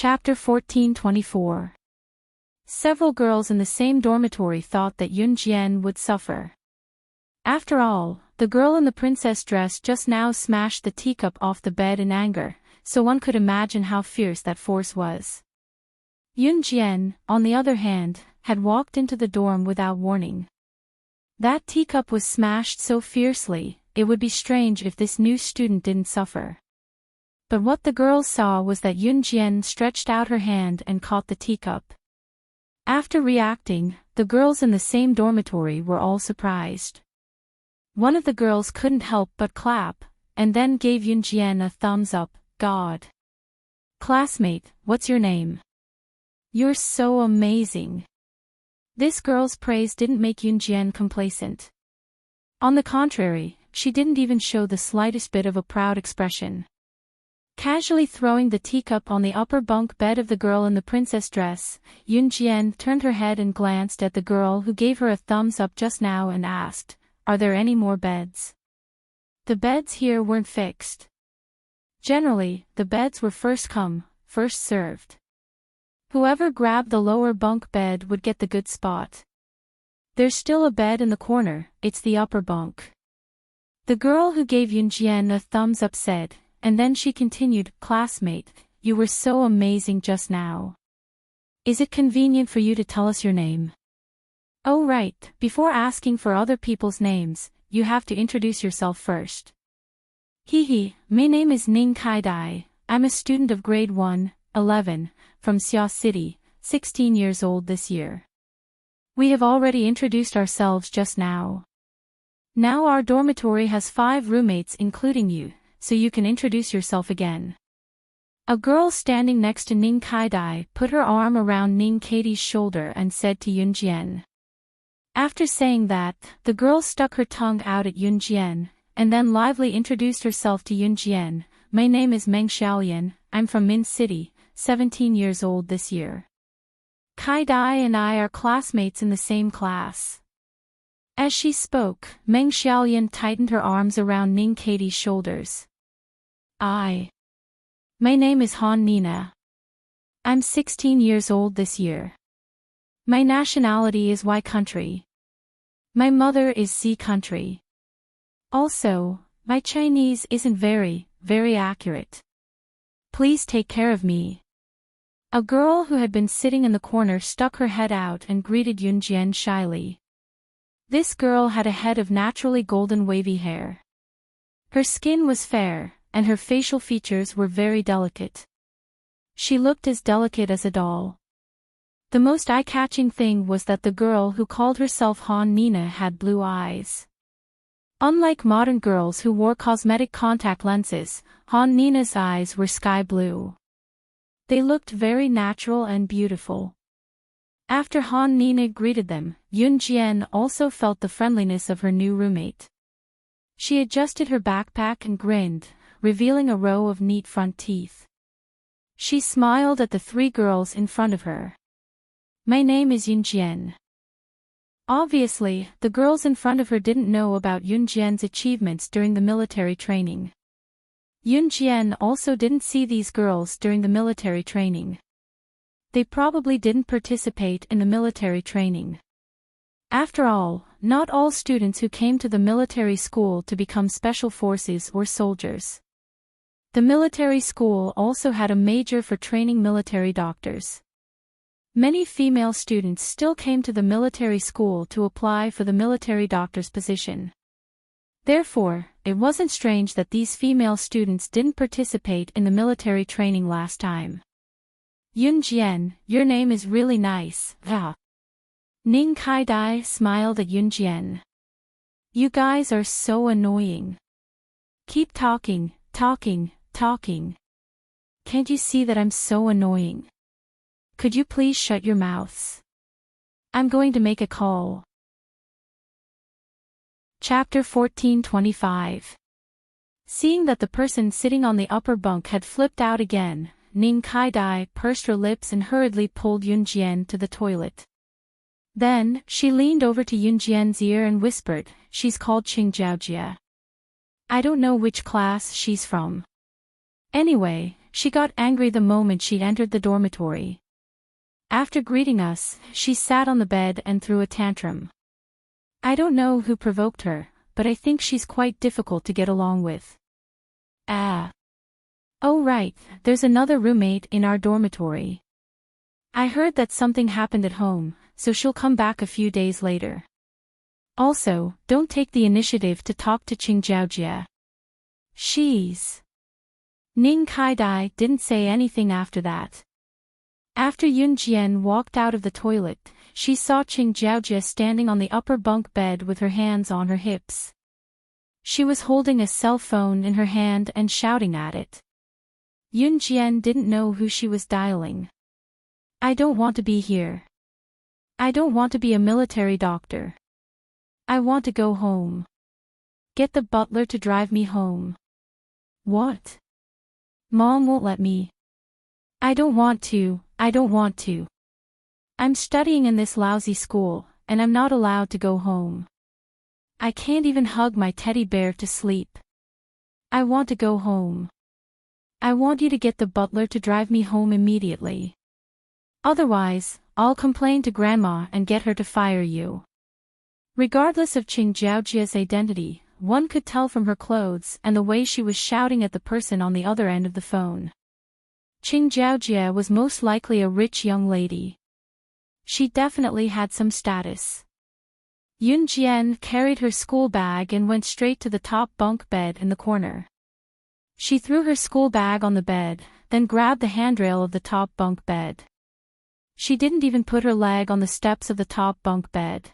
Chapter 1424. Several girls in the same dormitory thought that Yunjian would suffer. After all, the girl in the princess dress just now smashed the teacup off the bed in anger, so one could imagine how fierce that force was. Yunjian, on the other hand, had walked into the dorm without warning. That teacup was smashed so fiercely, it would be strange if this new student didn't suffer. But what the girls saw was that Yunjian stretched out her hand and caught the teacup. After reacting, the girls in the same dormitory were all surprised. One of the girls couldn't help but clap, and then gave Yunjian a thumbs up. God. Classmate, what's your name? You're so amazing. This girl's praise didn't make Yunjian complacent. On the contrary, she didn't even show the slightest bit of a proud expression. Casually throwing the teacup on the upper bunk bed of the girl in the princess dress, Yunjian turned her head and glanced at the girl who gave her a thumbs up just now and asked, "Are there any more beds?" The beds here weren't fixed. Generally, the beds were first come, first served. Whoever grabbed the lower bunk bed would get the good spot. There's still a bed in the corner, it's the upper bunk. The girl who gave Yunjian a thumbs up said, and then she continued, "Classmate, you were so amazing just now. Is it convenient for you to tell us your name?" "Oh right, before asking for other people's names, you have to introduce yourself first." "Hee, my name is Ning Kai-dai, I'm a student of grade 1, 11, from Xia City, 16 years old this year. We have already introduced ourselves just now. Now our dormitory has 5 roommates including you, so you can introduce yourself again." A girl standing next to Ning Kai-dai put her arm around Ning Katie's shoulder and said to Yunjian. After saying that, the girl stuck her tongue out at Yunjian, and then lively introduced herself to Yunjian. "My name is Meng Xiaolian, I'm from Min City, 17 years old this year. Kai-dai and I are classmates in the same class." As she spoke, Meng Xiaolian tightened her arms around Ning Katie's shoulders. My name is Han Nina. I'm 16 years old this year. My nationality is Y country. My mother is C country. Also, my Chinese isn't very accurate. Please take care of me." A girl who had been sitting in the corner stuck her head out and greeted Yunjian shyly. This girl had a head of naturally golden wavy hair. Her skin was fair, and her facial features were very delicate. She looked as delicate as a doll. The most eye-catching thing was that the girl who called herself Han Nina had blue eyes. Unlike modern girls who wore cosmetic contact lenses, Han Nina's eyes were sky blue. They looked very natural and beautiful. After Han Nina greeted them, Yunjian also felt the friendliness of her new roommate. She adjusted her backpack and grinned, revealing a row of neat front teeth. She smiled at the 3 girls in front of her. "My name is Yunjian." Obviously, the girls in front of her didn't know about Yunjian's achievements during the military training. Yunjian also didn't see these girls during the military training. They probably didn't participate in the military training. After all, not all students who came to the military school to become special forces were soldiers. The military school also had a major for training military doctors. Many female students still came to the military school to apply for the military doctor's position. Therefore, it wasn't strange that these female students didn't participate in the military training last time. "Yunjian, your name is really nice, ah." Ning Kai-dai smiled at Yunjian. "You guys are so annoying. Keep talking. Can't you see that I'm so annoying? Could you please shut your mouths? I'm going to make a call." Chapter 1425. Seeing that the person sitting on the upper bunk had flipped out again, Ning Kai-dai pursed her lips and hurriedly pulled Yunjian to the toilet. Then, she leaned over to Yunjian's ear and whispered, "She's called Qingjiaojia. I don't know which class she's from. Anyway, she got angry the moment she entered the dormitory. After greeting us, she sat on the bed and threw a tantrum. I don't know who provoked her, but I think she's quite difficult to get along with. Ah. Oh right, there's another roommate in our dormitory. I heard that something happened at home, so she'll come back a few days later. Also, don't take the initiative to talk to Qingjiaojia. She's... Ning Kaidai didn't say anything after that. After Yun Jian walked out of the toilet, she saw Qingjiaojia standing on the upper bunk bed with her hands on her hips. She was holding a cell phone in her hand and shouting at it. Yun Jian didn't know who she was dialing. I don't want to be here. I don't want to be a military doctor. I want to go home. Get the butler to drive me home. What? Mom won't let me. I don't want to, I don't want to. I'm studying in this lousy school, and I'm not allowed to go home. I can't even hug my teddy bear to sleep. I want to go home. I want you to get the butler to drive me home immediately. Otherwise, I'll complain to Grandma and get her to fire you. Regardless of Qingjiaojia's identity, one could tell from her clothes and the way she was shouting at the person on the other end of the phone. Qingjiaojia was most likely a rich young lady. She definitely had some status. Yun Jian carried her school bag and went straight to the top bunk bed in the corner. She threw her school bag on the bed, then grabbed the handrail of the top bunk bed. She didn't even put her leg on the steps of the top bunk bed.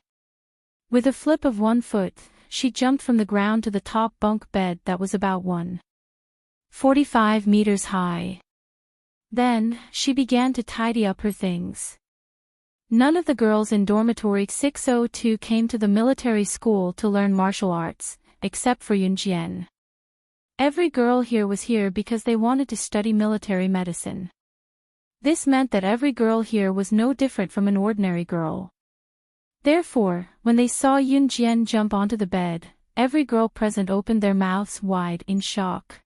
With a flip of one foot, she jumped from the ground to the top bunk bed that was about 1.45 meters high. Then, she began to tidy up her things. None of the girls in dormitory 602 came to the military school to learn martial arts, except for Yun Jian. Every girl here was here because they wanted to study military medicine. This meant that every girl here was no different from an ordinary girl. Therefore, when they saw Yun Jian jump onto the bed, every girl present opened their mouths wide in shock.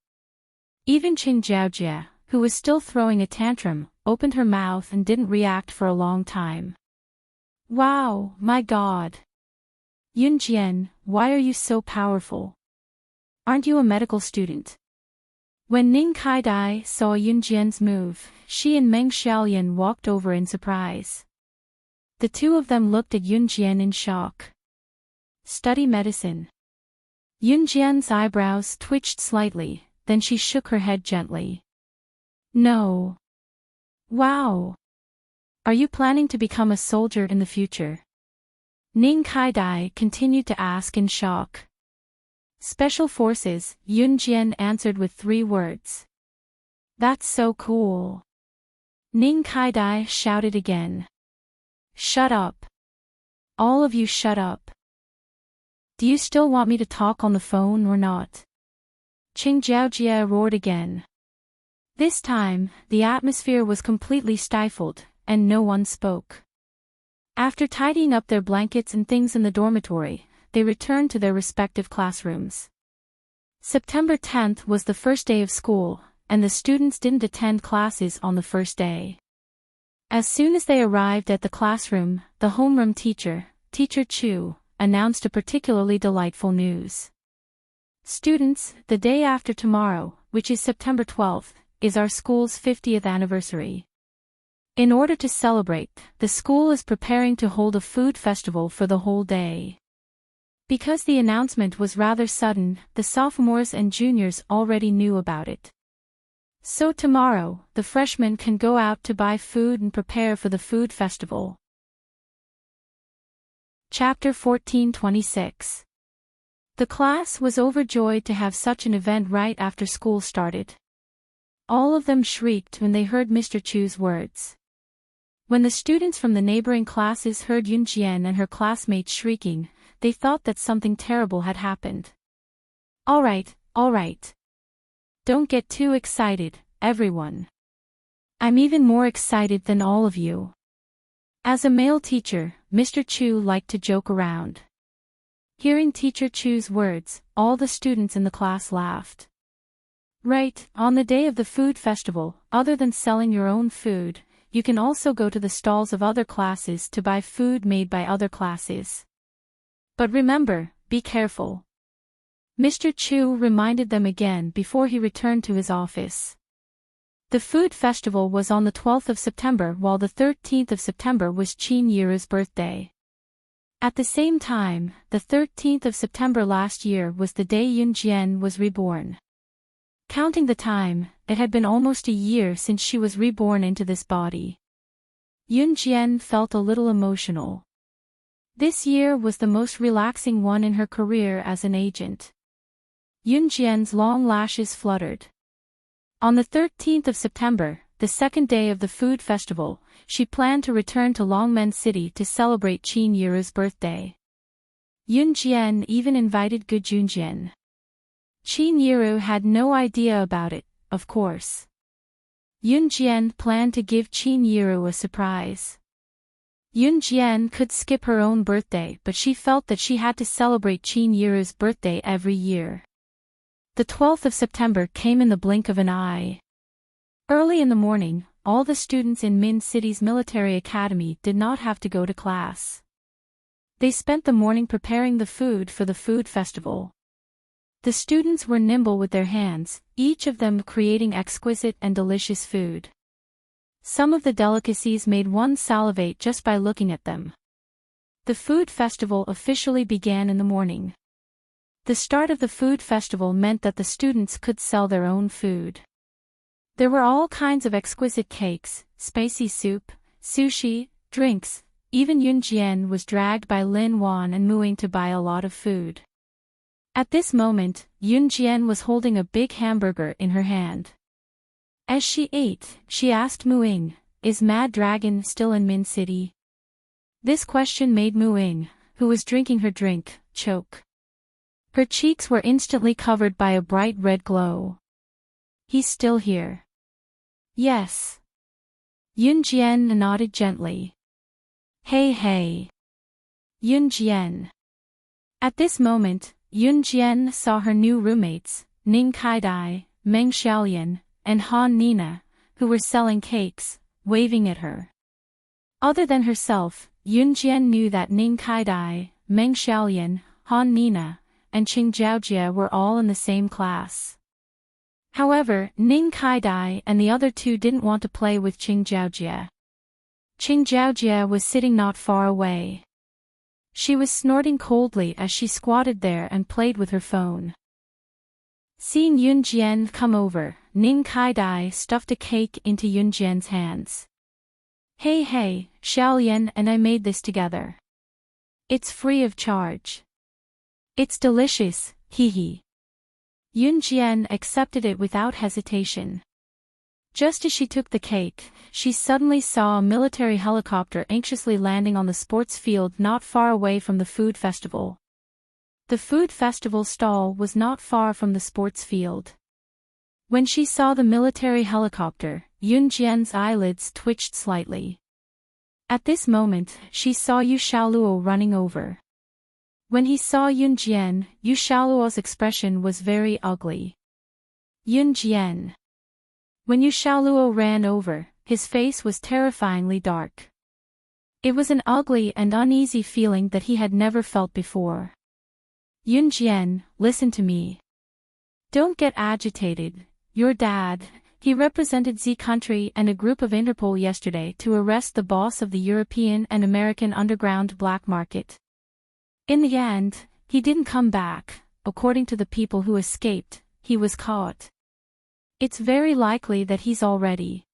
Even Qingjiaojia, who was still throwing a tantrum, opened her mouth and didn't react for a long time. Wow, my God! Yun Jian, why are you so powerful? Aren't you a medical student? When Ning Kaidai saw Yun Jian's move, she and Meng Xiaolian walked over in surprise. The two of them looked at Yun Jian in shock. Study medicine. Yun Jian's eyebrows twitched slightly, then she shook her head gently. No. Wow. Are you planning to become a soldier in the future? Ning Kaidai continued to ask in shock. Special Forces, Yun Jian answered with 3 words. That's so cool. Ning Kaidai shouted again. Shut up. All of you shut up. Do you still want me to talk on the phone or not? Qingjiaojia roared again. This time, the atmosphere was completely stifled, and no one spoke. After tidying up their blankets and things in the dormitory, they returned to their respective classrooms. September 10th was the first day of school, and the students didn't attend classes on the first day. As soon as they arrived at the classroom, the homeroom teacher, Teacher Chu, announced a particularly delightful news. Students, the day after tomorrow, which is September 12th, is our school's 50th anniversary. In order to celebrate, the school is preparing to hold a food festival for the whole day. Because the announcement was rather sudden, the sophomores and juniors already knew about it. So tomorrow, the freshmen can go out to buy food and prepare for the food festival. Chapter 14:26. The class was overjoyed to have such an event right after school started. All of them shrieked when they heard Mr. Chu's words. When the students from the neighboring classes heard Yun Jian and her classmates shrieking, they thought that something terrible had happened. All right. Don't get too excited, everyone. I'm even more excited than all of you. As a male teacher, Mr. Chu liked to joke around. Hearing Teacher Chu's words, all the students in the class laughed. Right, on the day of the food festival, other than selling your own food, you can also go to the stalls of other classes to buy food made by other classes. But remember, be careful. Mr. Chu reminded them again before he returned to his office. The food festival was on the 12th of September while the 13th of September was Qin Yiru's birthday. At the same time, the 13th of September last year was the day Yun Jian was reborn. Counting the time, it had been almost a year since she was reborn into this body. Yun Jian felt a little emotional. This year was the most relaxing one in her career as an agent. Yun Jian's long lashes fluttered. On the 13th of September, the second day of the food festival, she planned to return to Longmen City to celebrate Qin Yiru's birthday. Yun Jian even invited Gu Junjian. Qin Yiru had no idea about it, of course. Yun Jian planned to give Qin Yiru a surprise. Yun Jian could skip her own birthday, but she felt that she had to celebrate Qin Yiru's birthday every year. The 12th of September came in the blink of an eye. Early in the morning, all the students in Min City's military academy did not have to go to class. They spent the morning preparing the food for the food festival. The students were nimble with their hands, each of them creating exquisite and delicious food. Some of the delicacies made one salivate just by looking at them. The food festival officially began in the morning. The start of the food festival meant that the students could sell their own food. There were all kinds of exquisite cakes, spicy soup, sushi, drinks. Even Yun Jian was dragged by Lin Wan and Muing to buy a lot of food. At this moment, Yun Jian was holding a big hamburger in her hand. As she ate, she asked Muing, "Is Mad Dragon still in Min City?" This question made Muing, who was drinking her drink, choke. Her cheeks were instantly covered by a bright red glow. "He's still here." "Yes." Yun Jian nodded gently. "Hey hey. Yun Jian." At this moment, Yun Jian saw her new roommates, Ning Kaidai, Meng Xiaolian, and Han Nina, who were selling cakes, waving at her. Other than herself, Yun Jian knew that Ning Kaidai, Meng Xiaolian, Han Nina, and Qing Jiaojia were all in the same class. However, Ning Kaidai and the other two didn't want to play with Qing Jiaojia. Qing Jiaojia was sitting not far away. She was snorting coldly as she squatted there and played with her phone. Seeing Yun Jian come over, Ning Kaidai stuffed a cake into Yun Jian's hands. "Hey hey, Xiaolian and I made this together. It's free of charge. It's delicious, hee hee." Yun Jian accepted it without hesitation. Just as she took the cake, she suddenly saw a military helicopter anxiously landing on the sports field not far away from the food festival. The food festival stall was not far from the sports field. When she saw the military helicopter, Yun Jian's eyelids twitched slightly. At this moment, she saw Yu Xiaoluo running over. When he saw Yun Jian, Yu Xiaoluo's expression was very ugly. "Yun Jian." When Yu Xiaoluo ran over, his face was terrifyingly dark. It was an ugly and uneasy feeling that he had never felt before. "Yun Jian, listen to me. Don't get agitated. Your dad, he represented Z country and a group of Interpol yesterday to arrest the boss of the European and American underground black market. In the end, he didn't come back. According to the people who escaped, he was caught. It's very likely that he's already."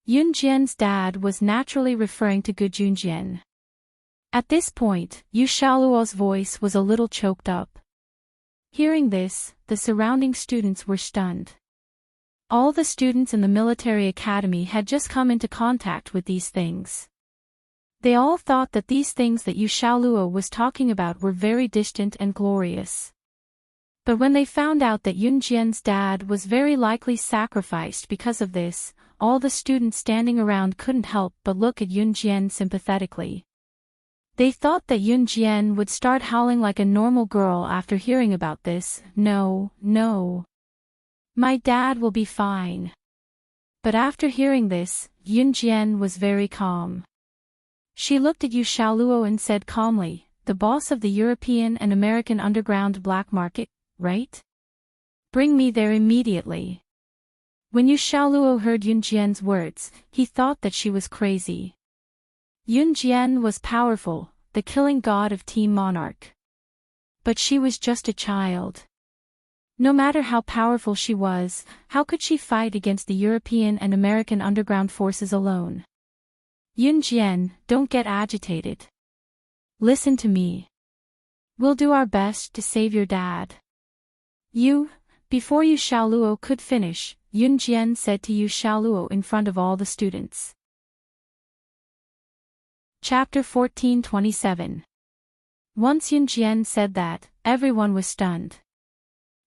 Yun Jian's dad was naturally referring to Gu Junjian. At this point, Yu Xiaoluo's voice was a little choked up. Hearing this, the surrounding students were stunned. All the students in the military academy had just come into contact with these things. They all thought that these things that Yu Xiaoluo was talking about were very distant and glorious. But when they found out that Yun Jian's dad was very likely sacrificed because of this, all the students standing around couldn't help but look at Yun Jian sympathetically. They thought that Yun Jian would start howling like a normal girl after hearing about this. No, no. My dad will be fine. But after hearing this, Yunjian was very calm. She looked at Yu Xiaoluo and said calmly, "The boss of the European and American underground black market, right? Bring me there immediately." When Yu Xiaoluo heard Yunjian's words, he thought that she was crazy. Yunjian was powerful, the killing god of Team Monarch. But she was just a child. No matter how powerful she was, how could she fight against the European and American underground forces alone? Yunjian, don't get agitated. Listen to me. We'll do our best to save your dad. Before Yu Xiaoluo could finish, Yunjian said to Yu Xiaoluo in front of all the students. Chapter 14:27. Once Yunjian said that, everyone was stunned.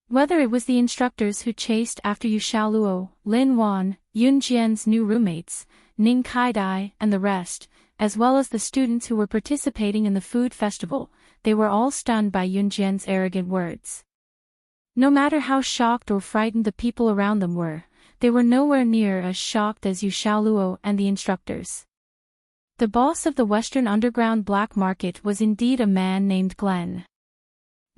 Whether it was the instructors who chased after Yu Xiaoluo, Lin Wan, Yunjian's new roommates, Ning Kaidai, and the rest, as well as the students who were participating in the food festival, they were all stunned by Yunjian's arrogant words. No matter how shocked or frightened the people around them were, they were nowhere near as shocked as Yu Xiaoluo and the instructors. The boss of the Western Underground Black Market was indeed a man named Glenn.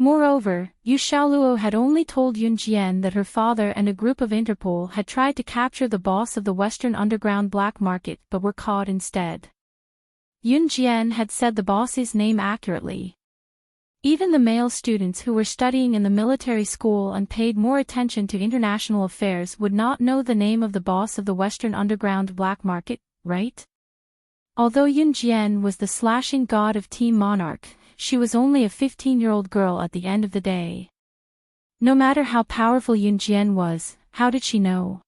Moreover, Yu Xiaoluo had only told Yunjian that her father and a group of Interpol had tried to capture the boss of the Western Underground Black Market but were caught instead. Yunjian had said the boss's name accurately. Even the male students who were studying in the military school and paid more attention to international affairs would not know the name of the boss of the Western Underground Black Market, right? Although Yunjian was the slashing god of Team Monarch, she was only a 15-year-old girl at the end of the day. No matter how powerful Yunjian was, how did she know?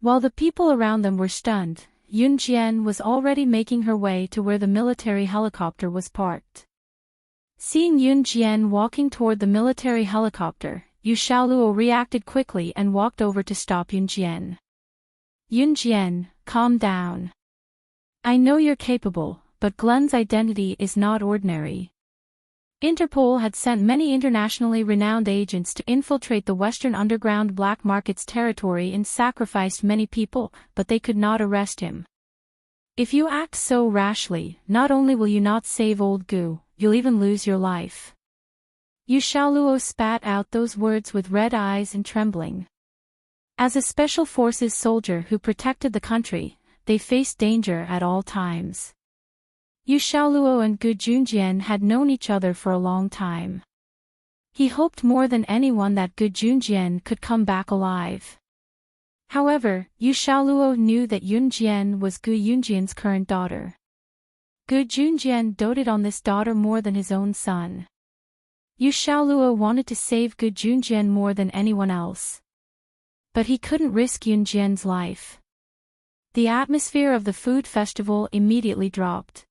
While the people around them were stunned, Yunjian was already making her way to where the military helicopter was parked. Seeing Yunjian walking toward the military helicopter, Yu Xiaoluo reacted quickly and walked over to stop Yunjian. Yunjian, calm down. I know you're capable, but Glenn's identity is not ordinary. Interpol had sent many internationally renowned agents to infiltrate the Western Underground Black Market's territory and sacrificed many people, but they could not arrest him. If you act so rashly, not only will you not save old Gu, you'll even lose your life. Yu Xiaoluo spat out those words with red eyes and trembling. As a special forces soldier who protected the country, they faced danger at all times. Yu Xiaoluo and Gu Junjian had known each other for a long time. He hoped more than anyone that Gu Junjian could come back alive. However, Yu Xiaoluo knew that Yunjian was Gu Yunjian's current daughter. Gu Junjian doted on this daughter more than his own son. Yu Xiaoluo wanted to save Gu Junjian more than anyone else. But he couldn't risk Yunjian's life. The atmosphere of the food festival immediately dropped.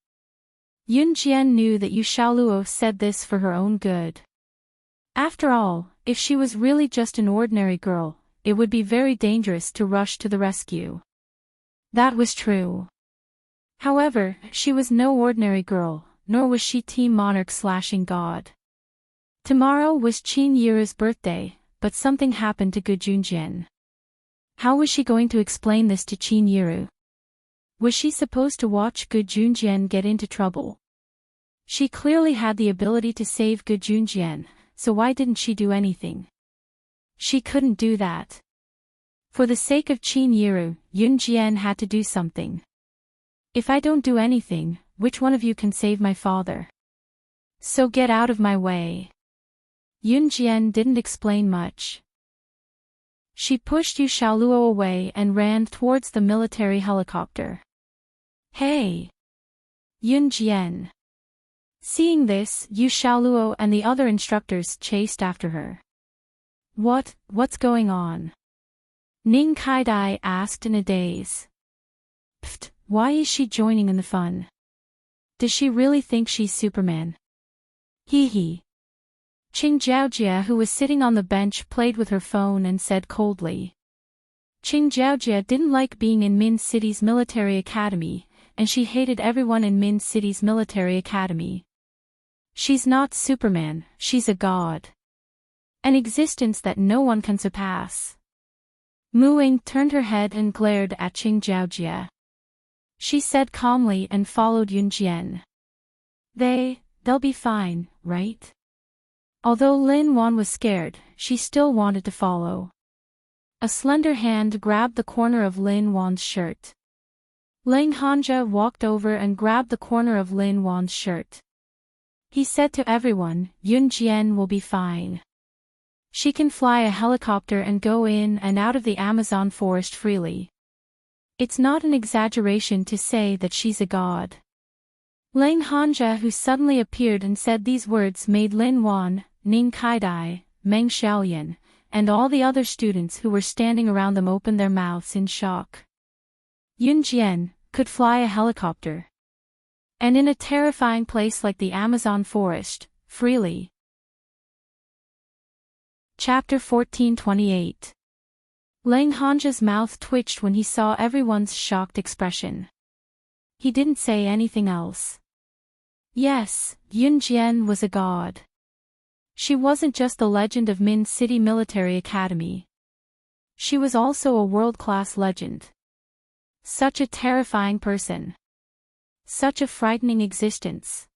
Yunjian knew that Yu Xiaoluo said this for her own good. After all, if she was really just an ordinary girl, it would be very dangerous to rush to the rescue. That was true. However, she was no ordinary girl, nor was she Team Monarch slashing god. Tomorrow was Qin Yiru's birthday, but something happened to Gu Junjian. How was she going to explain this to Qin Yiru? Was she supposed to watch Gu Junjian get into trouble? She clearly had the ability to save Gu Junjian, so why didn't she do anything? She couldn't do that. For the sake of Qin Yiru, Yunjian had to do something. If I don't do anything, which one of you can save my father? So get out of my way. Yunjian didn't explain much. She pushed Yu Xiaoluo away and ran towards the military helicopter. Hey! Yunjian. Seeing this, Yu Xiaoluo and the other instructors chased after her. What's going on? Ning Kaidai asked in a daze. Pfft, why is she joining in the fun? Does she really think she's Superman? Hee hee. Qing Jiaojia, who was sitting on the bench, played with her phone and said coldly. Qing Jiaojia didn't like being in Min City's military academy, and she hated everyone in Min City's military academy. She's not Superman, she's a god. An existence that no one can surpass. Mu Ying turned her head and glared at Qing Jiaojia. She said calmly and followed Yun Jian. They'll be fine, right? Although Lin Wan was scared, she still wanted to follow. A slender hand grabbed the corner of Lin Wan's shirt. Ling Hanja walked over and grabbed the corner of Lin Wan's shirt. He said to everyone, Yun Jian will be fine. She can fly a helicopter and go in and out of the Amazon forest freely. It's not an exaggeration to say that she's a god. Ling Hanja, who suddenly appeared and said these words, made Lin Wan, Ning Kaidai, Meng Xiaoyan, and all the other students who were standing around them open their mouths in shock. Yun Jian could fly a helicopter. And in a terrifying place like the Amazon forest, freely. Chapter 1428. Ling Hanja's mouth twitched when he saw everyone's shocked expression. He didn't say anything else. Yes, Yun Jian was a god. She wasn't just the legend of Min City Military Academy. She was also a world-class legend. Such a terrifying person. Such a frightening existence.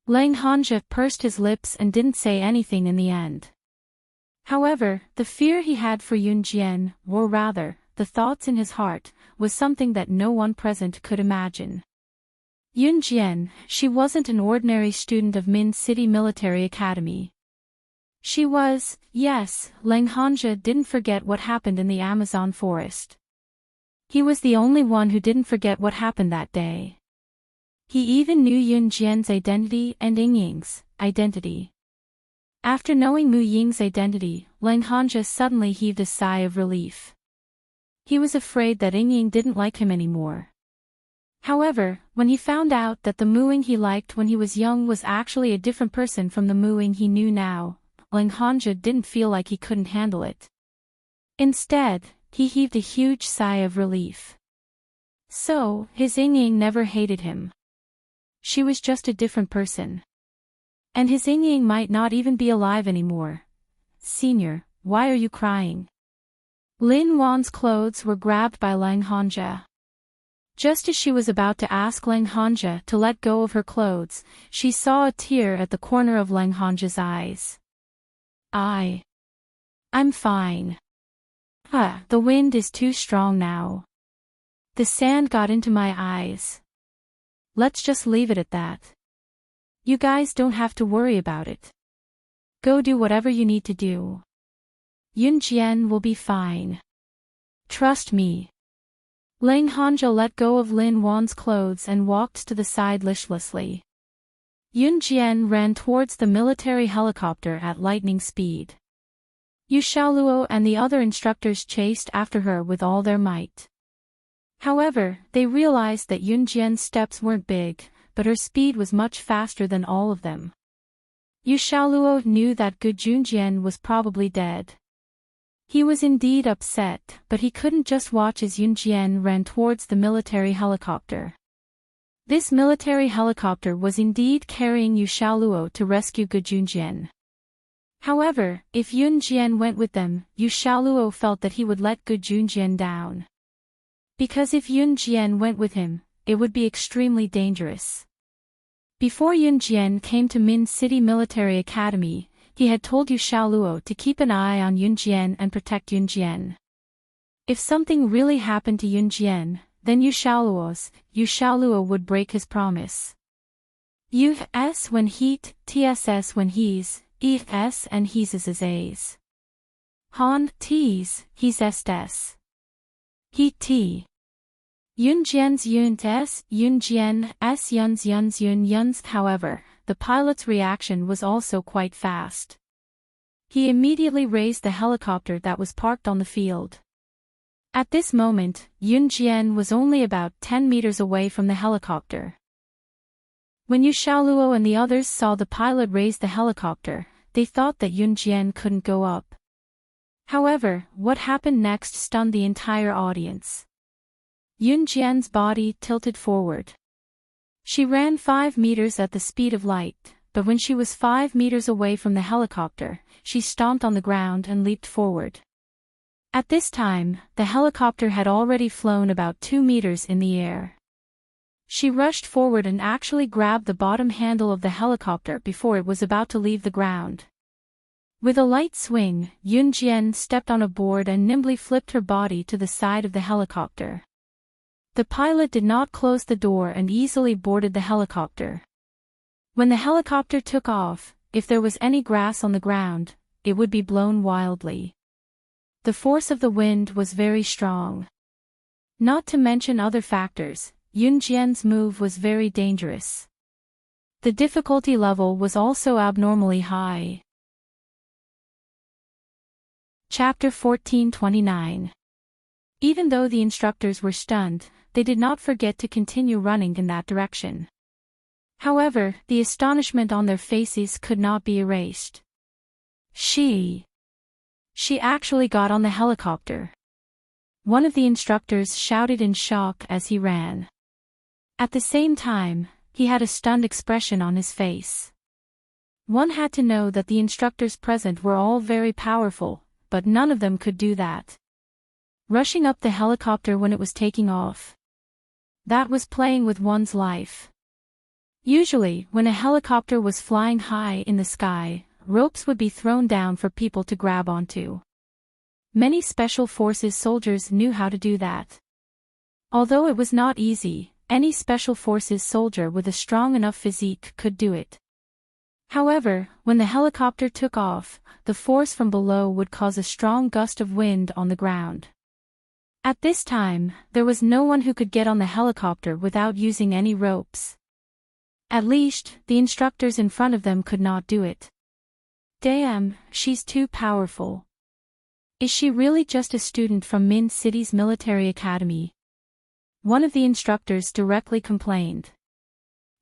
Ling Hanja pursed his lips and didn't say anything in the end. However, the fear he had for Yun Jian, or rather, the thoughts in his heart, was something that no one present could imagine. Yun Jian, she wasn't an ordinary student of Min City Military Academy. She was, yes, Ling Hanja didn't forget what happened in the Amazon forest. He was the only one who didn't forget what happened that day. He even knew Yun Jian's identity and Ying Ying's identity. After knowing Mu Ying's identity, Ling Hanja suddenly heaved a sigh of relief. He was afraid that Ying Ying didn't like him anymore. However, when he found out that the Mu Ying he liked when he was young was actually a different person from the Mu Ying he knew now, Ling Hanja didn't feel like he couldn't handle it. Instead, he heaved a huge sigh of relief. So, his Ying Ying never hated him. She was just a different person. And his Ying Ying might not even be alive anymore. Senior, why are you crying? Lin Wan's clothes were grabbed by Ling Hanja. Just as she was about to ask Ling Hanja to let go of her clothes, she saw a tear at the corner of Ling Hanja's eyes. I'm fine. The wind is too strong now. The sand got into my eyes. Let's just leave it at that. You guys don't have to worry about it. Go do whatever you need to do. Yun Jian will be fine. Trust me. Ling Hanja let go of Lin Wan's clothes and walked to the side listlessly. Yun Jian ran towards the military helicopter at lightning speed. Yu Xiaoluo and the other instructors chased after her with all their might. However, they realized that Yun Jian's steps weren't big, but her speed was much faster than all of them. Yu Xiaoluo knew that Gu Junjian was probably dead. He was indeed upset, but he couldn't just watch as Yun Jian ran towards the military helicopter. This military helicopter was indeed carrying Yu Xiaoluo to rescue Gu Junjian. However, if Yun Jian went with them, Yu Xiaoluo felt that he would let Gu Junjian down. Because if Yun Jian went with him, it would be extremely dangerous. Before Yun Jian came to Min City Military Academy, he had told Yu Xiaoluo to keep an eye on Yun Jian and protect Yun Jian. If something really happened to Yun Jian, then Yu Xiaoluo would break his promise. Us when heat, TSS when he's, ES and he's is A's. Han, T's, he's estes. He T. Yun Jian's Yun S, Yun Jian S Yun's Yun Yun's. However, the pilot's reaction was also quite fast. He immediately raised the helicopter that was parked on the field. At this moment, Yun Jian was only about 10 meters away from the helicopter. When Yu Xiaoluo and the others saw the pilot raise the helicopter, they thought that Yun Jian couldn't go up. However, what happened next stunned the entire audience. Yun Jian's body tilted forward. She ran 5 meters at the speed of light, but when she was 5 meters away from the helicopter, she stomped on the ground and leaped forward. At this time, the helicopter had already flown about 2 meters in the air. She rushed forward and actually grabbed the bottom handle of the helicopter before it was about to leave the ground. With a light swing, Yunjian stepped on a board and nimbly flipped her body to the side of the helicopter. The pilot did not close the door and easily boarded the helicopter. When the helicopter took off, if there was any grass on the ground, it would be blown wildly. The force of the wind was very strong. Not to mention other factors, Yunjian's move was very dangerous. The difficulty level was also abnormally high. Chapter 14:29. Even though the instructors were stunned, they did not forget to continue running in that direction. However, the astonishment on their faces could not be erased. She actually got on the helicopter. One of the instructors shouted in shock as he ran. At the same time, he had a stunned expression on his face. One had to know that the instructors present were all very powerful, but none of them could do that. Rushing up the helicopter when it was taking off. That was playing with one's life. Usually, when a helicopter was flying high in the sky, ropes would be thrown down for people to grab onto. Many special forces soldiers knew how to do that. Although it was not easy, any special forces soldier with a strong enough physique could do it. However, when the helicopter took off, the force from below would cause a strong gust of wind on the ground. At this time, there was no one who could get on the helicopter without using any ropes. At least, the instructors in front of them could not do it. Damn, she's too powerful. Is she really just a student from Min City's military academy? One of the instructors directly complained.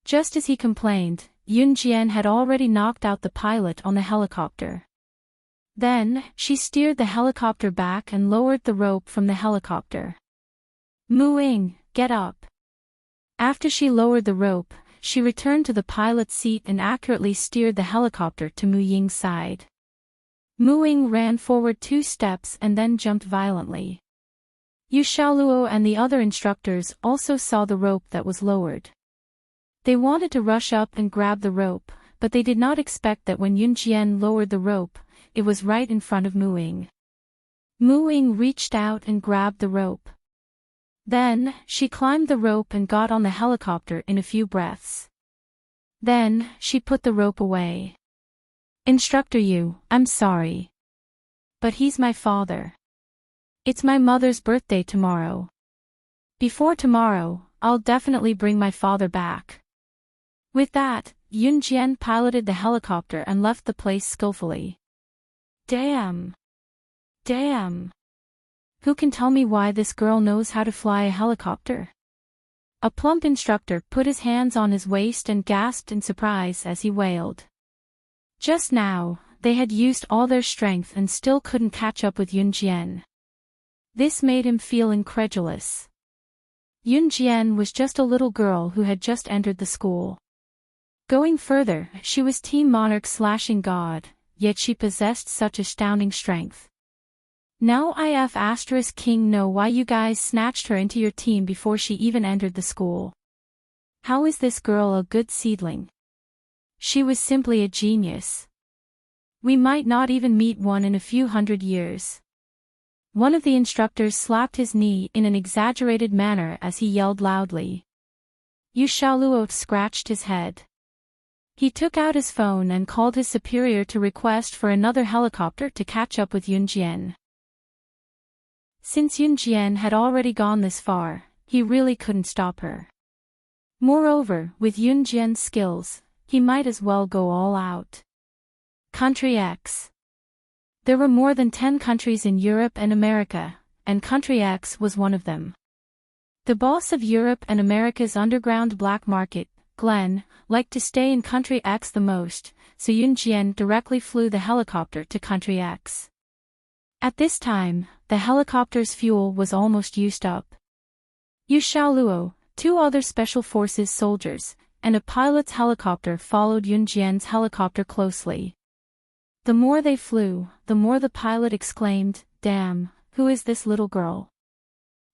Just as he complained, Yunjian had already knocked out the pilot on the helicopter. Then, she steered the helicopter back and lowered the rope from the helicopter. Mu-Ying, get up. After she lowered the rope, she returned to the pilot's seat and accurately steered the helicopter to Mu-Ying's side. Mu-Ying ran forward 2 steps and then jumped violently. Yu Xiaoluo and the other instructors also saw the rope that was lowered. They wanted to rush up and grab the rope, but they did not expect that when Yunjian lowered the rope, it was right in front of Mu-Ying. Mu-Ying reached out and grabbed the rope. Then, she climbed the rope and got on the helicopter in a few breaths. Then, she put the rope away. Instructor Yu, I'm sorry. But he's my father. It's my mother's birthday tomorrow. Before tomorrow, I'll definitely bring my father back. With that, Yunjian piloted the helicopter and left the place skillfully. Damn. Who can tell me why this girl knows how to fly a helicopter? A plump instructor put his hands on his waist and gasped in surprise as he wailed. Just now, they had used all their strength and still couldn't catch up with Yunjian. This made him feel incredulous. Yunjian was just a little girl who had just entered the school. Going further, she was Team Monarch/God, yet she possessed such astounding strength. Now if King know why you guys snatched her into your team before she even entered the school. How is this girl a good seedling? She was simply a genius. We might not even meet one in a few hundred years. One of the instructors slapped his knee in an exaggerated manner as he yelled loudly. Yu Xiaoluo scratched his head. He took out his phone and called his superior to request for another helicopter to catch up with Yunjian. Since Yunjian had already gone this far, he really couldn't stop her. Moreover, with Yunjian's skills, he might as well go all out. Country X. There were more than 10 countries in Europe and America, and Country X was one of them. The boss of Europe and America's underground black market, Glenn, liked to stay in Country X the most, so Yunjian directly flew the helicopter to Country X. At this time, the helicopter's fuel was almost used up. Yu Xiaoluo, 2 other special forces soldiers, and a pilot's helicopter followed Yunjian's helicopter closely. The more they flew, the more the pilot exclaimed, "Damn, who is this little girl?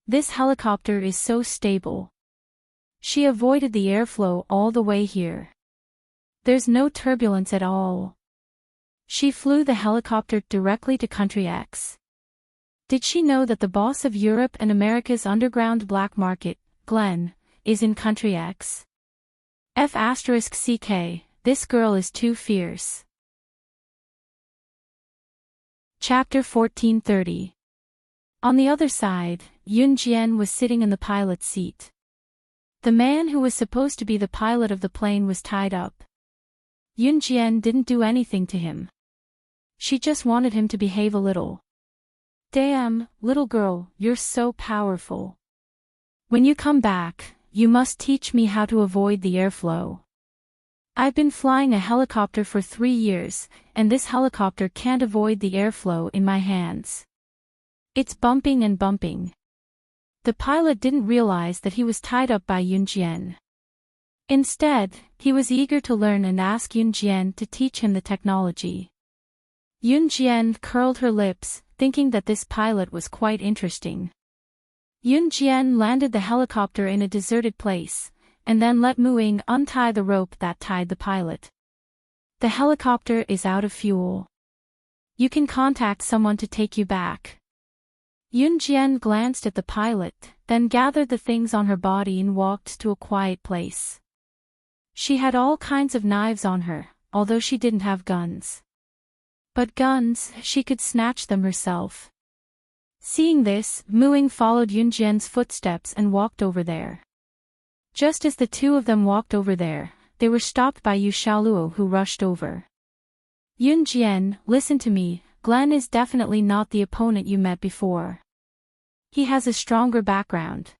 This helicopter is so stable. She avoided the airflow all the way here. There's no turbulence at all. She flew the helicopter directly to Country X. Did she know that the boss of Europe and America's underground black market, Glenn, is in Country X? F***ck, this girl is too fierce. Chapter 1430. On the other side, Yun Jian was sitting in the pilot's seat. The man who was supposed to be the pilot of the plane was tied up. Yun Jian didn't do anything to him. She just wanted him to behave a little. Damn, little girl, you're so powerful. When you come back, you must teach me how to avoid the airflow. I've been flying a helicopter for 3 years, and this helicopter can't avoid the airflow in my hands. It's bumping and bumping. The pilot didn't realize that he was tied up by Yun Jian. Instead, he was eager to learn and asked Yun Jian to teach him the technology. Yun Jian curled her lips, thinking that this pilot was quite interesting. Yun Jian landed the helicopter in a deserted place, and then let Muing untie the rope that tied the pilot. The helicopter is out of fuel. You can contact someone to take you back. Yun Jian glanced at the pilot, then gathered the things on her body and walked to a quiet place. She had all kinds of knives on her, although she didn't have guns. But guns, she could snatch them herself. Seeing this, Muing followed Yun Jian's footsteps and walked over there. Just as the two of them walked over there, they were stopped by Yu Xiaoluo, who rushed over. Yun Jian, listen to me, Glenn is definitely not the opponent you met before. He has a stronger background.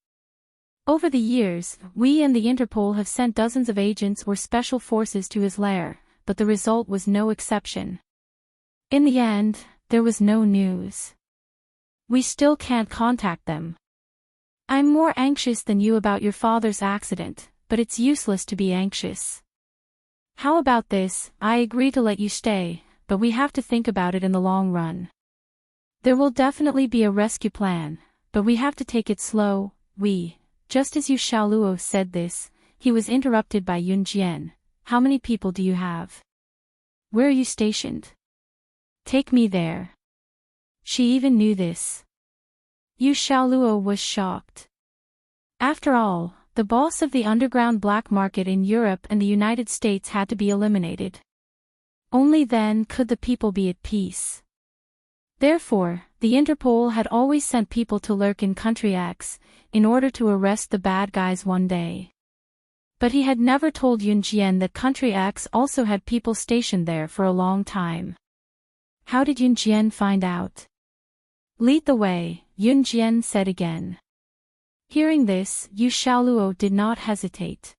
Over the years, we and the Interpol have sent dozens of agents or special forces to his lair, but the result was no exception. In the end, there was no news. We still can't contact them. I'm more anxious than you about your father's accident, but it's useless to be anxious. How about this? I agree to let you stay, but we have to think about it in the long run. There will definitely be a rescue plan, but we have to take it slow. Just as Yu Xiaoluo said this, he was interrupted by Yun Jian. How many people do you have? Where are you stationed? Take me there. She even knew this. Yu Xiaoluo was shocked. After all, the boss of the underground black market in Europe and the United States had to be eliminated. Only then could the people be at peace. Therefore, the Interpol had always sent people to lurk in Country X, in order to arrest the bad guys one day. But he had never told Yun Jian that Country X also had people stationed there for a long time. How did Yun Jian find out? Lead the way, Yun Jian said again. Hearing this, Yu Xiaoluo did not hesitate.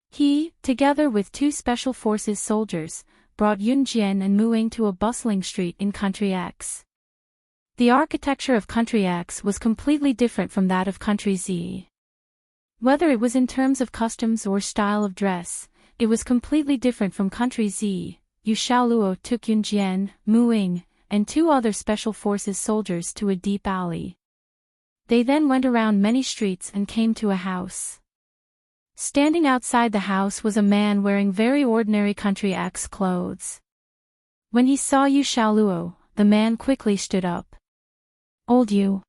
He, together with 2 special forces soldiers, brought Yun Jian and Muing to a bustling street in Country X. The architecture of Country X was completely different from that of Country Z. Whether it was in terms of customs or style of dress, it was completely different from Country Z. Yu Xiaoluo took Yun Jian, Muing, and 2 other special forces soldiers to a deep alley. They then went around many streets and came to a house. Standing outside the house was a man wearing very ordinary Country X clothes. When he saw Yu Xiaoluo, the man quickly stood up. Old Yu.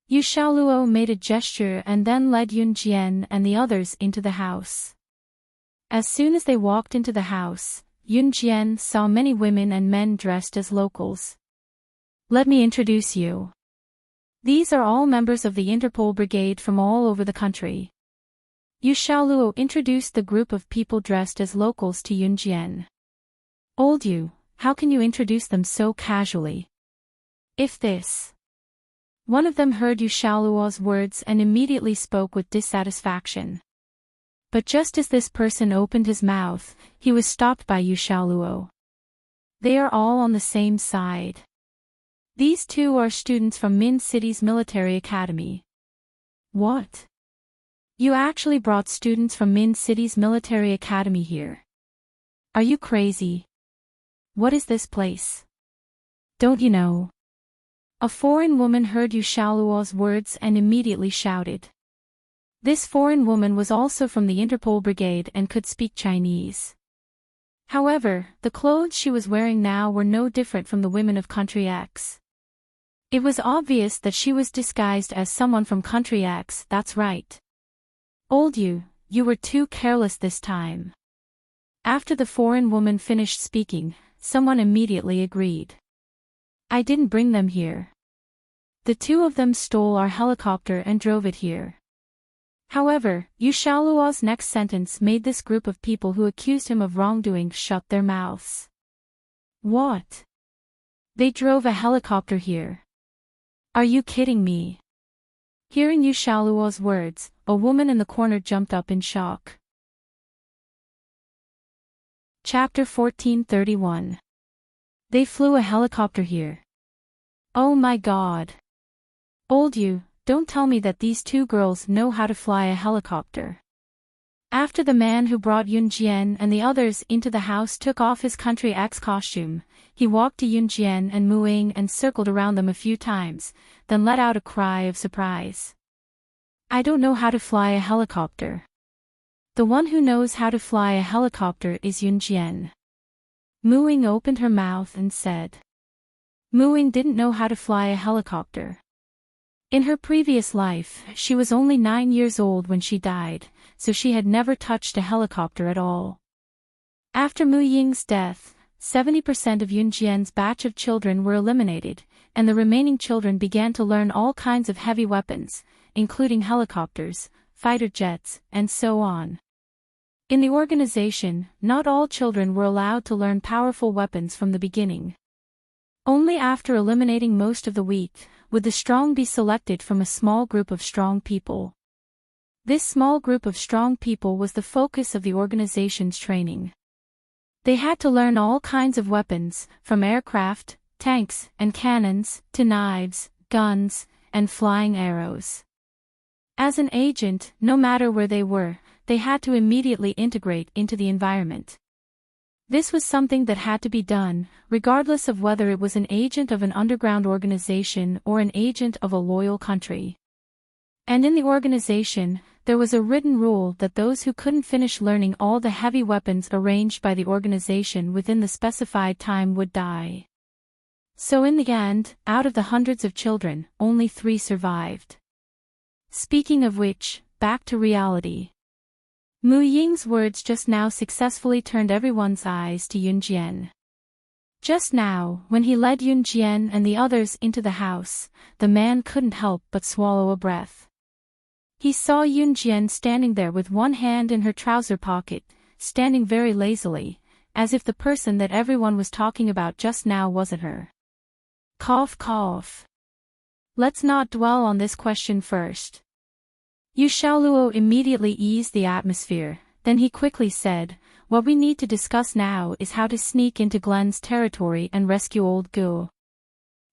Yu Xiaoluo made a gesture and then led Yun Jian and the others into the house. As soon as they walked into the house, Yun Jian saw many women and men dressed as locals. Let me introduce you. These are all members of the Interpol brigade from all over the country. Yu Xiaoluo introduced the group of people dressed as locals to Yun Jian. Old Yu, how can you introduce them so casually? If this. One of them heard Yu Xiaoluo's words and immediately spoke with dissatisfaction. But just as this person opened his mouth, he was stopped by Yu Xiaoluo. They are all on the same side. These 2 are students from Min City's military academy. What? You actually brought students from Min City's military academy here? Are you crazy? What is this place? Don't you know? A foreign woman heard Yu Xiaoluo's words and immediately shouted. This foreign woman was also from the Interpol Brigade and could speak Chinese. However, the clothes she was wearing now were no different from the women of Country X. It was obvious that she was disguised as someone from Country X. That's right. Old you were too careless this time. After the foreign woman finished speaking, someone immediately agreed. I didn't bring them here. The two of them stole our helicopter and drove it here. However, Yu Xiaoluo's next sentence made this group of people who accused him of wrongdoing shut their mouths. What? They drove a helicopter here? Are you kidding me? Hearing Yu Xiaoluo's words, a woman in the corner jumped up in shock. Chapter 1431. They flew a helicopter here. Oh my God. Old you, don't tell me that these two girls know how to fly a helicopter. After the man who brought Yun Jian and the others into the house took off his Country X costume, he walked to Yun Jian and Mu Ying and circled around them a few times, then let out a cry of surprise. I don't know how to fly a helicopter. The one who knows how to fly a helicopter is Yun Jian. Mu Ying opened her mouth and said. Mu Ying didn't know how to fly a helicopter. In her previous life, she was only 9 years old when she died, so she had never touched a helicopter at all. After Mu Ying's death, 70% of Yun Jian's batch of children were eliminated, and the remaining children began to learn all kinds of heavy weapons, including helicopters, fighter jets, and so on. In the organization, not all children were allowed to learn powerful weapons from the beginning. Only after eliminating most of the weak, would the strong be selected from a small group of strong people. This small group of strong people was the focus of the organization's training. They had to learn all kinds of weapons, from aircraft, tanks, and cannons, to knives, guns, and flying arrows. As an agent, no matter where they were, they had to immediately integrate into the environment. This was something that had to be done, regardless of whether it was an agent of an underground organization or an agent of a loyal country. And in the organization, there was a written rule that those who couldn't finish learning all the heavy weapons arranged by the organization within the specified time would die. So in the end, out of the hundreds of children, only 3 survived. Speaking of which, back to reality. Mu Ying's words just now successfully turned everyone's eyes to Yun Jian. Just now, when he led Yun Jian and the others into the house, the man couldn't help but swallow a breath. He saw Yun Jian standing there with one hand in her trouser pocket, standing very lazily, as if the person that everyone was talking about just now wasn't her. Cough cough. Let's not dwell on this question first. Yu Xiaoluo immediately eased the atmosphere, then he quickly said, what we need to discuss now is how to sneak into Glen's territory and rescue old Gu.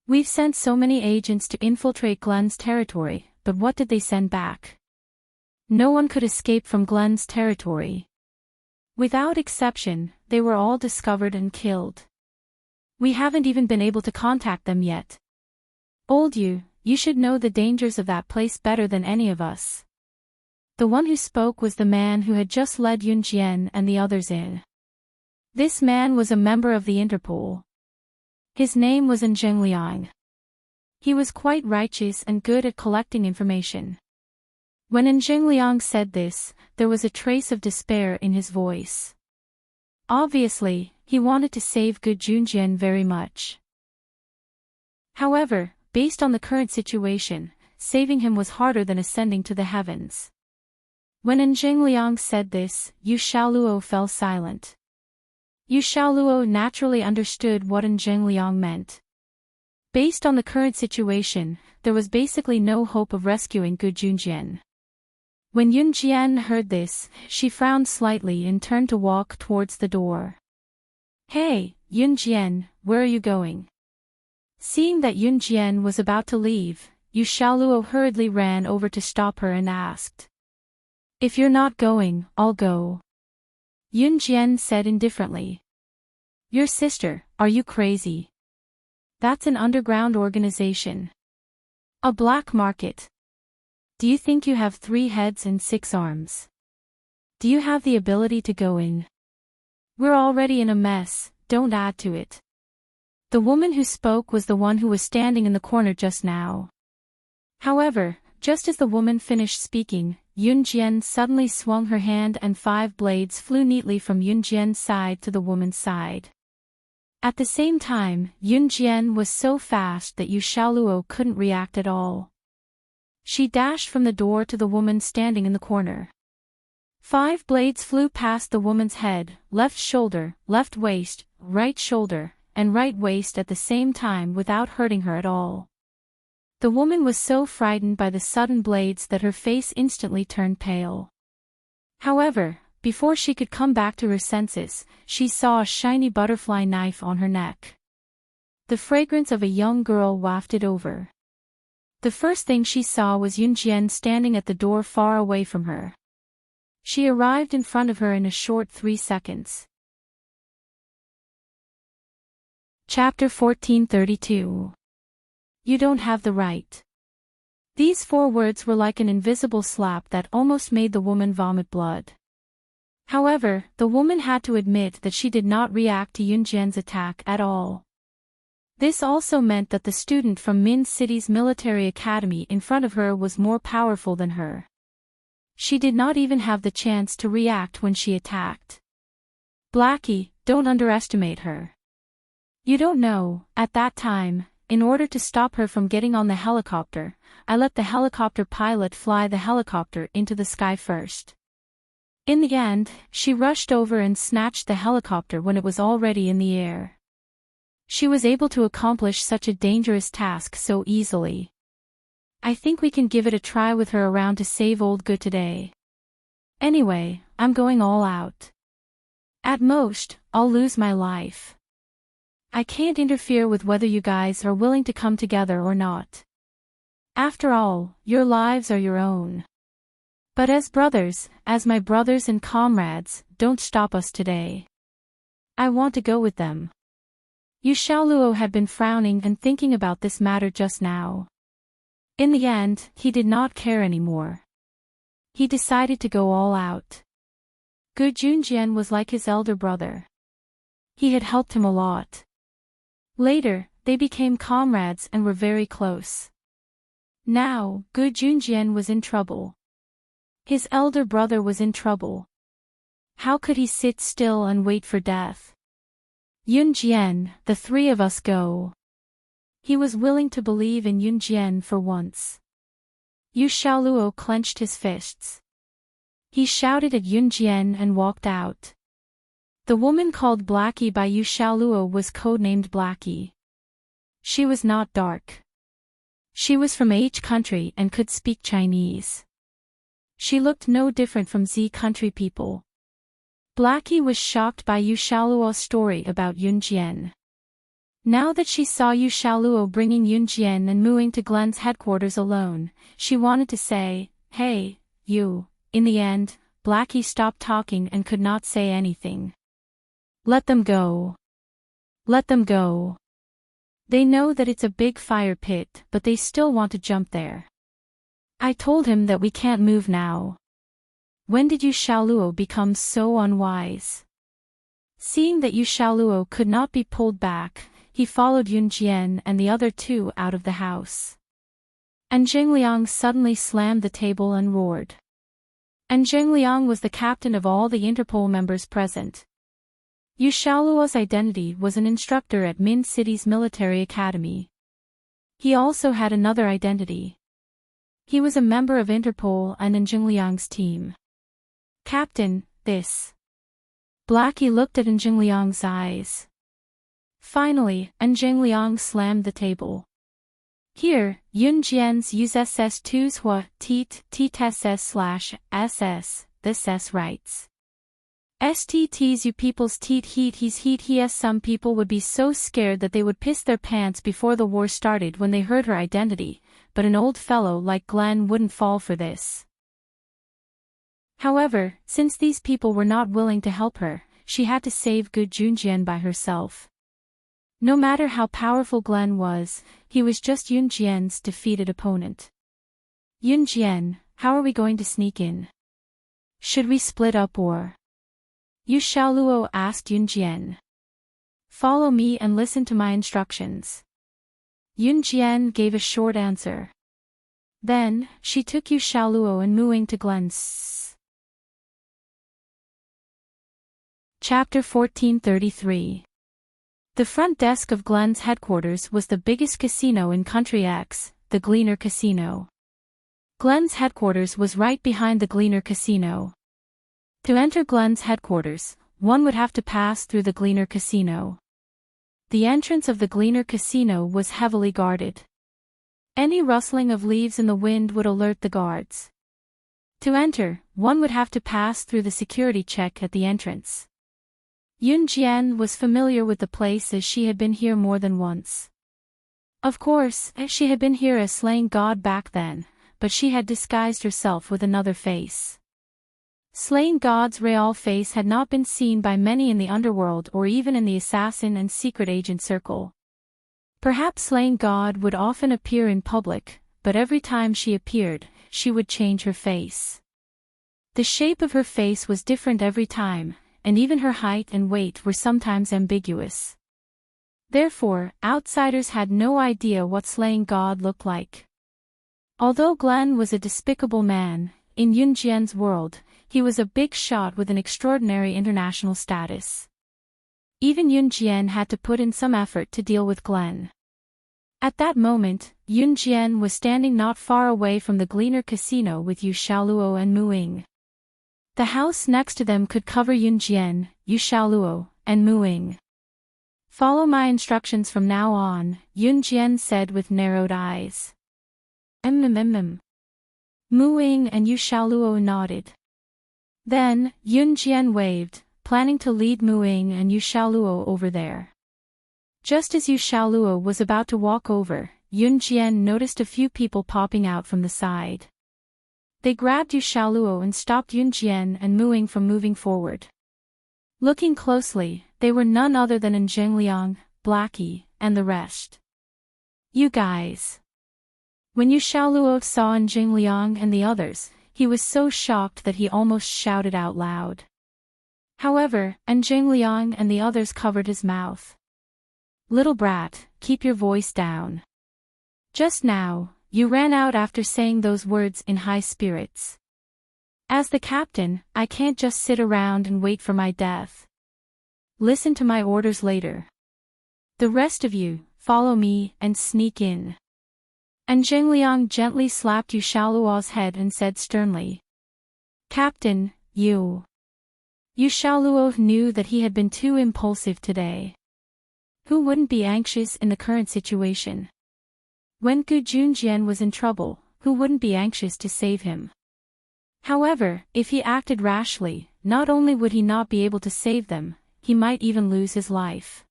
We've sent so many agents to infiltrate Glen's territory, but what did they send back? No one could escape from Glen's territory. Without exception, they were all discovered and killed. We haven't even been able to contact them yet. Old you should know the dangers of that place better than any of us. The one who spoke was the man who had just led Yun Jian and the others in. This man was a member of the Interpol. His name was Zhengliang. He was quite righteous and good at collecting information. When Zhengliang said this, there was a trace of despair in his voice. Obviously, he wanted to save Gu Junjian very much. However, based on the current situation, saving him was harder than ascending to the heavens. When Zhengliang said this, Yu Xiaoluo fell silent. Yu Xiaoluo naturally understood what Zhengliang meant. Based on the current situation, there was basically no hope of rescuing Gu Junjian. When Yun Jian heard this, she frowned slightly and turned to walk towards the door. Hey, Yun Jian, where are you going? Seeing that Yun Jian was about to leave, Yu Xiaoluo hurriedly ran over to stop her and asked. If you're not going, I'll go. Yun Jian said indifferently. Your sister, are you crazy? That's an underground organization. A black market. Do you think you have 3 heads and 6 arms? Do you have the ability to go in? We're already in a mess, don't add to it. The woman who spoke was the one who was standing in the corner just now. However, just as the woman finished speaking, Yun Jian suddenly swung her hand and 5 blades flew neatly from Yun Jian's side to the woman's side. At the same time, Yun Jian was so fast that Yu Xiaoluo couldn't react at all. She dashed from the door to the woman standing in the corner. 5 blades flew past the woman's head, left shoulder, left waist, right shoulder, and right waist at the same time without hurting her at all. The woman was so frightened by the sudden blades that her face instantly turned pale. However, before she could come back to her senses, she saw a shiny butterfly knife on her neck. The fragrance of a young girl wafted over. The first thing she saw was Yun Jian standing at the door far away from her. She arrived in front of her in a short 3 seconds. Chapter 1432. You don't have the right. These 4 words were like an invisible slap that almost made the woman vomit blood. However, the woman had to admit that she did not react to Yun Jian's attack at all. This also meant that the student from Min City's military academy in front of her was more powerful than her. She did not even have the chance to react when she attacked. Blackie, don't underestimate her. You don't know, at that time, in order to stop her from getting on the helicopter, I let the helicopter pilot fly the helicopter into the sky first. In the end, she rushed over and snatched the helicopter when it was already in the air. She was able to accomplish such a dangerous task so easily. I think we can give it a try with her around to save old Good today. Anyway, I'm going all out. At most, I'll lose my life. I can't interfere with whether you guys are willing to come together or not. After all, your lives are your own. But as brothers, as my brothers and comrades, don't stop us today. I want to go with them. Yu Xiaoluo had been frowning and thinking about this matter just now. In the end, he did not care anymore. He decided to go all out. Gu Junjian was like his elder brother. He had helped him a lot. Later, they became comrades and were very close. Now, Gu Junjian was in trouble. His elder brother was in trouble. How could he sit still and wait for death? Yun Jian, the 3 of us go. He was willing to believe in Yun Jian for once. Yu Xiaoluo clenched his fists. He shouted at Yun Jian and walked out. The woman called Blackie by Yu Xiaoluo was codenamed Blackie. She was not dark. She was from H country and could speak Chinese. She looked no different from Z country people. Blackie was shocked by Yu Xiaoluo's story about Yun Jian. Now that she saw Yu Xiaoluo bringing Yun Jian and Muing to Glen's headquarters alone, she wanted to say, "Hey, you." In the end, Blackie stopped talking and could not say anything. Let them go. Let them go. They know that it's a big fire pit, but they still want to jump there. I told him that we can't move now. When did Yu Xiaoluo become so unwise? Seeing that Yu Xiaoluo could not be pulled back, he followed Yun Jian and the other 2 out of the house. And Zhengliang suddenly slammed the table and roared. And Zhengliang was the captain of all the Interpol members present. Yu Xiaoluo's identity was an instructor at Min City's military academy. He also had another identity. He was a member of Interpol and in Zhengliang's team. Captain, this. Blackie looked at Zhengliang's eyes. Finally, Zhengliang slammed the table. Here, Yun Jian's use SS2's hua, teet, /SS, this S writes. STTs you people's teet he's some people would be so scared that they would piss their pants before the war started when they heard her identity, but an old fellow like Glenn wouldn't fall for this. However, since these people were not willing to help her, she had to save Gu Junjian by herself. No matter how powerful Glenn was, he was just Yun Jian's defeated opponent. Yun Jian, how are we going to sneak in? Should we split up or? Yu Xiaoluo asked Yun Jian. Follow me and listen to my instructions. Yun Jian gave a short answer. Then, she took Yu Xiaoluo and Muing to Glenn's. Chapter 1433. The front desk of Glenn's headquarters was the biggest casino in Country X, the Gleaner Casino. Glenn's headquarters was right behind the Gleaner Casino. To enter Glenn's headquarters, one would have to pass through the Gleaner Casino. The entrance of the Gleaner Casino was heavily guarded. Any rustling of leaves in the wind would alert the guards. To enter, one would have to pass through the security check at the entrance. Yun Jian was familiar with the place as she had been here more than once. Of course, she had been here as Slaying God back then, but she had disguised herself with another face. Slaying God's real face had not been seen by many in the underworld or even in the assassin and secret agent circle. Perhaps Slaying God would often appear in public, but every time she appeared, she would change her face. The shape of her face was different every time, and even her height and weight were sometimes ambiguous. Therefore, outsiders had no idea what Slaying God looked like. Although Glenn was a despicable man, in Yun Jian's world, he was a big shot with an extraordinary international status. Even Yun Jian had to put in some effort to deal with Glenn. At that moment, Yun Jian was standing not far away from the Gleaner Casino with Yu Xiaoluo and Muing. The house next to them could cover Yun Jian, Yu Xiaoluo, and Muing. Follow my instructions from now on, Yun Jian said with narrowed eyes. Muing and Yu Xiaoluo nodded. Then, Yun Jian waved, planning to lead Muing and Yu Xiaoluo over there. Just as Yu Xiaoluo was about to walk over, Yun Jian noticed a few people popping out from the side. They grabbed Yu Xiaoluo and stopped Yun Jian and Muing from moving forward. Looking closely, they were none other than Zhengliang, Blackie, and the rest. You guys. When Yu Xiaoluo saw Zhengliang and the others, he was so shocked that he almost shouted out loud. However, Zhengliang and the others covered his mouth. Little brat, keep your voice down. Just now, you ran out after saying those words in high spirits. As the captain, I can't just sit around and wait for my death. Listen to my orders later. The rest of you, follow me and sneak in. And Zhengliang gently slapped Yu Xiaoluo's head and said sternly. Captain, you. Yu Xiaoluo knew that he had been too impulsive today. Who wouldn't be anxious in the current situation? When Gu Junjian was in trouble, who wouldn't be anxious to save him? However, if he acted rashly, not only would he not be able to save them, he might even lose his life.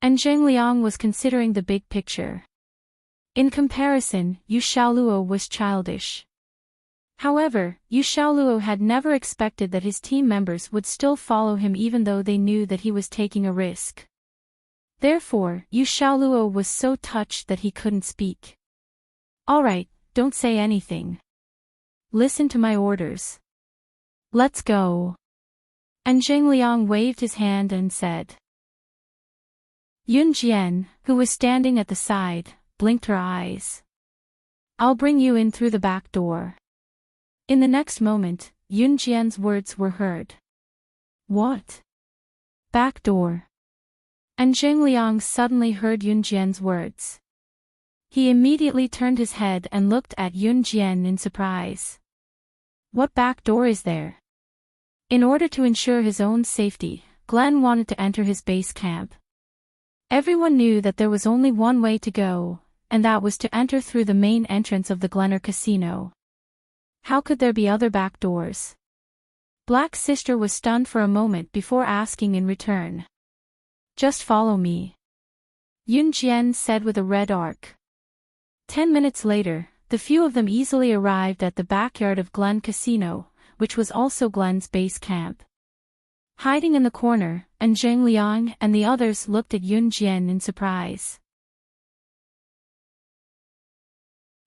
And Zhengliang was considering the big picture. In comparison, Yu Xiaoluo was childish. However, Yu Xiaoluo had never expected that his team members would still follow him even though they knew that he was taking a risk. Therefore, Yu Xiaoluo was so touched that he couldn't speak. Alright, don't say anything. Listen to my orders. Let's go. And Zhengliang waved his hand and said. Yun Jian, who was standing at the side, blinked her eyes. I'll bring you in through the back door. In the next moment, Yun Jian's words were heard. What? Back door. And Zhengliang suddenly heard Yun Jian's words. He immediately turned his head and looked at Yun Jian in surprise. What back door is there? In order to ensure his own safety, Glenn wanted to enter his base camp. Everyone knew that there was only one way to go, and that was to enter through the main entrance of the Gleaner Casino. How could there be other back doors? Black Sister was stunned for a moment before asking in return. Just follow me. Yun Jian said with a red arc. 10 minutes later, the few of them easily arrived at the backyard of Glen Casino, which was also Glen's base camp. Hiding in the corner, and Zheng Liang and the others looked at Yun Jian in surprise.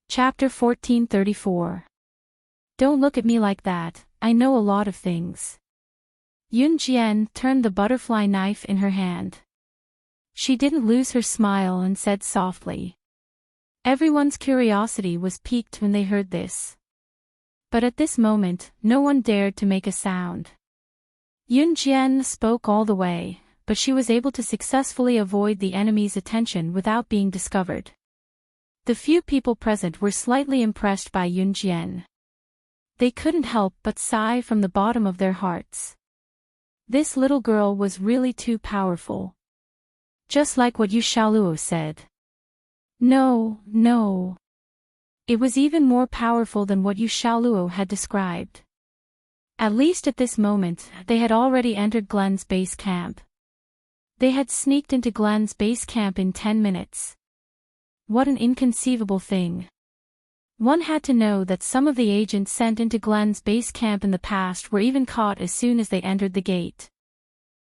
Chapter 1434. Don't look at me like that, I know a lot of things. Yun Jian turned the butterfly knife in her hand. She didn't lose her smile and said softly. Everyone's curiosity was piqued when they heard this. But at this moment, no one dared to make a sound. Yun Jian spoke all the way, but she was able to successfully avoid the enemy's attention without being discovered. The few people present were slightly impressed by Yun Jian. They couldn't help but sigh from the bottom of their hearts. This little girl was really too powerful. Just like what Yu Xiaoluo said. No. It was even more powerful than what Yu Xiaoluo had described. At least at this moment, they had already entered Glen's base camp. They had sneaked into Glen's base camp in 10 minutes. What an inconceivable thing. One had to know that some of the agents sent into Glen's base camp in the past were even caught as soon as they entered the gate.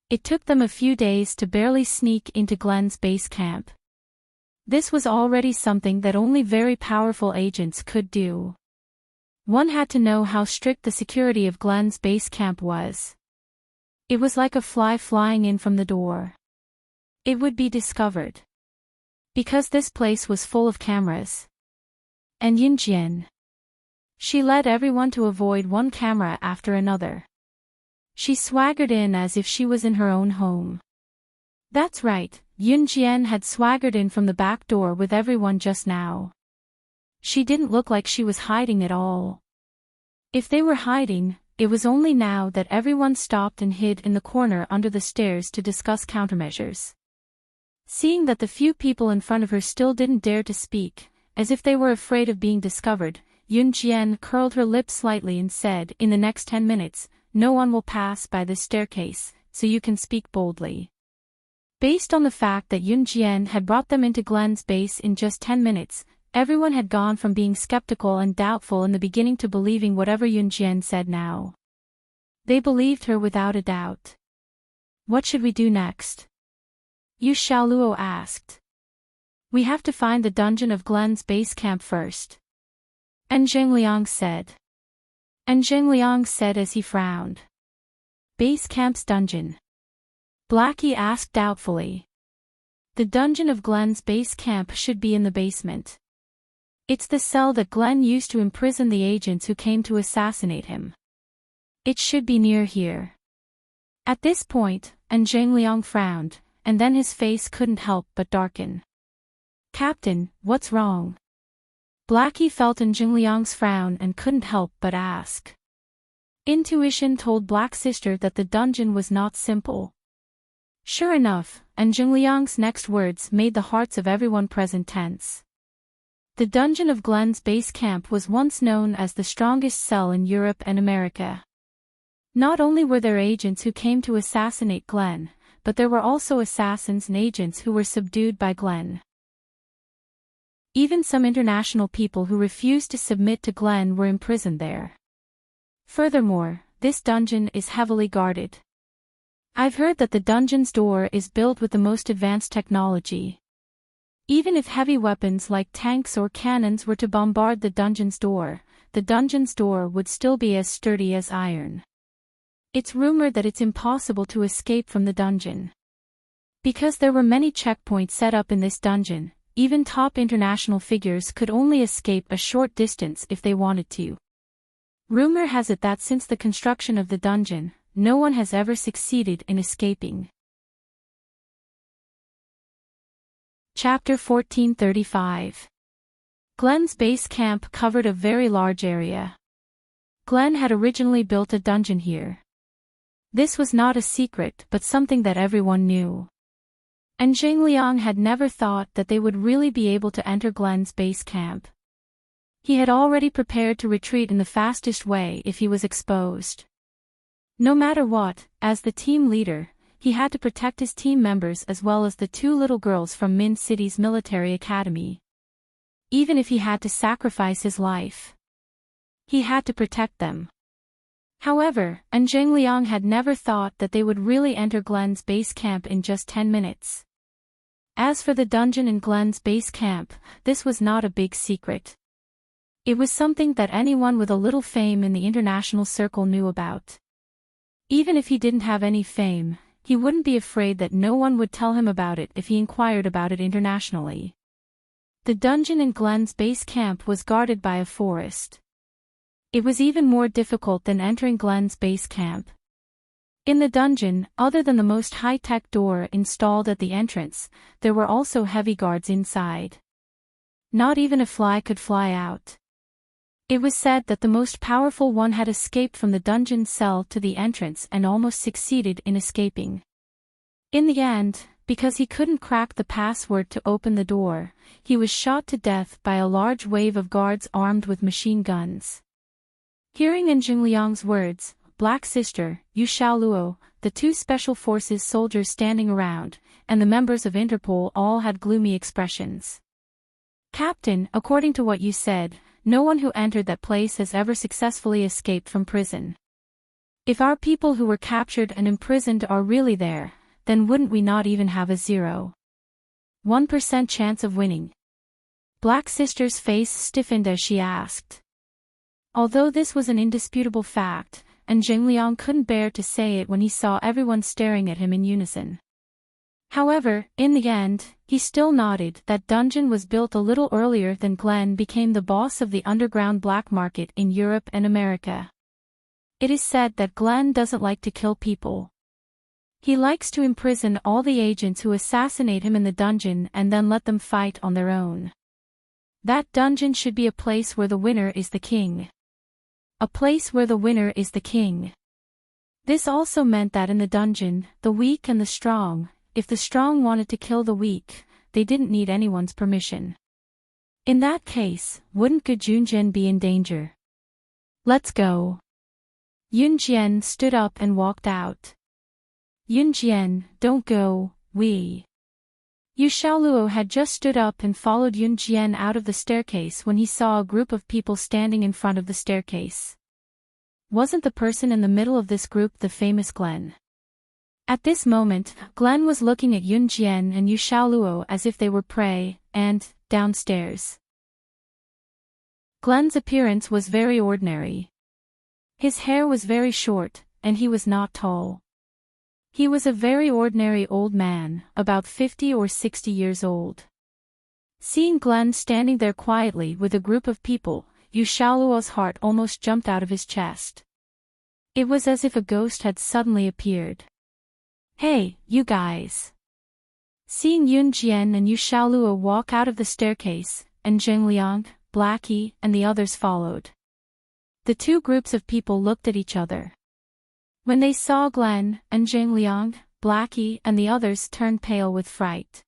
It took them a few days to barely sneak into Glen's base camp. This was already something that only very powerful agents could do. One had to know how strict the security of Glen's base camp was. It was like a fly flying in from the door. It would be discovered. Because this place was full of cameras. And Yun Jian. She led everyone to avoid one camera after another. She swaggered in as if she was in her own home. That's right, Yun Jian had swaggered in from the back door with everyone just now. She didn't look like she was hiding at all. If they were hiding, it was only now that everyone stopped and hid in the corner under the stairs to discuss countermeasures. Seeing that the few people in front of her still didn't dare to speak, as if they were afraid of being discovered, Yun Jian curled her lips slightly and said, "In the next 10 minutes, no one will pass by this staircase, so you can speak boldly." Based on the fact that Yun Jian had brought them into Glen's base in just 10 minutes, everyone had gone from being skeptical and doubtful in the beginning to believing whatever Yun Jian said now. They believed her without a doubt. "What should we do next?" Yu Xiaoluo asked. "We have to find the dungeon of Glen's base camp first." And Zheng Liang said as he frowned. "Base camp's dungeon?" Blackie asked doubtfully. "The dungeon of Glen's base camp should be in the basement. It's the cell that Glen used to imprison the agents who came to assassinate him. It should be near here." At this point, Zheng Liang frowned, and then his face couldn't help but darken. "Captain, what's wrong?" Blackie felt Zheng Liang's frown and couldn't help but ask. Intuition told Black Sister that the dungeon was not simple. Sure enough, Zheng Liang's next words made the hearts of everyone present tense. The dungeon of Glen's base camp was once known as the strongest cell in Europe and America. Not only were there agents who came to assassinate Glen, but there were also assassins and agents who were subdued by Glen. Even some international people who refused to submit to Glen were imprisoned there. Furthermore, this dungeon is heavily guarded. I've heard that the dungeon's door is built with the most advanced technology. Even if heavy weapons like tanks or cannons were to bombard the dungeon's door would still be as sturdy as iron. It's rumored that it's impossible to escape from the dungeon. Because there were many checkpoints set up in this dungeon, even top international figures could only escape a short distance if they wanted to. Rumor has it that since the construction of the dungeon, no one has ever succeeded in escaping. Chapter 1435. Glen's base camp covered a very large area. Glen had originally built a dungeon here. This was not a secret but something that everyone knew. And Zheng Liang had never thought that they would really be able to enter Glen's base camp. He had already prepared to retreat in the fastest way if he was exposed. No matter what, as the team leader, he had to protect his team members as well as the two little girls from Min City's military academy. Even if he had to sacrifice his life, he had to protect them. However, and Zhengliang had never thought that they would really enter Glen's base camp in just 10 minutes. As for the dungeon in Glen's base camp, this was not a big secret. It was something that anyone with a little fame in the international circle knew about. Even if he didn't have any fame, he wouldn't be afraid that no one would tell him about it if he inquired about it internationally. The dungeon in Glen's base camp was guarded by a forest. It was even more difficult than entering Glen's base camp. In the dungeon, other than the most high-tech door installed at the entrance, there were also heavy guards inside. Not even a fly could fly out. It was said that the most powerful one had escaped from the dungeon cell to the entrance and almost succeeded in escaping. In the end, because he couldn't crack the password to open the door, he was shot to death by a large wave of guards armed with machine guns. Hearing in Zhengliang's words, Black Sister, Yu Xiaoluo, the two special forces soldiers standing around, and the members of Interpol all had gloomy expressions. Captain, according to what you said, no one who entered that place has ever successfully escaped from prison. If our people who were captured and imprisoned are really there, then wouldn't we not even have a 0.1% chance of winning? Black Sister's face stiffened as she asked. Although this was an indisputable fact, and Zhengliang couldn't bear to say it when he saw everyone staring at him in unison. However, in the end, he still nodded. That dungeon was built a little earlier than Glen became the boss of the underground black market in Europe and America. It is said that Glen doesn't like to kill people. He likes to imprison all the agents who assassinate him in the dungeon and then let them fight on their own. That dungeon should be a place where the winner is the king. A place where the winner is the king. This also meant that in the dungeon, the weak and the strong, if the strong wanted to kill the weak, they didn't need anyone's permission. In that case, wouldn't Gu Junjian be in danger? Let's go. Yun Jian stood up and walked out. Yun Jian, don't go, Yu Xiaoluo had just stood up and followed Yun Jian out of the staircase when he saw a group of people standing in front of the staircase. Wasn't the person in the middle of this group the famous Glen? At this moment, Glen was looking at Yun Jian and Yu Xiaoluo as if they were prey, and, downstairs. Glen's appearance was very ordinary. His hair was very short, and he was not tall. He was a very ordinary old man, about 50 or 60 years old. Seeing Glen standing there quietly with a group of people, Yu Xiaoluo's heart almost jumped out of his chest. It was as if a ghost had suddenly appeared. Hey, you guys! Seeing Yun Jian and Yu Xiaoluo walk out of the staircase, and Zhengliang, Blackie, and the others followed. The two groups of people looked at each other. When they saw Glen, and Zhengliang, Blackie, and the others turned pale with fright.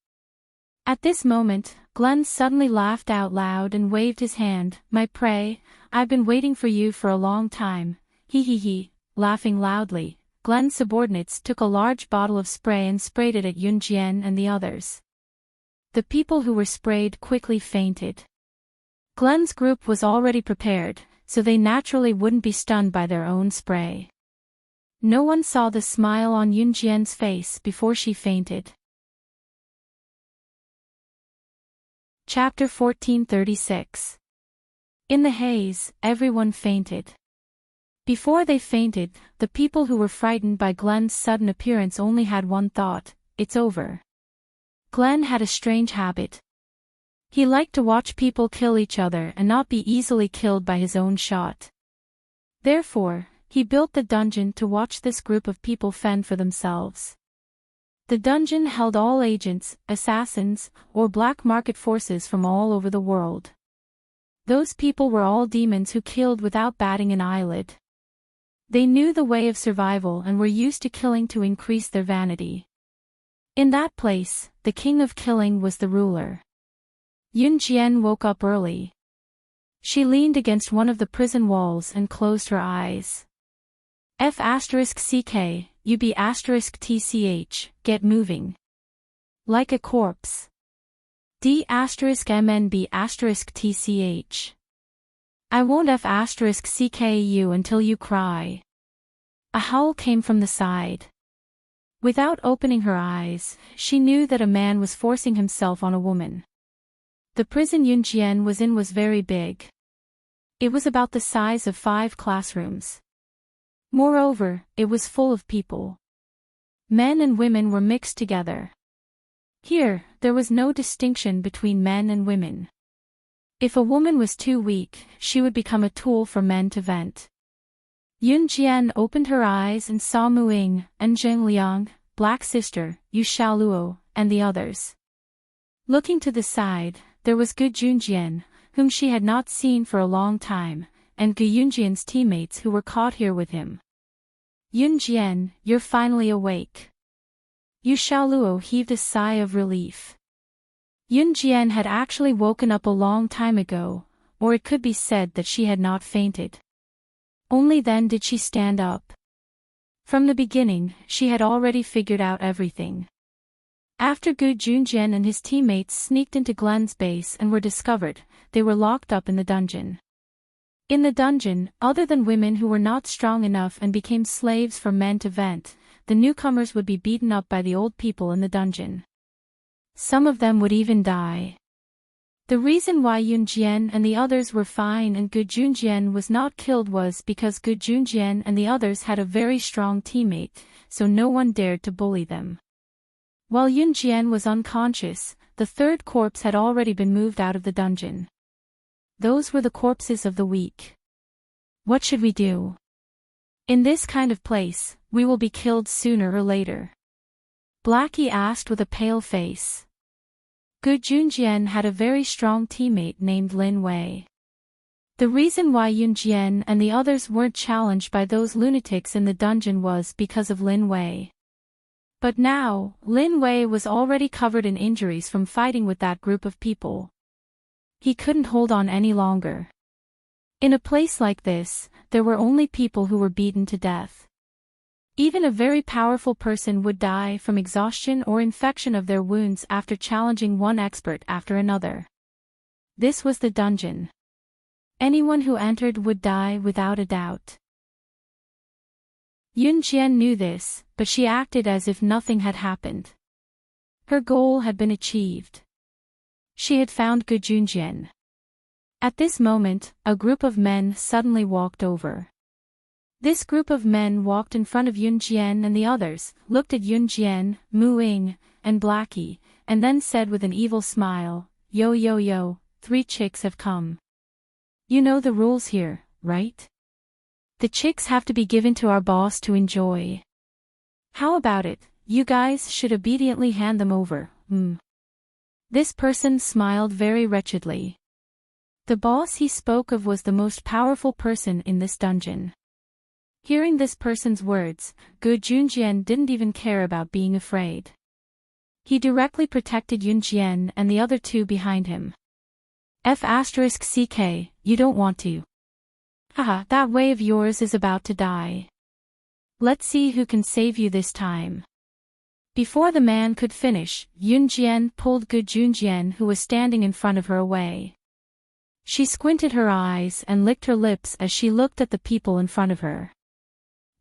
At this moment, Glen suddenly laughed out loud and waved his hand. My prey, I've been waiting for you for a long time. Hee hee hee. Laughing loudly, Glen's subordinates took a large bottle of spray and sprayed it at Yun Jian and the others. The people who were sprayed quickly fainted. Glen's group was already prepared, so they naturally wouldn't be stunned by their own spray. No one saw the smile on Yun Jian's face before she fainted. Chapter 1436. In the haze, everyone fainted. Before they fainted, the people who were frightened by Glen's sudden appearance only had one thought: it's over. Glen had a strange habit. He liked to watch people kill each other and not be easily killed by his own shot. Therefore, he built the dungeon to watch this group of people fend for themselves. The dungeon held all agents, assassins, or black market forces from all over the world. Those people were all demons who killed without batting an eyelid. They knew the way of survival and were used to killing to increase their vanity. In that place, the king of killing was the ruler. Yun Jian woke up early. She leaned against one of the prison walls and closed her eyes. F***ck, UB***tch, get moving. Like a corpse. D***MNB***tch. I won't F***ck you until you cry. A howl came from the side. Without opening her eyes, she knew that a man was forcing himself on a woman. The prison Yunjian was in was very big. It was about the size of 5 classrooms. Moreover, it was full of people. Men and women were mixed together. Here, there was no distinction between men and women. If a woman was too weak, she would become a tool for men to vent. Yun Jian opened her eyes and saw Mu Ying, and Zheng Liang, Black Sister, Yu Xiaoluo, and the others. Looking to the side, there was Gu Junjian, whom she had not seen for a long time, and Gu Yunjian's teammates who were caught here with him. Yun Jian, you're finally awake. Yu Xiaoluo heaved a sigh of relief. Yun Jian had actually woken up a long time ago, or it could be said that she had not fainted. Only then did she stand up. From the beginning, she had already figured out everything. After Gu Junjian and his teammates sneaked into Glen's base and were discovered, they were locked up in the dungeon. In the dungeon, other than women who were not strong enough and became slaves for men to vent, the newcomers would be beaten up by the old people in the dungeon. Some of them would even die. The reason why Yun Jian and the others were fine and Gu Junjian was not killed was because Gu Junjian and the others had a very strong teammate, so no one dared to bully them. While Yun Jian was unconscious, the third corpse had already been moved out of the dungeon. Those were the corpses of the weak. What should we do? In this kind of place, we will be killed sooner or later. Blackie asked with a pale face. Gu Junjian had a very strong teammate named Lin Wei. The reason why Yun Jian and the others weren't challenged by those lunatics in the dungeon was because of Lin Wei. But now, Lin Wei was already covered in injuries from fighting with that group of people. He couldn't hold on any longer. In a place like this, there were only people who were beaten to death. Even a very powerful person would die from exhaustion or infection of their wounds after challenging one expert after another. This was the dungeon. Anyone who entered would die without a doubt. Yun Jian knew this, but she acted as if nothing had happened. Her goal had been achieved. She had found Gu Junjian. At this moment, a group of men suddenly walked over. This group of men walked in front of Yun Jian and the others, looked at Yun Jian, Mu Ying, and Blackie, and then said with an evil smile, "Yo yo yo, 3 chicks have come. You know the rules here, right? The chicks have to be given to our boss to enjoy. How about it, you guys should obediently hand them over, This person smiled very wretchedly. The boss he spoke of was the most powerful person in this dungeon. Hearing this person's words, Gu Junjian didn't even care about being afraid. He directly protected Yun Jian and the other 2 behind him. F***ck, you don't want to. Haha, that way of yours is about to die. Let's see who can save you this time. Before the man could finish, Yun Jian pulled Gu Junjian who was standing in front of her away. She squinted her eyes and licked her lips as she looked at the people in front of her.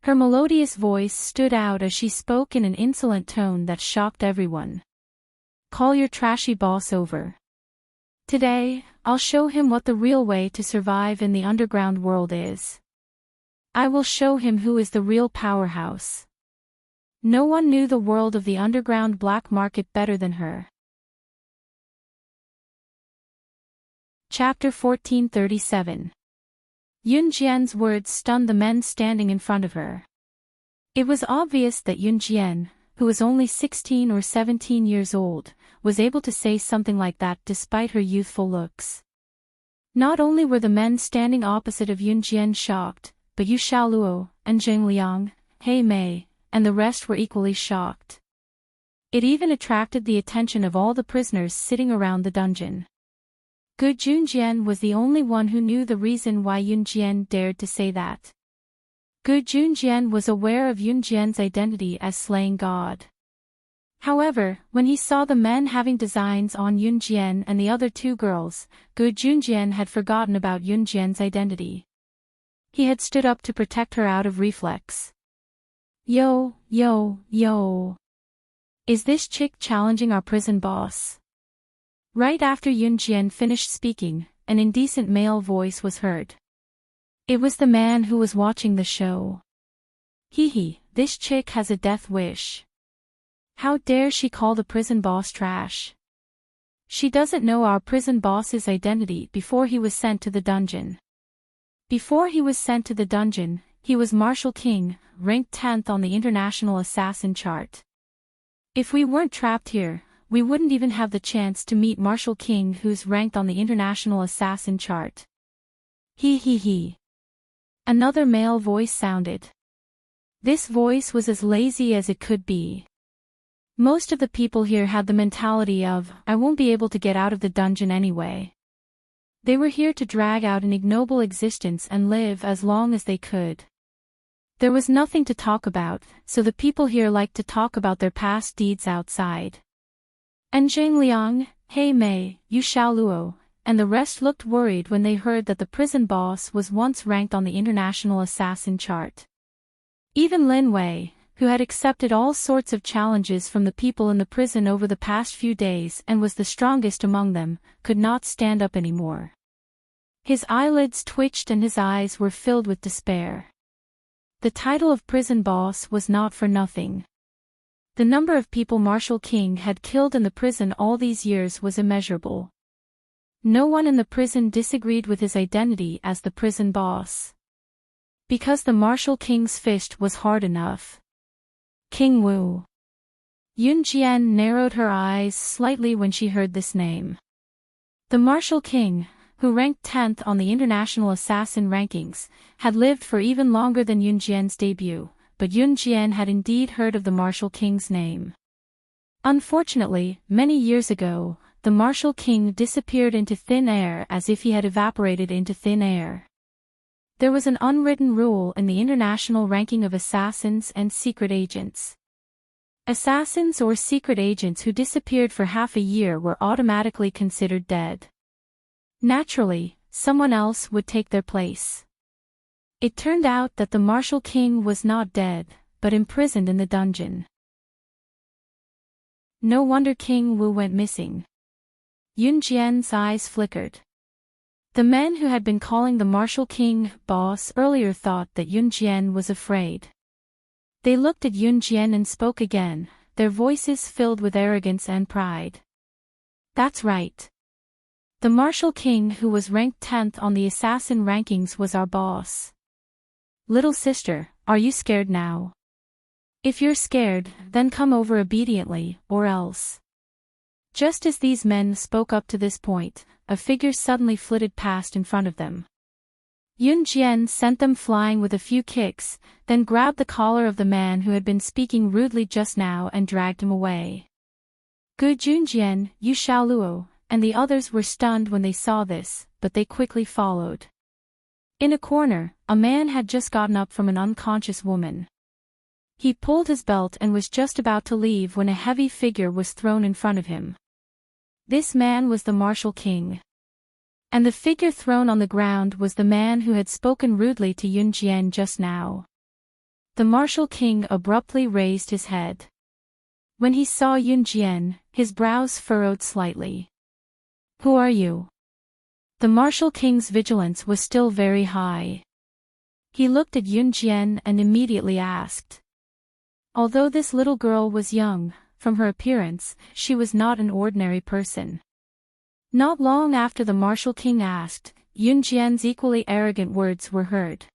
Her melodious voice stood out as she spoke in an insolent tone that shocked everyone. Call your trashy boss over. Today, I'll show him what the real way to survive in the underground world is. I will show him who is the real powerhouse. No one knew the world of the underground black market better than her. Chapter 1437. Yun Jian's words stunned the men standing in front of her. It was obvious that Yun Jian, who was only 16 or 17 years old, was able to say something like that despite her youthful looks. Not only were the men standing opposite of Yun Jian shocked, but Yu Xiaoluo, and Zheng Liang, He Mei, and the rest were equally shocked. It even attracted the attention of all the prisoners sitting around the dungeon. Gu Junjian was the only one who knew the reason why Yun Jian dared to say that. Gu Junjian was aware of Yun Jian's identity as slaying God. However, when he saw the men having designs on Yun Jian and the other 2 girls, Gu Junjian had forgotten about Yun Jian's identity. He had stood up to protect her out of reflex. Yo, yo, yo. Is this chick challenging our prison boss? Right after Yun Jian finished speaking, an indecent male voice was heard. It was the man who was watching the show. Hee hee, this chick has a death wish. How dare she call the prison boss trash? She doesn't know our prison boss's identity before he was sent to the dungeon. Before he was sent to the dungeon, he was Marshal King, ranked 10th on the international assassin chart. If we weren't trapped here, we wouldn't even have the chance to meet Marshal King, who's ranked on the international assassin chart. Hee hee hee. Another male voice sounded. This voice was as lazy as it could be. Most of the people here had the mentality of, I won't be able to get out of the dungeon anyway. They were here to drag out an ignoble existence and live as long as they could. There was nothing to talk about, so the people here liked to talk about their past deeds outside. And Zhang Liang, He Mei, Yu Xiaoluo, and the rest looked worried when they heard that the prison boss was once ranked on the international assassin chart. Even Lin Wei, who had accepted all sorts of challenges from the people in the prison over the past few days and was the strongest among them, could not stand up anymore. His eyelids twitched and his eyes were filled with despair. The title of prison boss was not for nothing. The number of people Marshal King had killed in the prison all these years was immeasurable. No one in the prison disagreed with his identity as the prison boss. Because the Marshal King's fist was hard enough. King Wu. Yun Jian narrowed her eyes slightly when she heard this name. The Marshal King, who ranked 10th on the international assassin rankings, had lived for even longer than Yun Jian's debut, but Yun Jian had indeed heard of the Marshal King's name. Unfortunately, many years ago, the Marshal King disappeared into thin air as if he had evaporated into thin air. There was an unwritten rule in the international ranking of assassins and secret agents. Assassins or secret agents who disappeared for half a year were automatically considered dead. Naturally, someone else would take their place. It turned out that the Marshal King was not dead, but imprisoned in the dungeon. No wonder King Wu went missing. Yun Jian's eyes flickered. The men who had been calling the Marshal King boss earlier thought that Yun Jian was afraid. They looked at Yun Jian and spoke again, their voices filled with arrogance and pride. That's right. The Marshal King who was ranked 10th on the assassin rankings was our boss. Little sister, are you scared now? If you're scared, then come over obediently, or else. Just as these men spoke up to this point, a figure suddenly flitted past in front of them. Yun Jian sent them flying with a few kicks, then grabbed the collar of the man who had been speaking rudely just now and dragged him away. Gu Junjian, Yu Xiaoluo, and the others were stunned when they saw this, but they quickly followed. In a corner, a man had just gotten up from an unconscious woman. He pulled his belt and was just about to leave when a heavy figure was thrown in front of him. This man was the Marshal King. And the figure thrown on the ground was the man who had spoken rudely to Yun Jian just now. The Marshal King abruptly raised his head. When he saw Yun Jian, his brows furrowed slightly. Who are you? The Marshal King's vigilance was still very high. He looked at Yun Jian and immediately asked. Although this little girl was young, from her appearance, she was not an ordinary person. Not long after the Marshal King asked, Yun Jian's equally arrogant words were heard.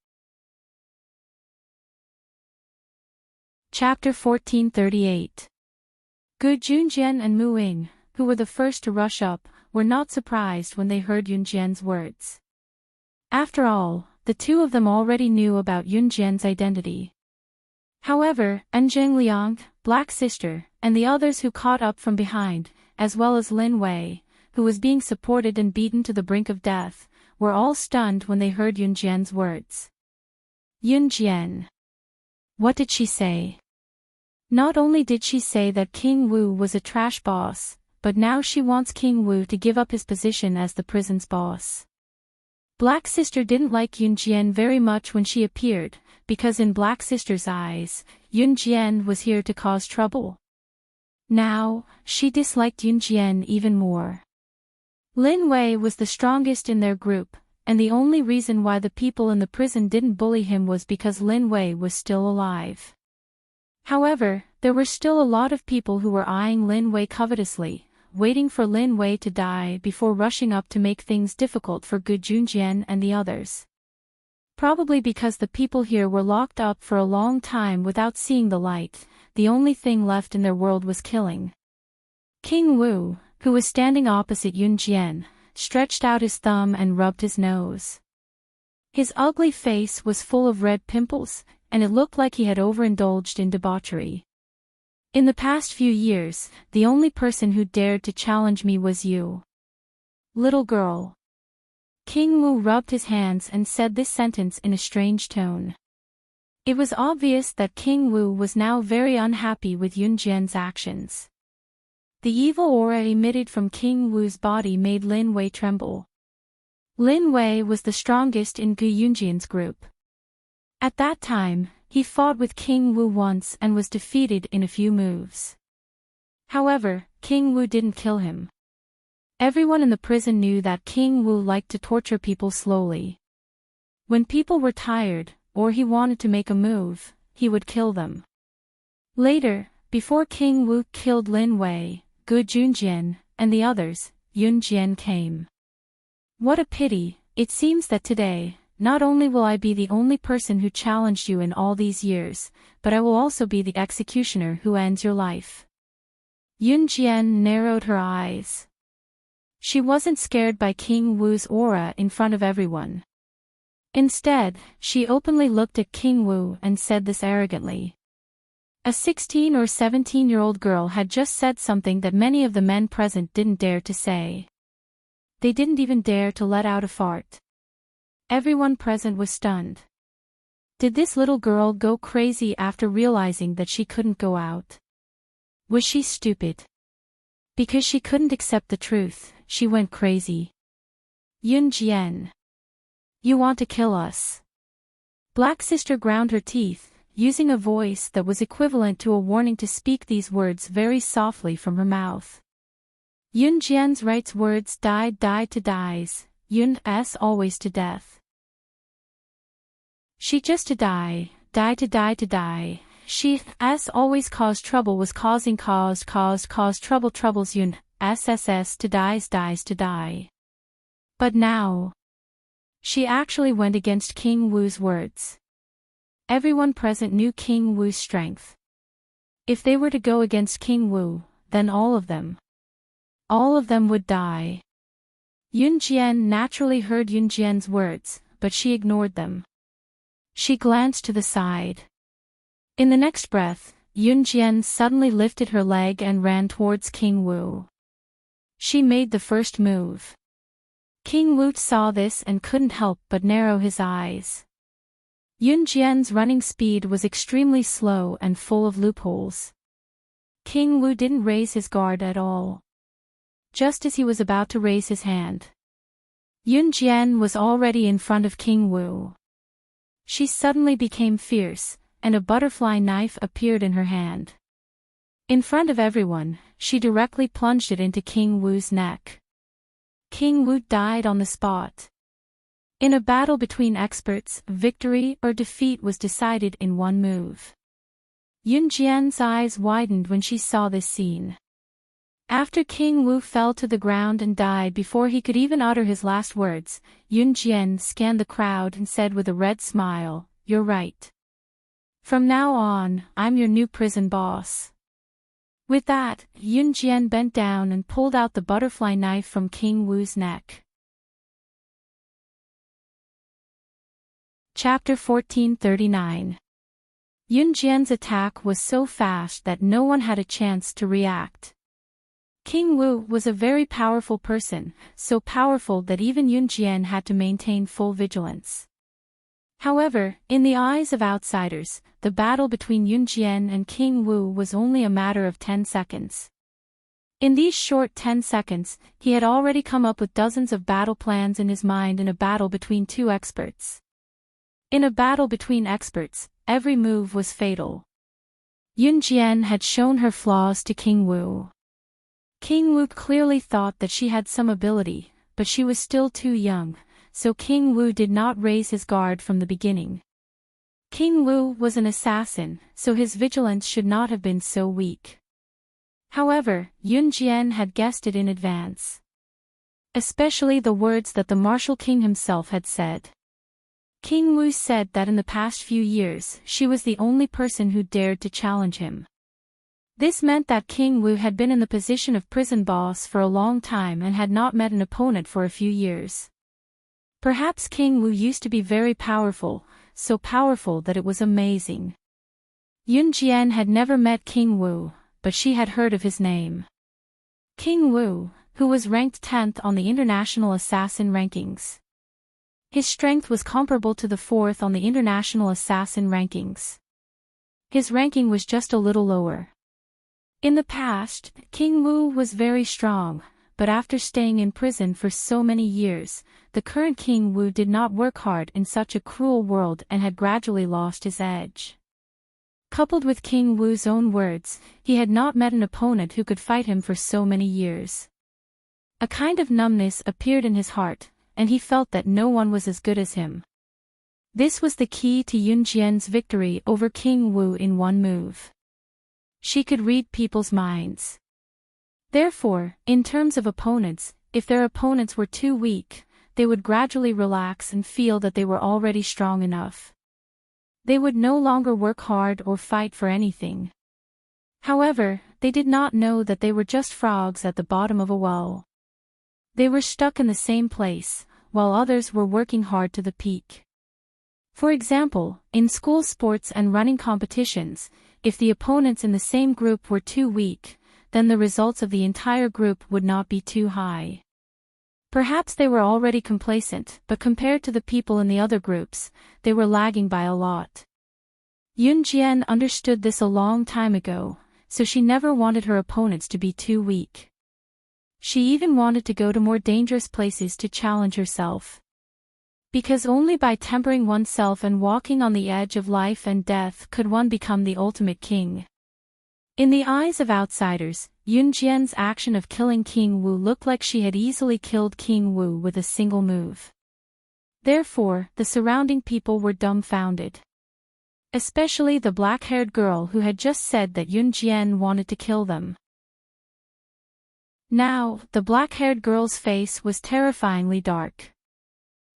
Chapter 1438. Gu Junjian and Mu Ying, who were the first to rush up, were not surprised when they heard Yun Jian's words. After all, the two of them already knew about Yun Jian's identity. However, Zhang Liang, Black Sister, and the others who caught up from behind, as well as Lin Wei, who was being supported and beaten to the brink of death, were all stunned when they heard Yun Jian's words. Yun Jian. What did she say? Not only did she say that King Wu was a trash boss, but now she wants King Wu to give up his position as the prison's boss. Black Sister didn't like Yunjian very much when she appeared, because in Black Sister's eyes, Yunjian was here to cause trouble. Now, she disliked Yunjian even more. Lin Wei was the strongest in their group, and the only reason why the people in the prison didn't bully him was because Lin Wei was still alive. However, there were still a lot of people who were eyeing Lin Wei covetously, waiting for Lin Wei to die before rushing up to make things difficult for Gu Junjian and the others. Probably because the people here were locked up for a long time without seeing the light, the only thing left in their world was killing. King Wu, who was standing opposite Yunjian, stretched out his thumb and rubbed his nose. His ugly face was full of red pimples, and it looked like he had overindulged in debauchery. In the past few years, the only person who dared to challenge me was you. Little girl. King Wu rubbed his hands and said this sentence in a strange tone. It was obvious that King Wu was now very unhappy with Yunjian's actions. The evil aura emitted from King Wu's body made Lin Wei tremble. Lin Wei was the strongest in Gu Yunjian's group. At that time, he fought with King Wu once and was defeated in a few moves. However, King Wu didn't kill him. Everyone in the prison knew that King Wu liked to torture people slowly. When people were tired, or he wanted to make a move, he would kill them. Later, before King Wu killed Lin Wei, Gu Junjian, and the others, Yunjian came. What a pity, it seems that today, not only will I be the only person who challenged you in all these years, but I will also be the executioner who ends your life. Yunjian narrowed her eyes. She wasn't scared by King Wu's aura in front of everyone. Instead, she openly looked at King Wu and said this arrogantly. A 16 or 17-year-old girl had just said something that many of the men present didn't dare to say. They didn't even dare to let out a fart. Everyone present was stunned. Did this little girl go crazy after realizing that she couldn't go out? Was she stupid? Because she couldn't accept the truth, she went crazy. Yunjian. You want to kill us? Black Sister ground her teeth, using a voice that was equivalent to a warning to speak these words very softly from her mouth. Yunjian's writes words died to dies, Yun's always to death. She just to die to die. She's always caused trouble was causing caused troubles Yun SSS to dies to die. But now, she actually went against King Wu's words. Everyone present knew King Wu's strength. If they were to go against King Wu, then all of them would die. Yunjian naturally heard Yunjian's words, but she ignored them. She glanced to the side. In the next breath, Yunjian suddenly lifted her leg and ran towards King Wu. She made the first move. King Wu saw this and couldn't help but narrow his eyes. Yunjian's running speed was extremely slow and full of loopholes. King Wu didn't raise his guard at all. Just as he was about to raise his hand, Yunjian was already in front of King Wu. She suddenly became fierce, and a butterfly knife appeared in her hand. In front of everyone, she directly plunged it into King Wu's neck. King Wu died on the spot. In a battle between experts, victory or defeat was decided in one move. Yunjian's eyes widened when she saw this scene. After King Wu fell to the ground and died before he could even utter his last words, Yunjian scanned the crowd and said with a red smile, "You're right. From now on, I'm your new prison boss." With that, Yunjian bent down and pulled out the butterfly knife from King Wu's neck. Chapter 1439. Yunjian's attack was so fast that no one had a chance to react. King Wu was a very powerful person, so powerful that even Yunjian had to maintain full vigilance. However, in the eyes of outsiders, the battle between Yunjian and King Wu was only a matter of 10 seconds. In these short 10 seconds, he had already come up with dozens of battle plans in his mind in a battle between two experts. In a battle between experts, every move was fatal. Yun Jian had shown her flaws to King Wu. King Wu clearly thought that she had some ability, but she was still too young, so King Wu did not raise his guard from the beginning. King Wu was an assassin, so his vigilance should not have been so weak. However, Yun Jian had guessed it in advance. Especially the words that the martial king himself had said. King Wu said that in the past few years she was the only person who dared to challenge him. This meant that King Wu had been in the position of prison boss for a long time and had not met an opponent for a few years. Perhaps King Wu used to be very powerful, so powerful that it was amazing. Yun Jian had never met King Wu, but she had heard of his name. King Wu, who was ranked 10th on the international assassin rankings. His strength was comparable to the 4th on the international assassin rankings. His ranking was just a little lower. In the past, King Wu was very strong, but after staying in prison for so many years, the current King Wu did not work hard in such a cruel world and had gradually lost his edge. Coupled with King Wu's own words, he had not met an opponent who could fight him for so many years. A kind of numbness appeared in his heart, and he felt that no one was as good as him. This was the key to Yun Jian's victory over King Wu in one move. She could read people's minds. Therefore, in terms of opponents, if their opponents were too weak, they would gradually relax and feel that they were already strong enough. They would no longer work hard or fight for anything. However, they did not know that they were just frogs at the bottom of a well. They were stuck in the same place, while others were working hard to the peak. For example, in school sports and running competitions, if the opponents in the same group were too weak, then the results of the entire group would not be too high. Perhaps they were already complacent, but compared to the people in the other groups, they were lagging by a lot. Yun Jian understood this a long time ago, so she never wanted her opponents to be too weak. She even wanted to go to more dangerous places to challenge herself. Because only by tempering oneself and walking on the edge of life and death could one become the ultimate king. In the eyes of outsiders, Yun Jian's action of killing King Wu looked like she had easily killed King Wu with a single move. Therefore, the surrounding people were dumbfounded. Especially the black-haired girl who had just said that Yun Jian wanted to kill them. Now, the black-haired girl's face was terrifyingly dark.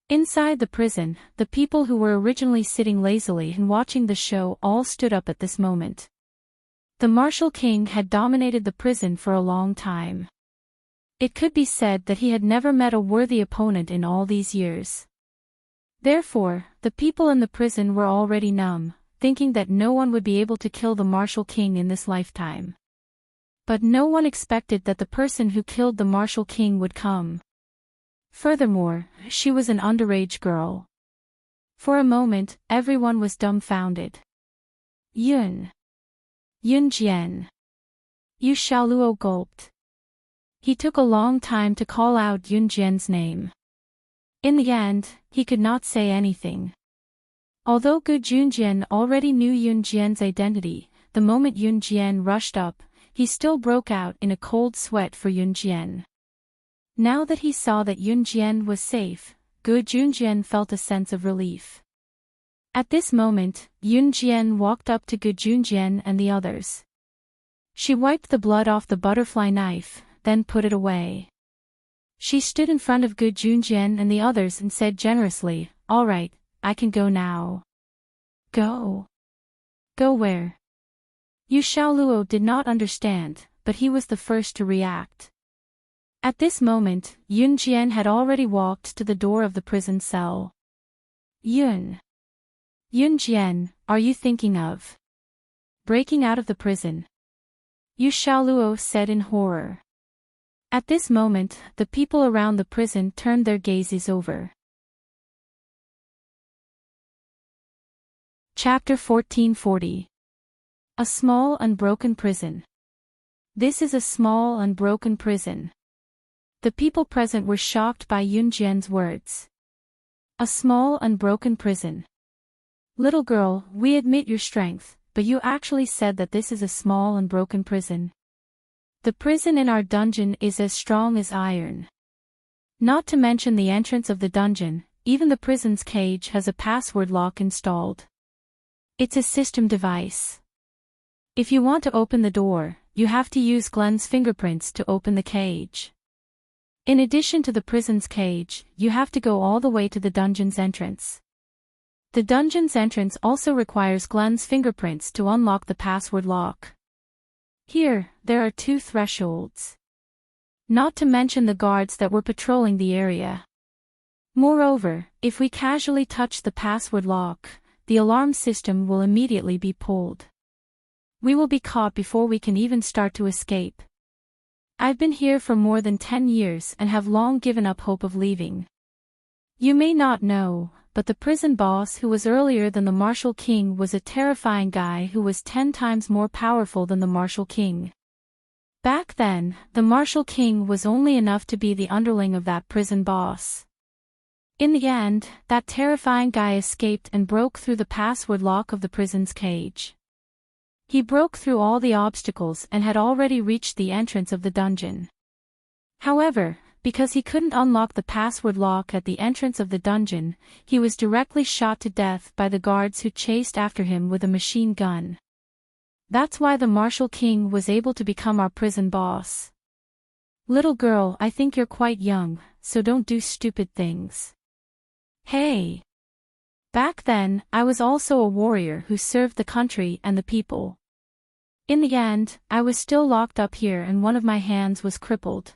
Inside the prison, the people who were originally sitting lazily and watching the show all stood up at this moment. The martial king had dominated the prison for a long time. It could be said that he had never met a worthy opponent in all these years. Therefore, the people in the prison were already numb, thinking that no one would be able to kill the martial king in this lifetime. But no one expected that the person who killed the martial king would come. Furthermore, she was an underage girl. For a moment, everyone was dumbfounded. Yun Jian. Yu Xiaoluo gulped. He took a long time to call out Yun Jian's name. In the end, he could not say anything. Although Gu Junjian already knew Yun Jian's identity, the moment Yun Jian rushed up, he still broke out in a cold sweat for Yun Jian. Now that he saw that Yun Jian was safe, Gu Junjian felt a sense of relief. At this moment, Yun Jian walked up to Gu Junjian and the others. She wiped the blood off the butterfly knife, then put it away. She stood in front of Gu Junjian and the others and said generously, "All right, I can go now." Go? Go where? Yu Xiaoluo did not understand, but he was the first to react. At this moment, Yun Jian had already walked to the door of the prison cell. Yun Jian, are you thinking of breaking out of the prison? Yu Xiaoluo said in horror. At this moment, the people around the prison turned their gazes over. Chapter 1440. A small unbroken prison. This is a small and broken prison. The people present were shocked by Yunjian's words. A small and broken prison. Little girl, we admit your strength, but you actually said that this is a small and broken prison. The prison in our dungeon is as strong as iron. Not to mention the entrance of the dungeon, even the prison's cage has a password lock installed. It's a system device. If you want to open the door, you have to use Glenn's fingerprints to open the cage. In addition to the prison's cage, you have to go all the way to the dungeon's entrance. The dungeon's entrance also requires Glenn's fingerprints to unlock the password lock. Here, there are 2 thresholds. Not to mention the guards that were patrolling the area. Moreover, if we casually touch the password lock, the alarm system will immediately be pulled. We will be caught before we can even start to escape. I've been here for more than 10 years and have long given up hope of leaving. You may not know, but the prison boss who was earlier than the Martial King was a terrifying guy who was 10 times more powerful than the Martial King. Back then, the Martial King was only enough to be the underling of that prison boss. In the end, that terrifying guy escaped and broke through the password lock of the prison's cage. He broke through all the obstacles and had already reached the entrance of the dungeon. However, because he couldn't unlock the password lock at the entrance of the dungeon, he was directly shot to death by the guards who chased after him with a machine gun. That's why the Martial King was able to become our prison boss. Little girl, I think you're quite young, so don't do stupid things. Hey! Back then, I was also a warrior who served the country and the people. In the end, I was still locked up here and one of my hands was crippled.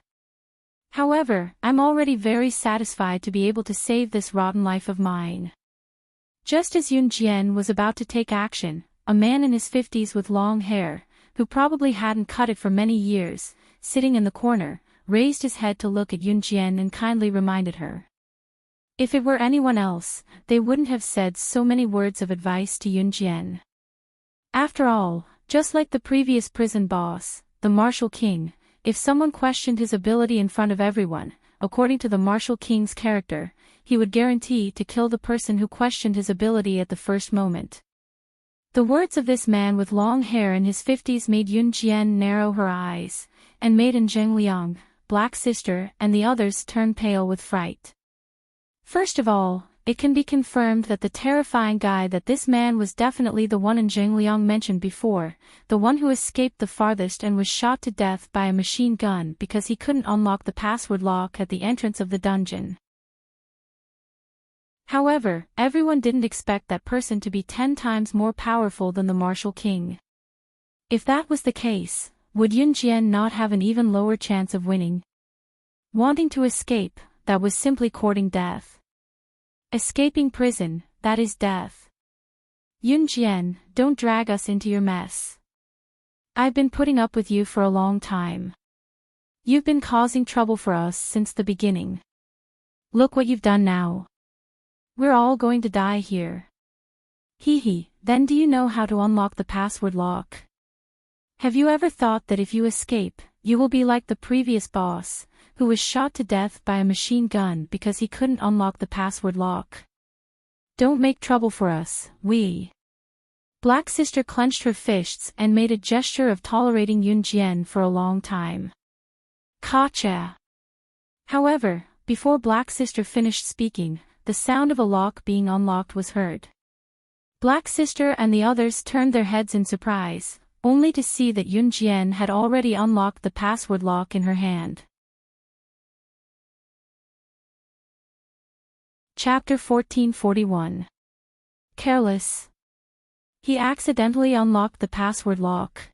However, I'm already very satisfied to be able to save this rotten life of mine. Just as Yun Jian was about to take action, a man in his 50s with long hair, who probably hadn't cut it for many years, sitting in the corner, raised his head to look at Yun Jian and kindly reminded her. If it were anyone else, they wouldn't have said so many words of advice to Yun Jian. After all, just like the previous prison boss, the Martial King, if someone questioned his ability in front of everyone, according to the Martial King's character, he would guarantee to kill the person who questioned his ability at the first moment. The words of this man with long hair in his 50s made Yun Jian narrow her eyes, and made Zhengliang, Black Sister, and the others turn pale with fright. First of all, it can be confirmed that the terrifying guy that this man was definitely the one Zhengliang mentioned before, the one who escaped the farthest and was shot to death by a machine gun because he couldn't unlock the password lock at the entrance of the dungeon. However, everyone didn't expect that person to be 10 times more powerful than the Martial King. If that was the case, would Yun Jian not have an even lower chance of winning? Wanting to escape, that was simply courting death. Escaping prison, that is death. Yun Jian, don't drag us into your mess. I've been putting up with you for a long time. You've been causing trouble for us since the beginning. Look what you've done now. We're all going to die here. Hee, then do you know how to unlock the password lock? Have you ever thought that if you escape, you will be like the previous boss, who was shot to death by a machine gun because he couldn't unlock the password lock? Don't make trouble for us, we. Black Sister clenched her fists and made a gesture of tolerating Yun Jian for a long time. Gotcha. However, before Black Sister finished speaking, the sound of a lock being unlocked was heard. Black Sister and the others turned their heads in surprise, only to see that Yun Jian had already unlocked the password lock in her hand. Chapter 1441. Careless. He accidentally unlocked the password lock.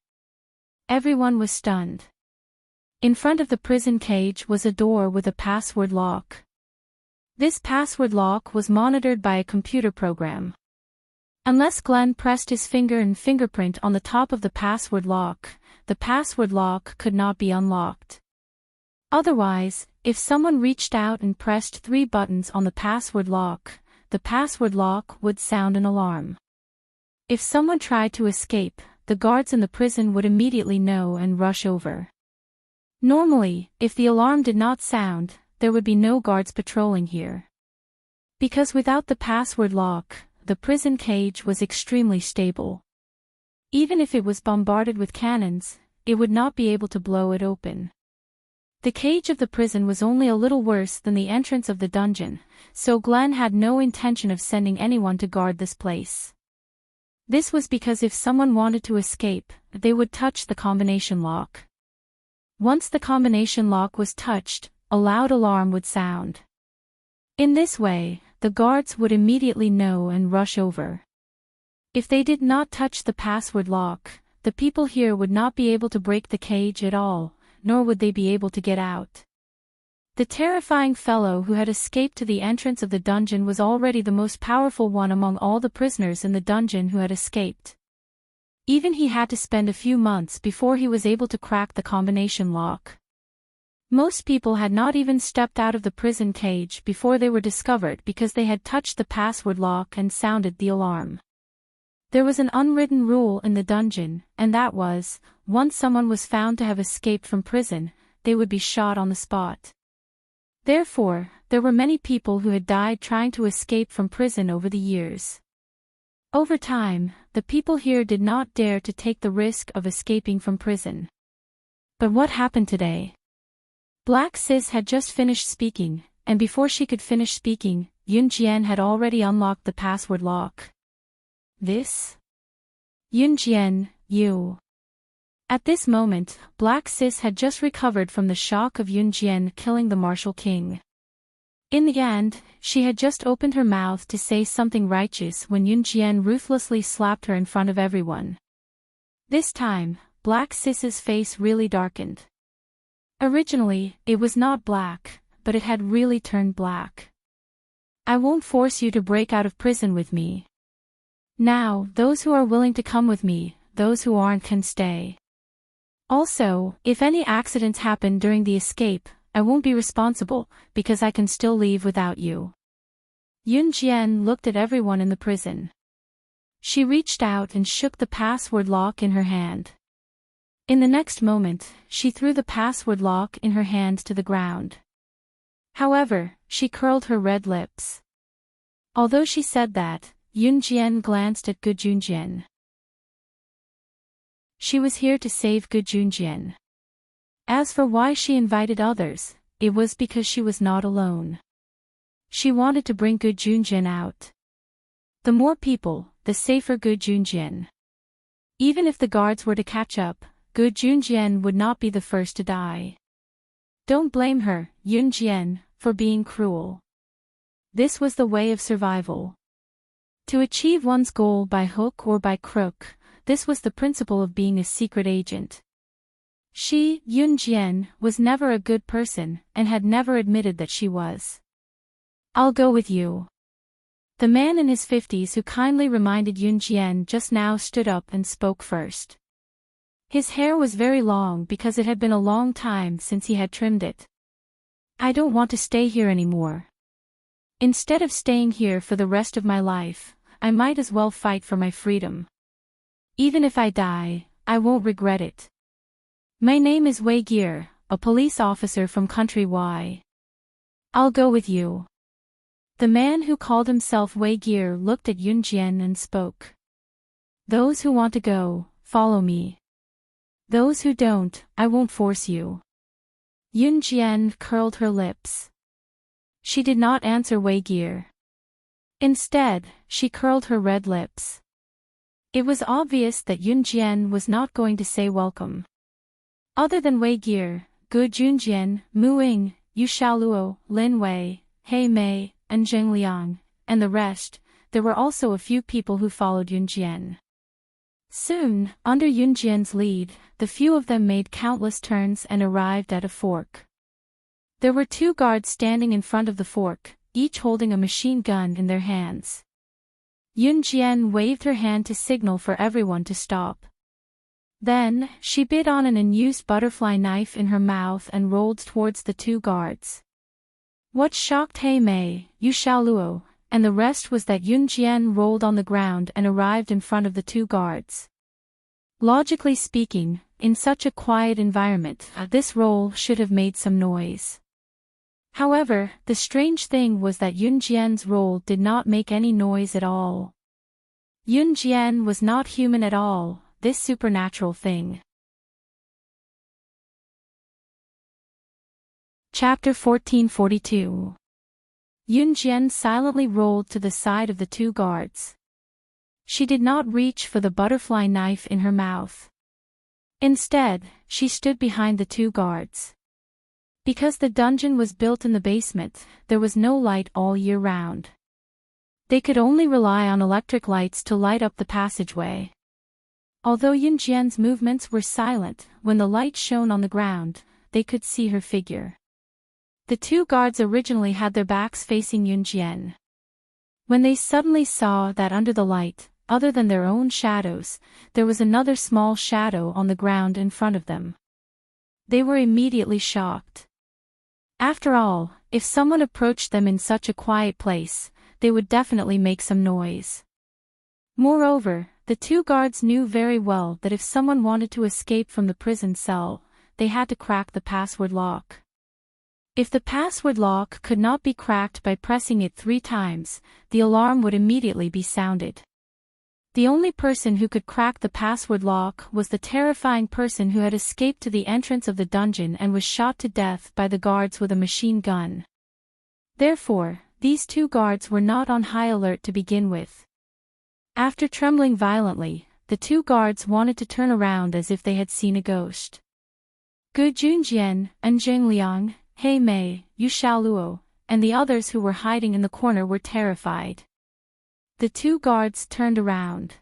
Everyone was stunned. In front of the prison cage was a door with a password lock. This password lock was monitored by a computer program. Unless Glenn pressed his finger and fingerprint on the top of the password lock could not be unlocked. Otherwise, if someone reached out and pressed 3 buttons on the password lock would sound an alarm. If someone tried to escape, the guards in the prison would immediately know and rush over. Normally, if the alarm did not sound, there would be no guards patrolling here. Because without the password lock, the prison cage was extremely stable. Even if it was bombarded with cannons, it would not be able to blow it open. The cage of the prison was only a little worse than the entrance of the dungeon, so Glenn had no intention of sending anyone to guard this place. This was because if someone wanted to escape, they would touch the combination lock. Once the combination lock was touched, a loud alarm would sound. In this way, the guards would immediately know and rush over. If they did not touch the password lock, the people here would not be able to break the cage at all, nor would they be able to get out. The terrifying fellow who had escaped to the entrance of the dungeon was already the most powerful one among all the prisoners in the dungeon who had escaped. Even he had to spend a few months before he was able to crack the combination lock. Most people had not even stepped out of the prison cage before they were discovered because they had touched the password lock and sounded the alarm. There was an unwritten rule in the dungeon, and that was, once someone was found to have escaped from prison, they would be shot on the spot. Therefore, there were many people who had died trying to escape from prison over the years. Over time, the people here did not dare to take the risk of escaping from prison. But what happened today? Black Sis had just finished speaking, and before she could finish speaking, Yun Jian had already unlocked the password lock. This? Yun Jian, you. At this moment, Black Sis had just recovered from the shock of Yun Jian killing the Martial King. In the end, she had just opened her mouth to say something righteous when Yun Jian ruthlessly slapped her in front of everyone. This time, Black Sis's face really darkened. Originally, it was not black, but it had really turned black. I won't force you to break out of prison with me. Now, those who are willing to come with me, those who aren't can stay. Also, if any accidents happen during the escape, I won't be responsible, because I can still leave without you. Yun Jian looked at everyone in the prison. She reached out and shook the password lock in her hand. In the next moment, she threw the password lock in her hand to the ground. However, she curled her red lips. Although she said that, Yun Jian glanced at Gu Junjian. She was here to save Gu Junjian. As for why she invited others, it was because she was not alone. She wanted to bring Gu Junjian out. The more people, the safer Gu Junjian. Even if the guards were to catch up, Gu Junjian would not be the first to die. Don't blame her, Yun Jian, for being cruel. This was the way of survival. To achieve one's goal by hook or by crook, this was the principle of being a secret agent. She, Yun Jian, was never a good person, and had never admitted that she was. I'll go with you. The man in his 50s who kindly reminded Yun Jian just now stood up and spoke first. His hair was very long because it had been a long time since he had trimmed it. I don't want to stay here anymore. Instead of staying here for the rest of my life, I might as well fight for my freedom. Even if I die, I won't regret it. My name is Wei Gear, a police officer from Country Y. I'll go with you. The man who called himself Wei Gear looked at Yun Jian and spoke. Those who want to go, follow me. Those who don't, I won't force you. Yun Jian curled her lips. She did not answer Wei Gear. Instead, she curled her red lips. It was obvious that Yun Jian was not going to say welcome. Other than Wei Gear, Gu Junjian, Mu Ying, Yu Xiaoluo, Lin Wei, He Mei, and Zheng Liang, and the rest, there were also a few people who followed Yun Jian. Soon, under Yun Jian's lead, the few of them made countless turns and arrived at a fork. There were 2 guards standing in front of the fork, each holding a machine gun in their hands. Yun Jian waved her hand to signal for everyone to stop. Then, she bit on an unused butterfly knife in her mouth and rolled towards the 2 guards. What shocked He Mei, Yu Xiaoluo, and the rest was that Yun Jian rolled on the ground and arrived in front of the 2 guards. Logically speaking, in such a quiet environment, this roll should have made some noise. However, the strange thing was that Yunjian's roll did not make any noise at all. Yunjian was not human at all, this supernatural thing. Chapter 1442. Yunjian silently rolled to the side of the two guards. She did not reach for the butterfly knife in her mouth. Instead, she stood behind the two guards. Because the dungeon was built in the basement, there was no light all year round. They could only rely on electric lights to light up the passageway. Although Yunjian's movements were silent, when the light shone on the ground, they could see her figure. The two guards originally had their backs facing Yunjian. When they suddenly saw that under the light, other than their own shadows, there was another small shadow on the ground in front of them, they were immediately shocked. After all, if someone approached them in such a quiet place, they would definitely make some noise. Moreover, the two guards knew very well that if someone wanted to escape from the prison cell, they had to crack the password lock. If the password lock could not be cracked by pressing it 3 times, the alarm would immediately be sounded. The only person who could crack the password lock was the terrifying person who had escaped to the entrance of the dungeon and was shot to death by the guards with a machine gun. Therefore, these two guards were not on high alert to begin with. After trembling violently, the two guards wanted to turn around as if they had seen a ghost. Gu Junjian, Enjing Liang, Hei Mei, Yu Xiaoluo, and the others who were hiding in the corner were terrified. The two guards turned around.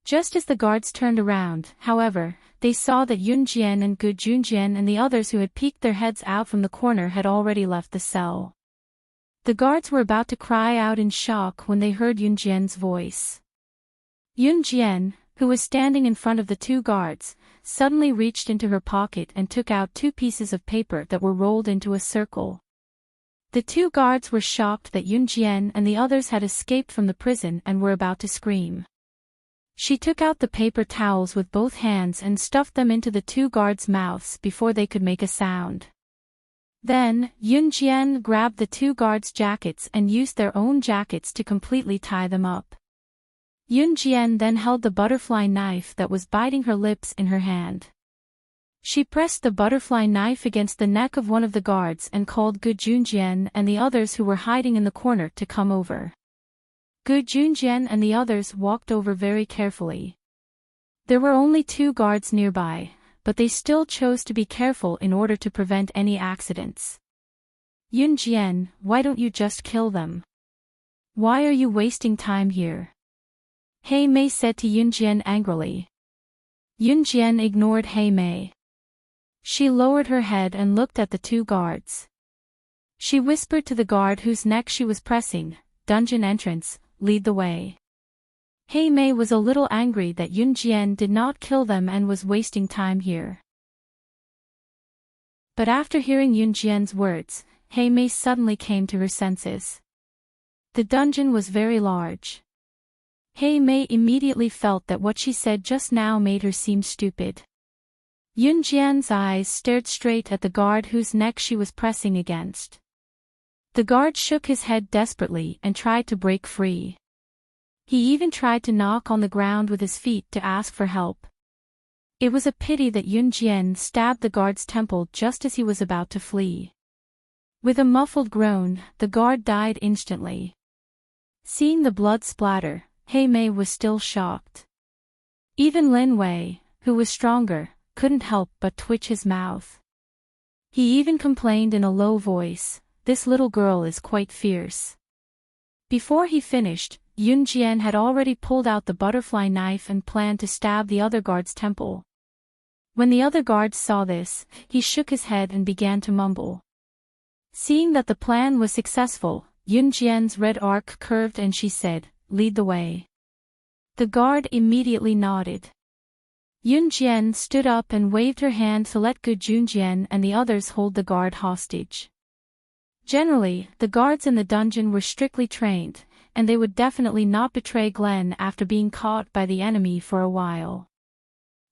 Just as the guards turned around, however, they saw that Yunjian and Gu Junjian and the others who had peeked their heads out from the corner had already left the cell. The guards were about to cry out in shock when they heard Yunjian's voice. Yunjian, who was standing in front of the two guards, suddenly reached into her pocket and took out 2 pieces of paper that were rolled into a circle. The two guards were shocked that Yunjian and the others had escaped from the prison and were about to scream. She took out the paper towels with both hands and stuffed them into the two guards' mouths before they could make a sound. Then, Yunjian grabbed the two guards' jackets and used their own jackets to completely tie them up. Yunjian then held the butterfly knife that was biting her lips in her hand. She pressed the butterfly knife against the neck of one of the guards and called Gu Junjian and the others who were hiding in the corner to come over. Gu Junjian and the others walked over very carefully. There were only 2 guards nearby, but they still chose to be careful in order to prevent any accidents. Yunjian, why don't you just kill them? Why are you wasting time here? Hei Mei said to Yunjian angrily. Yunjian ignored Hei Mei. She lowered her head and looked at the 2 guards. She whispered to the guard whose neck she was pressing, "Dungeon entrance, lead the way." Hei Mei was a little angry that Yunjian did not kill them and was wasting time here. But after hearing Yunjian's words, Hei Mei suddenly came to her senses. The dungeon was very large. Hei Mei immediately felt that what she said just now made her seem stupid. Yunjian's eyes stared straight at the guard whose neck she was pressing against. The guard shook his head desperately and tried to break free. He even tried to knock on the ground with his feet to ask for help. It was a pity that Yunjian stabbed the guard's temple just as he was about to flee. With a muffled groan, the guard died instantly. Seeing the blood splatter, Hei Mei was still shocked. Even Lin Wei, who was stronger, couldn't help but twitch his mouth. He even complained in a low voice, "This little girl is quite fierce." Before he finished, Yunjian had already pulled out the butterfly knife and planned to stab the other guard's temple. When the other guard saw this, he shook his head and began to mumble. Seeing that the plan was successful, Yunjian's red arc curved and she said, "Lead the way." The guard immediately nodded. Yunjian stood up and waved her hand to let Gu Junjian and the others hold the guard hostage. Generally, the guards in the dungeon were strictly trained, and they would definitely not betray Glenn after being caught by the enemy for a while.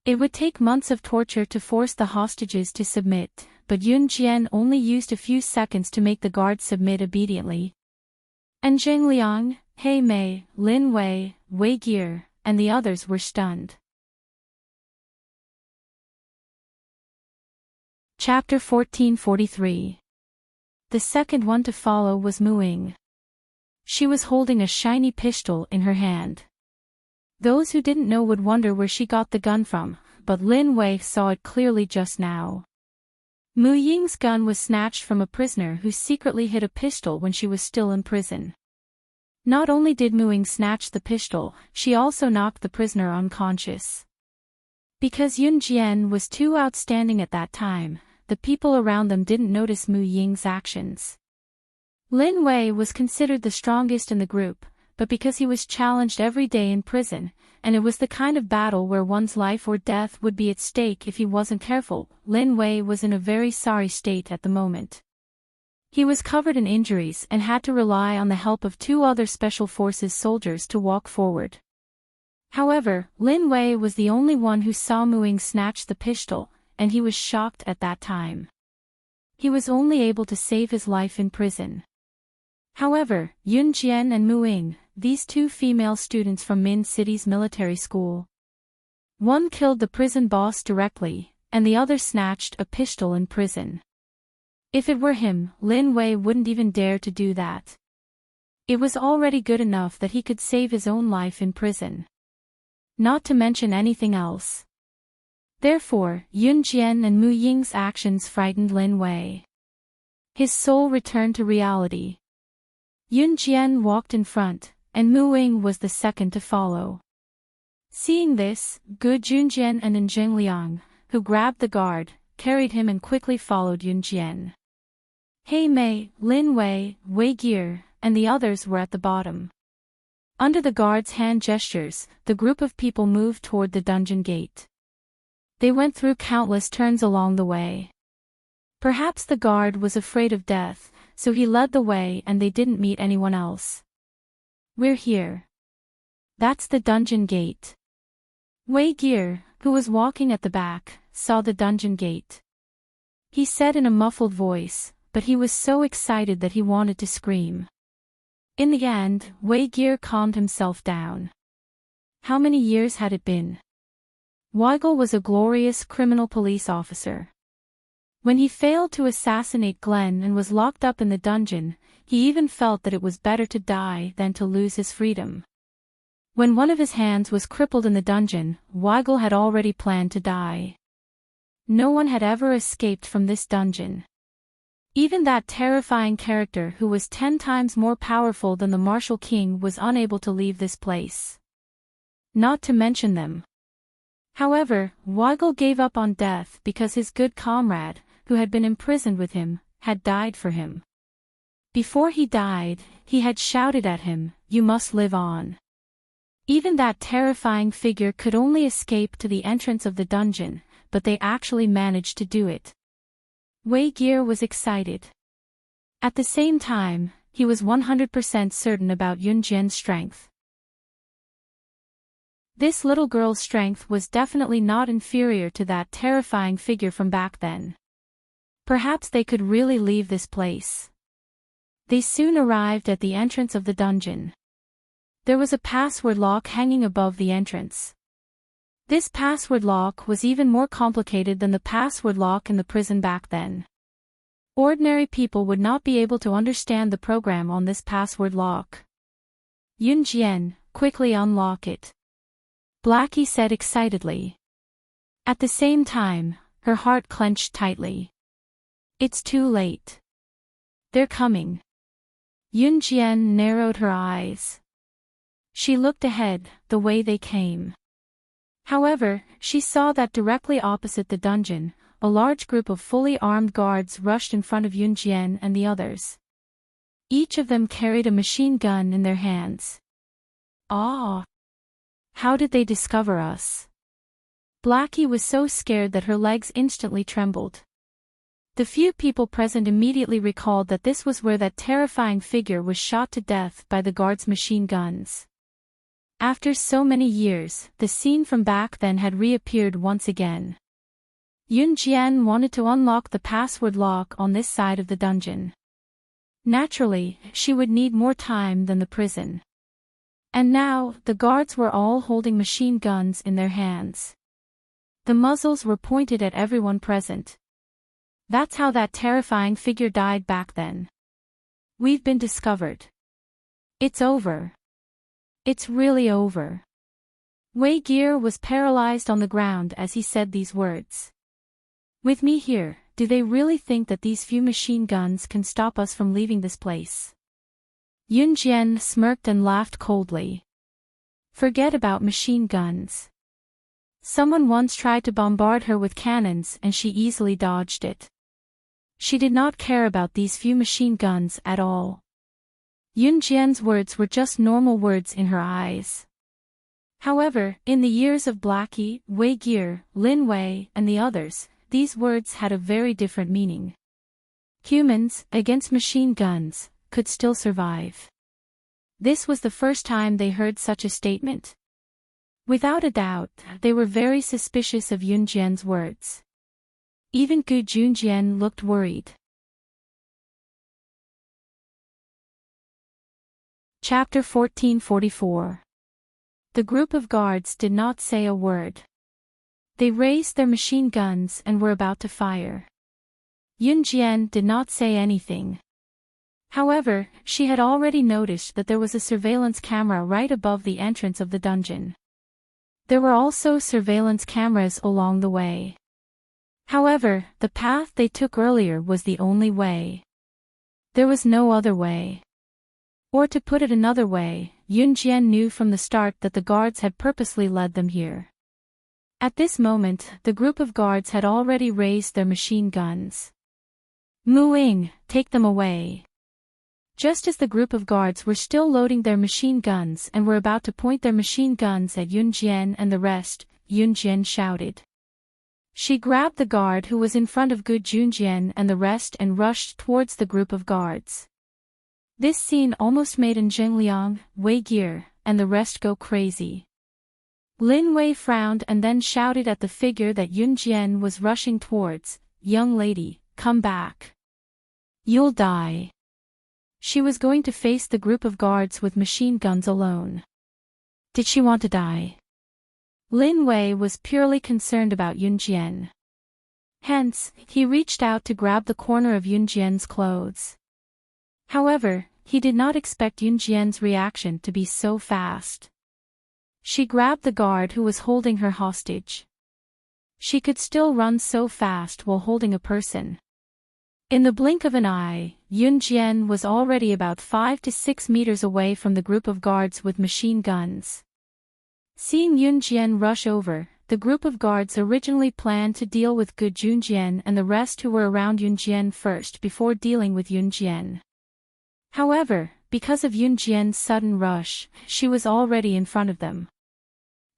It would take months of torture to force the hostages to submit, but Yun Jian only used a few seconds to make the guards submit obediently. And Zheng Liang, He Mei, Lin Wei, Wei Gear, and the others were stunned. Chapter 1443. The second one to follow was Mu Ying. She was holding a shiny pistol in her hand. Those who didn't know would wonder where she got the gun from, but Lin Wei saw it clearly just now. Mu Ying's gun was snatched from a prisoner who secretly hid a pistol when she was still in prison. Not only did Mu Ying snatch the pistol, she also knocked the prisoner unconscious. Because Yun Jian was too outstanding at that time, the people around them didn't notice Mu Ying's actions. Lin Wei was considered the strongest in the group, but because he was challenged every day in prison, and it was the kind of battle where one's life or death would be at stake if he wasn't careful, Lin Wei was in a very sorry state at the moment. He was covered in injuries and had to rely on the help of 2 other Special Forces soldiers to walk forward. However, Lin Wei was the only one who saw Mu Ying snatch the pistol, and he was shocked at that time. He was only able to save his life in prison. However, Yun Jian and Mu Ying, these 2 female students from Min City's military school. One killed the prison boss directly, and the other snatched a pistol in prison. If it were him, Lin Wei wouldn't even dare to do that. It was already good enough that he could save his own life in prison. Not to mention anything else. Therefore, Yun Jian and Mu Ying's actions frightened Lin Wei. His soul returned to reality. Yun Jian walked in front, and Mu Ying was the second to follow. Seeing this, Gu Junjian and Zheng Liang, who grabbed the guard, carried him and quickly followed Yun Jian. He Mei, Lin Wei, Wei Gear, and the others were at the bottom. Under the guard's hand gestures, the group of people moved toward the dungeon gate. They went through countless turns along the way. Perhaps the guard was afraid of death, so he led the way and they didn't meet anyone else. We're here. That's the dungeon gate. Wei Gear, who was walking at the back, saw the dungeon gate. He said in a muffled voice, but he was so excited that he wanted to scream. In the end, Wei Gear calmed himself down. How many years had it been? Weigel was a glorious criminal police officer. When he failed to assassinate Glenn and was locked up in the dungeon, he even felt that it was better to die than to lose his freedom. When one of his hands was crippled in the dungeon, Weigel had already planned to die. No one had ever escaped from this dungeon. Even that terrifying character who was 10 times more powerful than the Martial King was unable to leave this place. Not to mention them. However, Weigel gave up on death because his good comrade, who had been imprisoned with him, had died for him. Before he died, he had shouted at him, "You must live on." Even that terrifying figure could only escape to the entrance of the dungeon, but they actually managed to do it. Wei Gear was excited. At the same time, he was 100% certain about Yun Jian's strength. This little girl's strength was definitely not inferior to that terrifying figure from back then. Perhaps they could really leave this place. They soon arrived at the entrance of the dungeon. There was a password lock hanging above the entrance. This password lock was even more complicated than the password lock in the prison back then. Ordinary people would not be able to understand the program on this password lock. Yun Jian, quickly unlock it. Blackie said excitedly. At the same time, her heart clenched tightly. It's too late. They're coming. Yun Jian narrowed her eyes. She looked ahead, the way they came. However, she saw that directly opposite the dungeon, a large group of fully armed guards rushed in front of Yun Jian and the others. Each of them carried a machine gun in their hands. Ah! How did they discover us? Blackie was so scared that her legs instantly trembled. The few people present immediately recalled that this was where that terrifying figure was shot to death by the guards' machine guns. After so many years, the scene from back then had reappeared once again. Yun Jian wanted to unlock the password lock on this side of the dungeon. Naturally, she would need more time than the prison. And now, the guards were all holding machine guns in their hands. The muzzles were pointed at everyone present. That's how that terrifying figure died back then. We've been discovered. It's over. It's really over. Wei Gear was paralyzed on the ground as he said these words. With me here, do they really think that these few machine guns can stop us from leaving this place? Yun Jian smirked and laughed coldly. Forget about machine guns. Someone once tried to bombard her with cannons and she easily dodged it. She did not care about these few machine guns at all. Yun Jian's words were just normal words in her eyes. However, in the years of Blackie, Wei Gear, Lin Wei, and the others, these words had a very different meaning. Humans, against machine guns, could still survive. This was the first time they heard such a statement. Without a doubt, they were very suspicious of Yun Jian's words. Even Gu Junjian looked worried. Chapter 1444. The group of guards did not say a word. They raised their machine guns and were about to fire. Yun Jian did not say anything. However, she had already noticed that there was a surveillance camera right above the entrance of the dungeon. There were also surveillance cameras along the way. However, the path they took earlier was the only way. There was no other way. Or to put it another way, Yun Jian knew from the start that the guards had purposely led them here. At this moment, the group of guards had already raised their machine guns. Mu-ing, take them away. Just as the group of guards were still loading their machine guns and were about to point their machine guns at Yun Jian and the rest, Yun Jian shouted. She grabbed the guard who was in front of Gu Junjian and the rest and rushed towards the group of guards. This scene almost made Zhengliang, Wei Gear, and the rest go crazy. Lin Wei frowned and then shouted at the figure that Yun Jian was rushing towards, "Young lady, come back. You'll die." She was going to face the group of guards with machine guns alone. Did she want to die? Lin Wei was purely concerned about Yun Jian. Hence, he reached out to grab the corner of Yun Jian's clothes. However, he did not expect Yun Jian's reaction to be so fast. She grabbed the guard who was holding her hostage. She could still run so fast while holding a person. In the blink of an eye, Yun Jian was already about 5 to 6 meters away from the group of guards with machine guns. Seeing Yun Jian rush over, the group of guards originally planned to deal with Gu Junjian and the rest who were around Yun Jian first before dealing with Yun Jian. However, because of Yun Jian's sudden rush, she was already in front of them.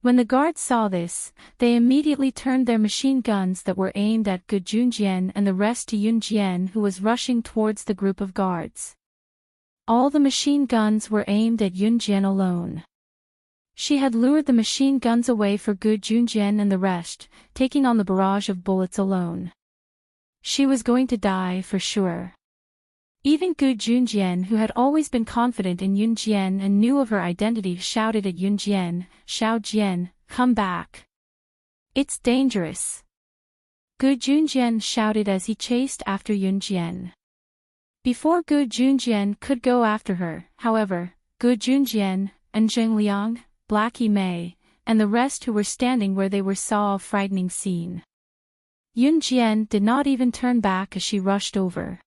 When the guards saw this, they immediately turned their machine guns that were aimed at Gu Junjian and the rest to Yun Jian who was rushing towards the group of guards. All the machine guns were aimed at Yun Jian alone. She had lured the machine guns away for Gu Junjian and the rest, taking on the barrage of bullets alone. She was going to die for sure. Even Gu Junjian, who had always been confident in Yun Jian and knew of her identity, shouted at Yun Jian, "Xiao Jian, come back. It's dangerous." Gu Junjian shouted as he chased after Yun Jian. Before Gu Junjian could go after her, however, Gu Junjian, and Zhengliang, Blackie Mei, and the rest who were standing where they were saw a frightening scene. Yun Jian did not even turn back as she rushed over.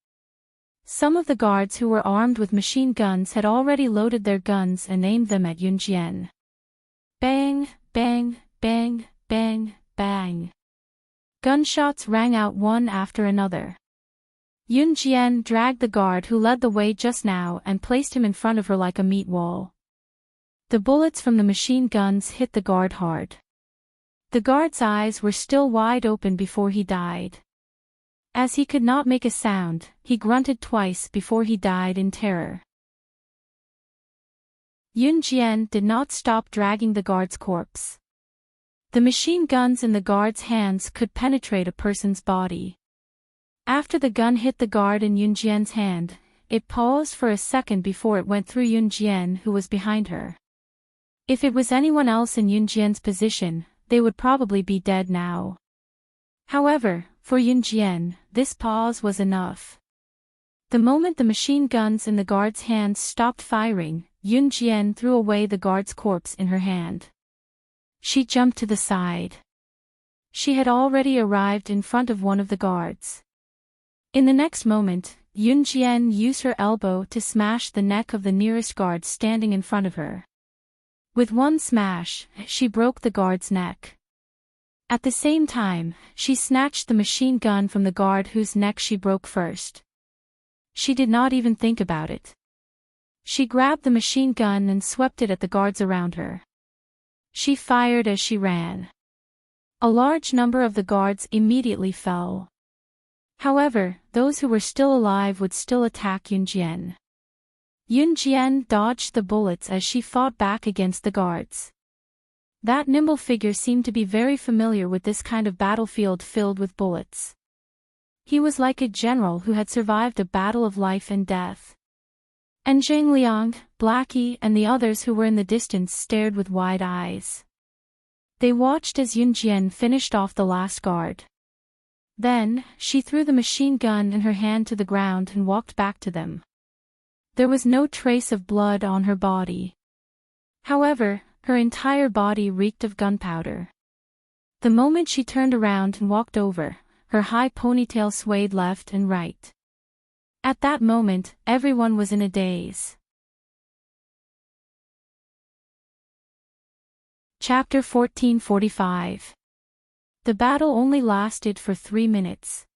Some of the guards who were armed with machine guns had already loaded their guns and aimed them at Yun Jian. Bang, bang, bang, bang, bang. Gunshots rang out one after another. Yun Jian dragged the guard who led the way just now and placed him in front of her like a meat wall. The bullets from the machine guns hit the guard hard. The guard's eyes were still wide open before he died. As he could not make a sound, he grunted twice before he died in terror. Yun Jian did not stop dragging the guard's corpse. The machine guns in the guard's hands could penetrate a person's body. After the gun hit the guard in Yun Jian's hand, it paused for a second before it went through Yun Jian, who was behind her. If it was anyone else in Yun Jian's position, they would probably be dead now. However, for Yun Jian, this pause was enough. The moment the machine guns in the guard's hands stopped firing, Yun Jian threw away the guard's corpse in her hand. She jumped to the side. She had already arrived in front of one of the guards. In the next moment, Yun Jian used her elbow to smash the neck of the nearest guard standing in front of her. With one smash, she broke the guard's neck. At the same time, she snatched the machine gun from the guard whose neck she broke first. She did not even think about it. She grabbed the machine gun and swept it at the guards around her. She fired as she ran. A large number of the guards immediately fell. However, those who were still alive would still attack Yun Jian. Yun Jian dodged the bullets as she fought back against the guards. That nimble figure seemed to be very familiar with this kind of battlefield filled with bullets. He was like a general who had survived a battle of life and death. And Zhang Liang, Blackie, and the others who were in the distance stared with wide eyes. They watched as Yun Jian finished off the last guard. Then, she threw the machine gun in her hand to the ground and walked back to them. There was no trace of blood on her body. However, her entire body reeked of gunpowder. The moment she turned around and walked over, her high ponytail swayed left and right. At that moment, everyone was in a daze. Chapter 1445. The battle only lasted for 3 minutes.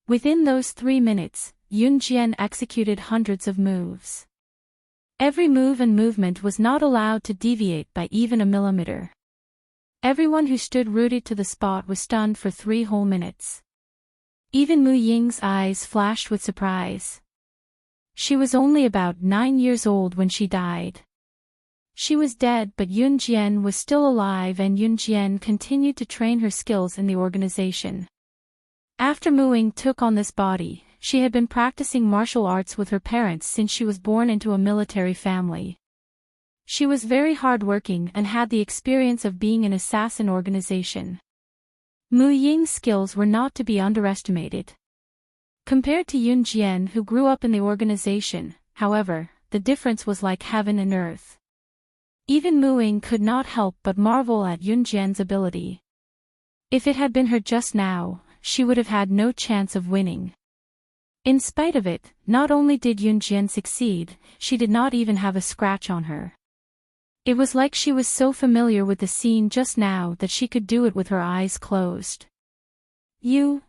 Within those 3 minutes, Yun Jian executed hundreds of moves. Every move and movement was not allowed to deviate by even a millimeter. Everyone who stood rooted to the spot was stunned for 3 whole minutes. Even Mu Ying's eyes flashed with surprise. She was only about 9 years old when she died. She was dead, but Yun Jian was still alive, and Yun Jian continued to train her skills in the organization. After Mu Ying took on this body, she had been practicing martial arts with her parents since she was born into a military family. She was very hardworking and had the experience of being an assassin organization. Mu Ying's skills were not to be underestimated. Compared to Yun Jian, who grew up in the organization, however, the difference was like heaven and earth. Even Mu Ying could not help but marvel at Yun Jian's ability. If it had been her just now, she would have had no chance of winning. In spite of it, not only did Yun Jian succeed, she did not even have a scratch on her. It was like she was so familiar with the scene just now that she could do it with her eyes closed. You.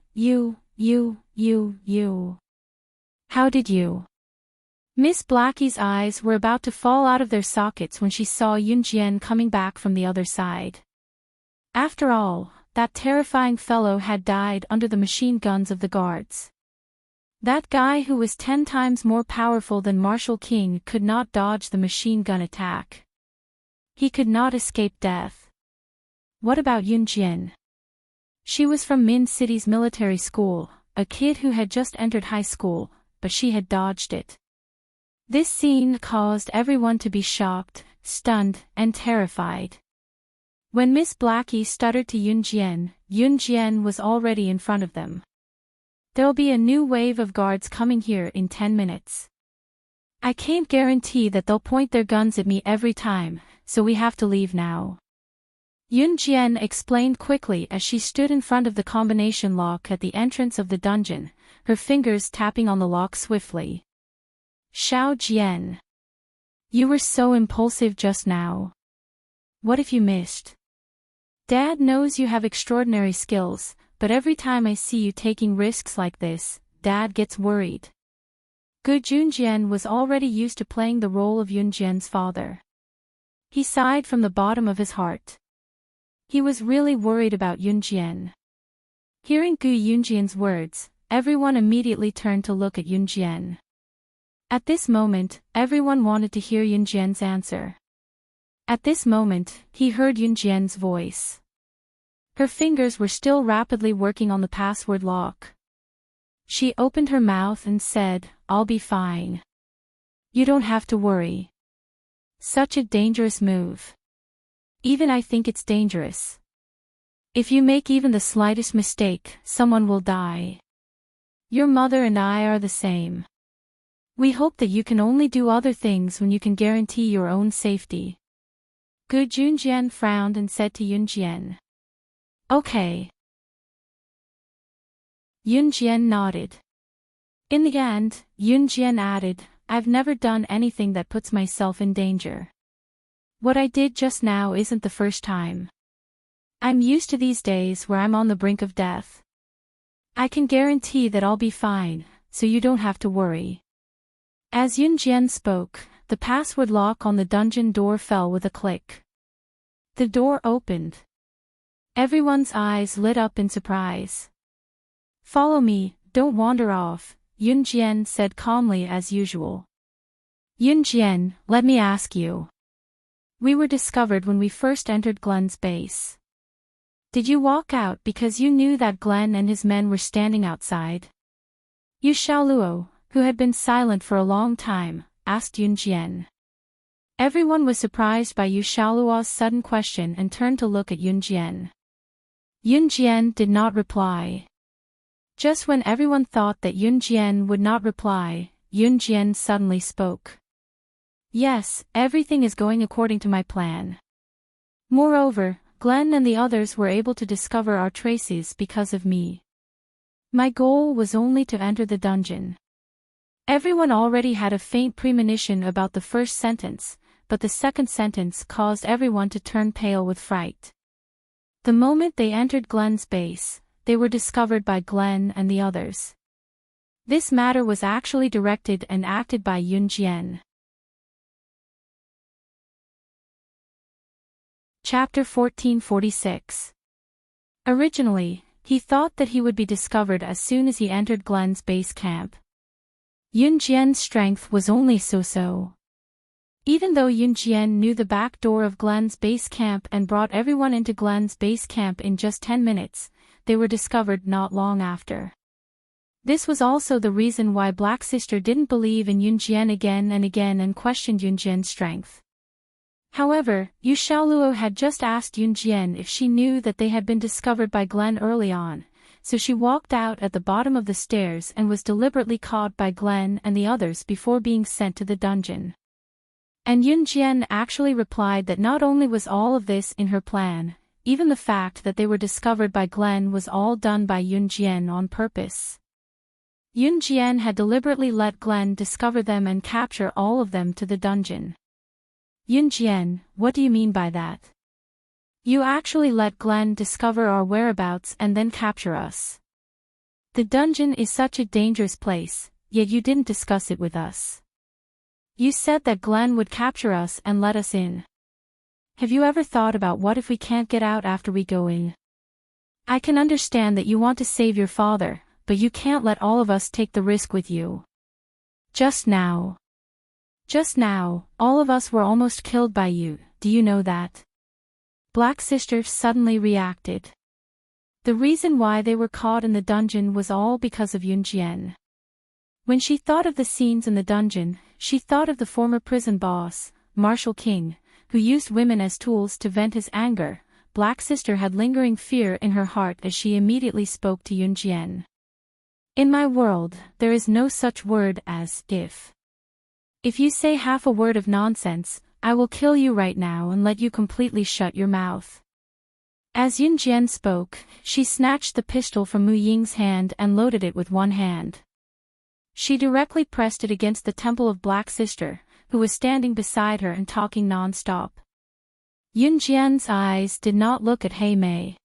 How did you? Miss Blackie's eyes were about to fall out of their sockets when she saw Yun Jian coming back from the other side. After all, that terrifying fellow had died under the machine guns of the guards. That guy who was 10 times more powerful than Marshal King could not dodge the machine gun attack. He could not escape death. What about Yun Jian? She was from Min City's military school, a kid who had just entered high school, but she had dodged it. This scene caused everyone to be shocked, stunned, and terrified. When Miss Blackie stuttered to Yun Jian was already in front of them. There'll be a new wave of guards coming here in 10 minutes. I can't guarantee that they'll point their guns at me every time, so we have to leave now. Yun Jian explained quickly as she stood in front of the combination lock at the entrance of the dungeon, her fingers tapping on the lock swiftly. Xiao Jian. You were so impulsive just now. What if you missed? Dad knows you have extraordinary skills, but every time I see you taking risks like this, Dad gets worried. Gu Junjian was already used to playing the role of Yun Jian's father. He sighed from the bottom of his heart. He was really worried about Yun Jian. Hearing Gu Yunjian's words, everyone immediately turned to look at Yun Jian. At this moment, everyone wanted to hear Yunjian's answer. At this moment, he heard Yunjian's voice. Her fingers were still rapidly working on the password lock. She opened her mouth and said, "I'll be fine. You don't have to worry." Such a dangerous move. Even I think it's dangerous. If you make even the slightest mistake, someone will die. Your mother and I are the same. We hope that you can only do other things when you can guarantee your own safety. Gu Junjian frowned and said to Yunjian. Okay. Yunjian nodded. In the end, Yunjian added, I've never done anything that puts myself in danger. What I did just now isn't the first time. I'm used to these days where I'm on the brink of death. I can guarantee that I'll be fine, so you don't have to worry. As Yunjian spoke, the password lock on the dungeon door fell with a click. The door opened. Everyone's eyes lit up in surprise. Follow me, don't wander off, Yunjian said calmly as usual. Yunjian, let me ask you. We were discovered when we first entered Glen's base. Did you walk out because you knew that Glen and his men were standing outside? Yu Xiaoluo, who had been silent for a long time, asked Yunjian. Everyone was surprised by Yu Xiaoluo's sudden question and turned to look at Yunjian. Yunjian did not reply. Just when everyone thought that Yunjian would not reply, Yunjian suddenly spoke. Yes, everything is going according to my plan. Moreover, Glen and the others were able to discover our traces because of me. My goal was only to enter the dungeon. Everyone already had a faint premonition about the first sentence, but the second sentence caused everyone to turn pale with fright. The moment they entered Glen's base, they were discovered by Glen and the others. This matter was actually directed and acted by Yunjian. Chapter 1446. Originally, he thought that he would be discovered as soon as he entered Glen's base camp. Yunjian's strength was only so-so. Even though Yunjian knew the back door of Glen's base camp and brought everyone into Glen's base camp in just 10 minutes, they were discovered not long after. This was also the reason why Black Sister didn't believe in Yunjian again and questioned Yunjian's strength. However, Yu Xiaoluo had just asked Yunjian if she knew that they had been discovered by Glen early on, so she walked out at the bottom of the stairs and was deliberately caught by Glen and the others before being sent to the dungeon. And Yunjian actually replied that not only was all of this in her plan, even the fact that they were discovered by Glen was all done by Yunjian on purpose. Yunjian had deliberately let Glen discover them and capture all of them to the dungeon. Yunjian, what do you mean by that? You actually let Glen discover our whereabouts and then capture us. The dungeon is such a dangerous place, yet you didn't discuss it with us. You said that Glen would capture us and let us in. Have you ever thought about what if we can't get out after we go in? I can understand that you want to save your father, but you can't let all of us take the risk with you. Just now, all of us were almost killed by you, do you know that? Black Sister suddenly reacted. The reason why they were caught in the dungeon was all because of Yunjian. When she thought of the scenes in the dungeon, she thought of the former prison boss, Marshal King, who used women as tools to vent his anger. Black Sister had lingering fear in her heart as she immediately spoke to Yunjian. In my world, there is no such word as if. If you say half a word of nonsense, I will kill you right now and let you completely shut your mouth. As Yunjian spoke, she snatched the pistol from Mu Ying's hand and loaded it with one hand. She directly pressed it against the temple of Black Sister, who was standing beside her and talking non-stop. Yunjian's eyes did not look at Hei Mei.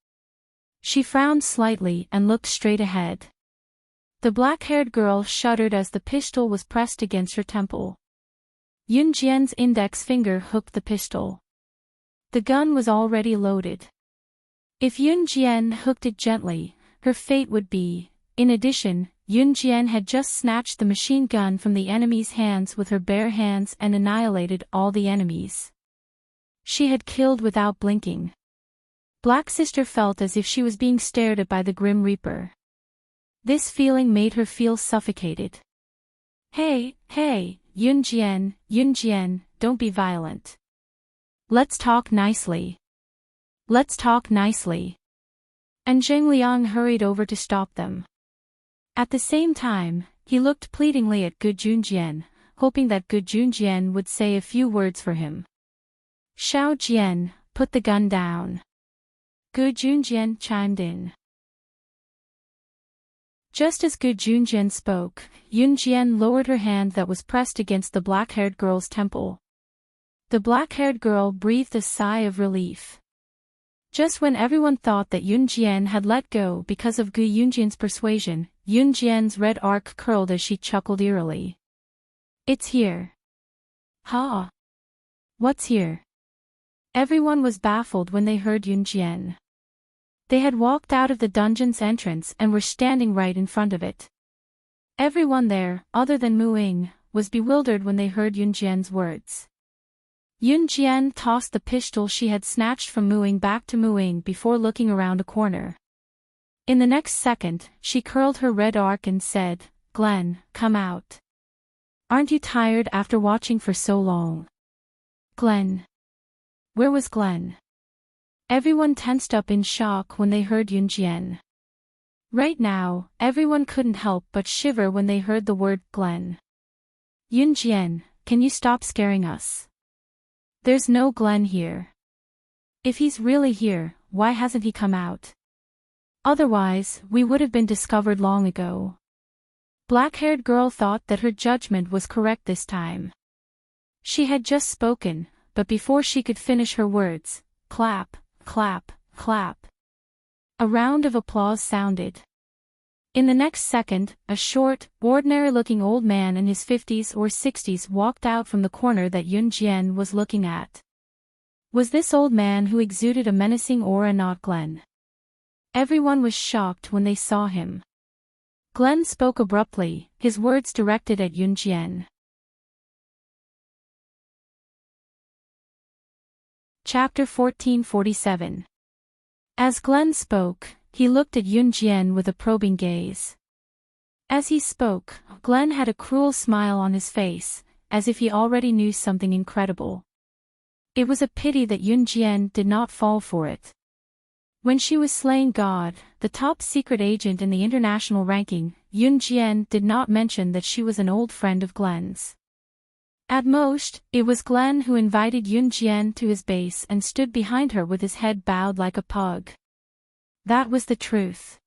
She frowned slightly and looked straight ahead. The black-haired girl shuddered as the pistol was pressed against her temple. Yunjian's index finger hooked the pistol. The gun was already loaded. If Yunjian hooked it gently, her fate would be. In addition, Yun Jian had just snatched the machine gun from the enemy's hands with her bare hands and annihilated all the enemies. She had killed without blinking. Black Sister felt as if she was being stared at by the Grim Reaper. This feeling made her feel suffocated. Hey, Yun Jian, don't be violent. Let's talk nicely. And Zheng Liang hurried over to stop them. At the same time, he looked pleadingly at Gu Junjian, hoping that Gu Junjian would say a few words for him. Xiao Jian, put the gun down. Gu Junjian chimed in. Just as Gu Junjian spoke, Yun Jian lowered her hand that was pressed against the black-haired girl's temple. The black-haired girl breathed a sigh of relief. Just when everyone thought that Yun Jian had let go because of Gu Yunjian's persuasion, Yun Jian's red arc curled as she chuckled eerily. It's here. Ha! What's here? Everyone was baffled when they heard Yun Jian. They had walked out of the dungeon's entrance and were standing right in front of it. Everyone there, other than Mu Ying, was bewildered when they heard Yun Jian's words. Yun Jian tossed the pistol she had snatched from Mu Ying back to Mu Ying before looking around a corner. In the next second, she curled her red arc and said, Glenn, come out. Aren't you tired after watching for so long? Glenn. Where was Glenn? Everyone tensed up in shock when they heard Yun Jian. Right now, everyone couldn't help but shiver when they heard the word Glenn. Yun Jian, can you stop scaring us? There's no Glenn here. If he's really here, why hasn't he come out? Otherwise, we would have been discovered long ago. Black-haired girl thought that her judgment was correct this time. She had just spoken, but before she could finish her words, clap, clap, clap. A round of applause sounded. In the next second, a short, ordinary-looking old man in his 50s or 60s walked out from the corner that Yun Jian was looking at. Was this old man who exuded a menacing aura not Glenn? Everyone was shocked when they saw him. Glenn spoke abruptly, his words directed at Yun Jian. Chapter 1447. As Glenn spoke, he looked at Yun Jian with a probing gaze. As he spoke, Glenn had a cruel smile on his face, as if he already knew something incredible. It was a pity that Yun Jian did not fall for it. When she was slaying God, the top secret agent in the international ranking, Yun Jian did not mention that she was an old friend of Glenn's. At most, it was Glenn who invited Yun Jian to his base and stood behind her with his head bowed like a pug. That was the truth.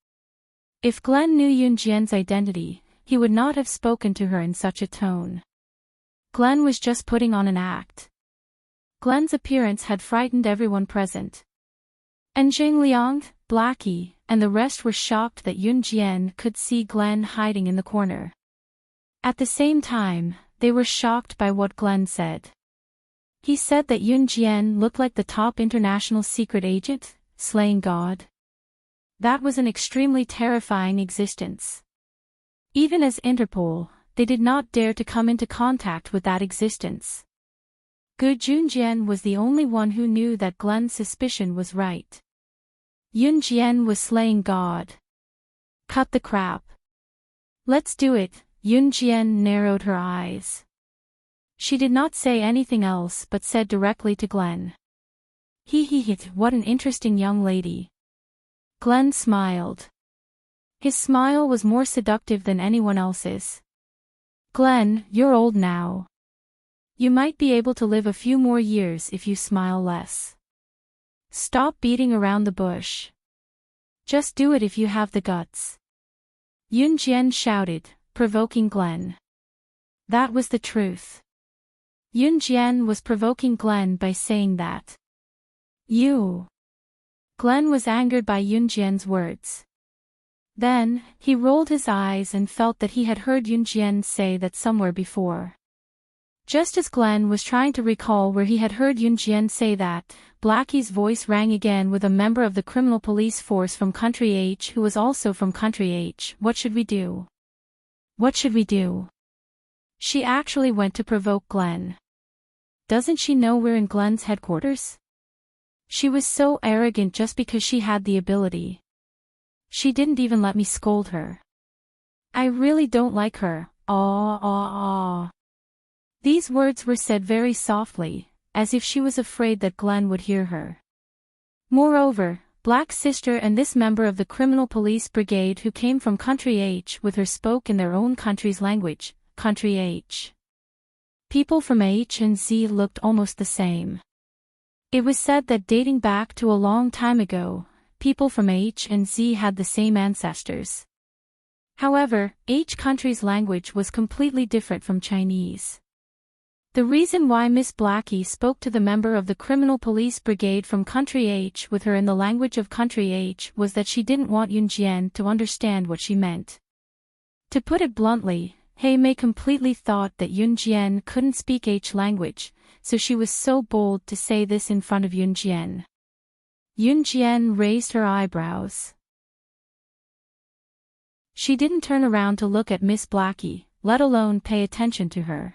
If Glenn knew Yun Jian's identity, he would not have spoken to her in such a tone. Glenn was just putting on an act. Glenn's appearance had frightened everyone present. And Zheng Liang, Blackie, and the rest were shocked that Yun Jian could see Glenn hiding in the corner. At the same time, they were shocked by what Glenn said. He said that Yun Jian looked like the top international secret agent, slaying God. That was an extremely terrifying existence. Even as Interpol, they did not dare to come into contact with that existence. Gu Junjian was the only one who knew that Glenn's suspicion was right. Yun Jian was slaying God. Cut the crap. Let's do it. Yun Jian narrowed her eyes. She did not say anything else but said directly to Glenn. What an interesting young lady. Glenn smiled. His smile was more seductive than anyone else's. Glenn, you're old now. You might be able to live a few more years if you smile less. Stop beating around the bush. Just do it if you have the guts. Yun Jian shouted, provoking Glenn. That was the truth. Yun Jian was provoking Glenn by saying that. You. Glenn was angered by Yun Jian's words. Then, he rolled his eyes and felt that he had heard Yun Jian say that somewhere before. Just as Glenn was trying to recall where he had heard Yun Jian say that, Blackie's voice rang again with a member of the criminal police force from Country H who was also from Country H. What should we do? What should we do? She actually went to provoke Glenn. Doesn't she know we're in Glenn's headquarters? She was so arrogant just because she had the ability. She didn't even let me scold her. I really don't like her. Aw, aw, aw. These words were said very softly, as if she was afraid that Glenn would hear her. Moreover, Black's sister and this member of the criminal police brigade who came from Country H with her spoke in their own country's language, Country H. People from H and Z looked almost the same. It was said that dating back to a long time ago, people from H and Z had the same ancestors. However, H country's language was completely different from Chinese. The reason why Miss Blackie spoke to the member of the criminal police brigade from Country H with her in the language of Country H was that she didn't want Yunjian to understand what she meant. To put it bluntly, Hei Mei completely thought that Yunjian couldn't speak H language, so she was so bold to say this in front of Yunjian. Yunjian raised her eyebrows. She didn't turn around to look at Miss Blackie, let alone pay attention to her.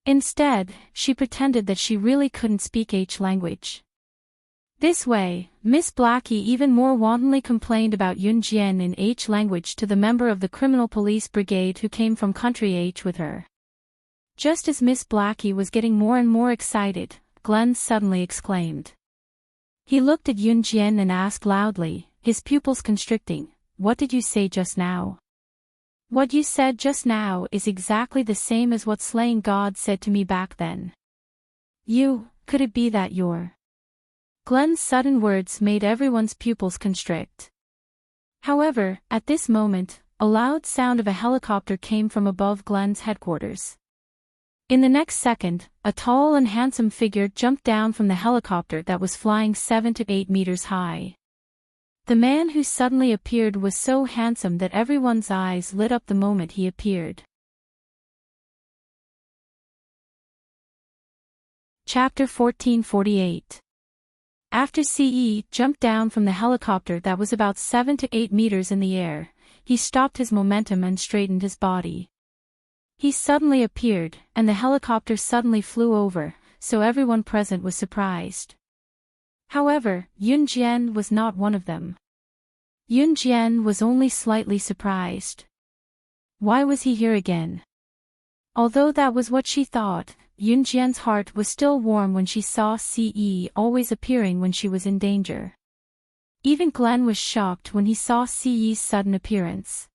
Instead, she pretended that she really couldn't speak H language. This way, Miss Blackie even more wantonly complained about Yunjian in H language to the member of the criminal police brigade who came from Country H with her. Just as Miss Blackie was getting more and more excited, Glenn suddenly exclaimed. He looked at Yunjian and asked loudly, his pupils constricting, "What did you say just now?" "What you said just now is exactly the same as what Slaying God said to me back then." Could it be that you're... Glenn's sudden words made everyone's pupils constrict. However, at this moment, a loud sound of a helicopter came from above Glenn's headquarters. In the next second, a tall and handsome figure jumped down from the helicopter that was flying 7 to 8 meters high. The man who suddenly appeared was so handsome that everyone's eyes lit up the moment he appeared. Chapter 1448. After CE jumped down from the helicopter that was about 7 to 8 meters in the air, he stopped his momentum and straightened his body. He suddenly appeared, and the helicopter suddenly flew over, so everyone present was surprised. However, Yunjian was not one of them. Yunjian was only slightly surprised. Why was he here again? Although that was what she thought, Yunjian's heart was still warm when she saw CE always appearing when she was in danger. Even Glenn was shocked when he saw CE's sudden appearance.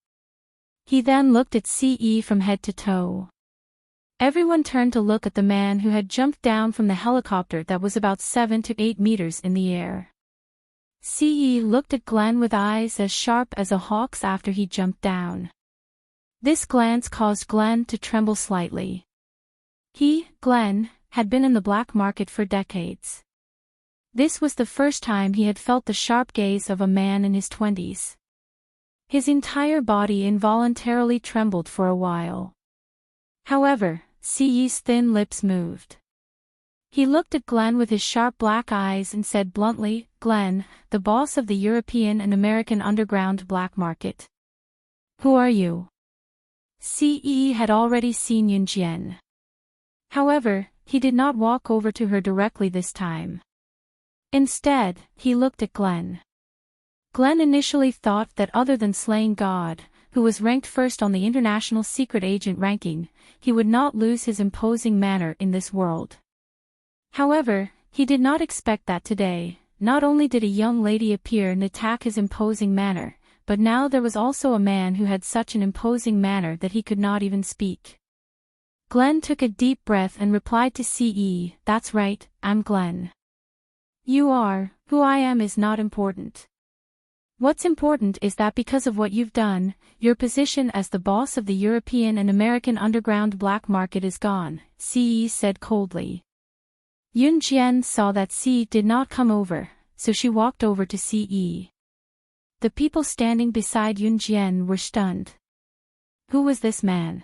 He then looked at CE from head to toe. Everyone turned to look at the man who had jumped down from the helicopter that was about 7 to 8 meters in the air. CE looked at Glenn with eyes as sharp as a hawk's after he jumped down. This glance caused Glenn to tremble slightly. He, Glenn, had been in the black market for decades. This was the first time he had felt the sharp gaze of a man in his 20s. His entire body involuntarily trembled for a while. However, CE's thin lips moved. He looked at Glenn with his sharp black eyes and said bluntly, "Glenn, the boss of the European and American underground black market. Who are you?" CE had already seen Yunjian. However, he did not walk over to her directly this time. Instead, he looked at Glenn. Glenn initially thought that other than Slaying God, who was ranked first on the International Secret Agent ranking, he would not lose his imposing manner in this world. However, he did not expect that today. Not only did a young lady appear and attack his imposing manner, but now there was also a man who had such an imposing manner that he could not even speak. Glenn took a deep breath and replied to CE, "That's right, I'm Glenn. You are, who I am is not important. What's important is that because of what you've done, your position as the boss of the European and American underground black market is gone," CE said coldly. Yunjian saw that CE did not come over, so she walked over to CE. The people standing beside Yunjian were stunned. Who was this man?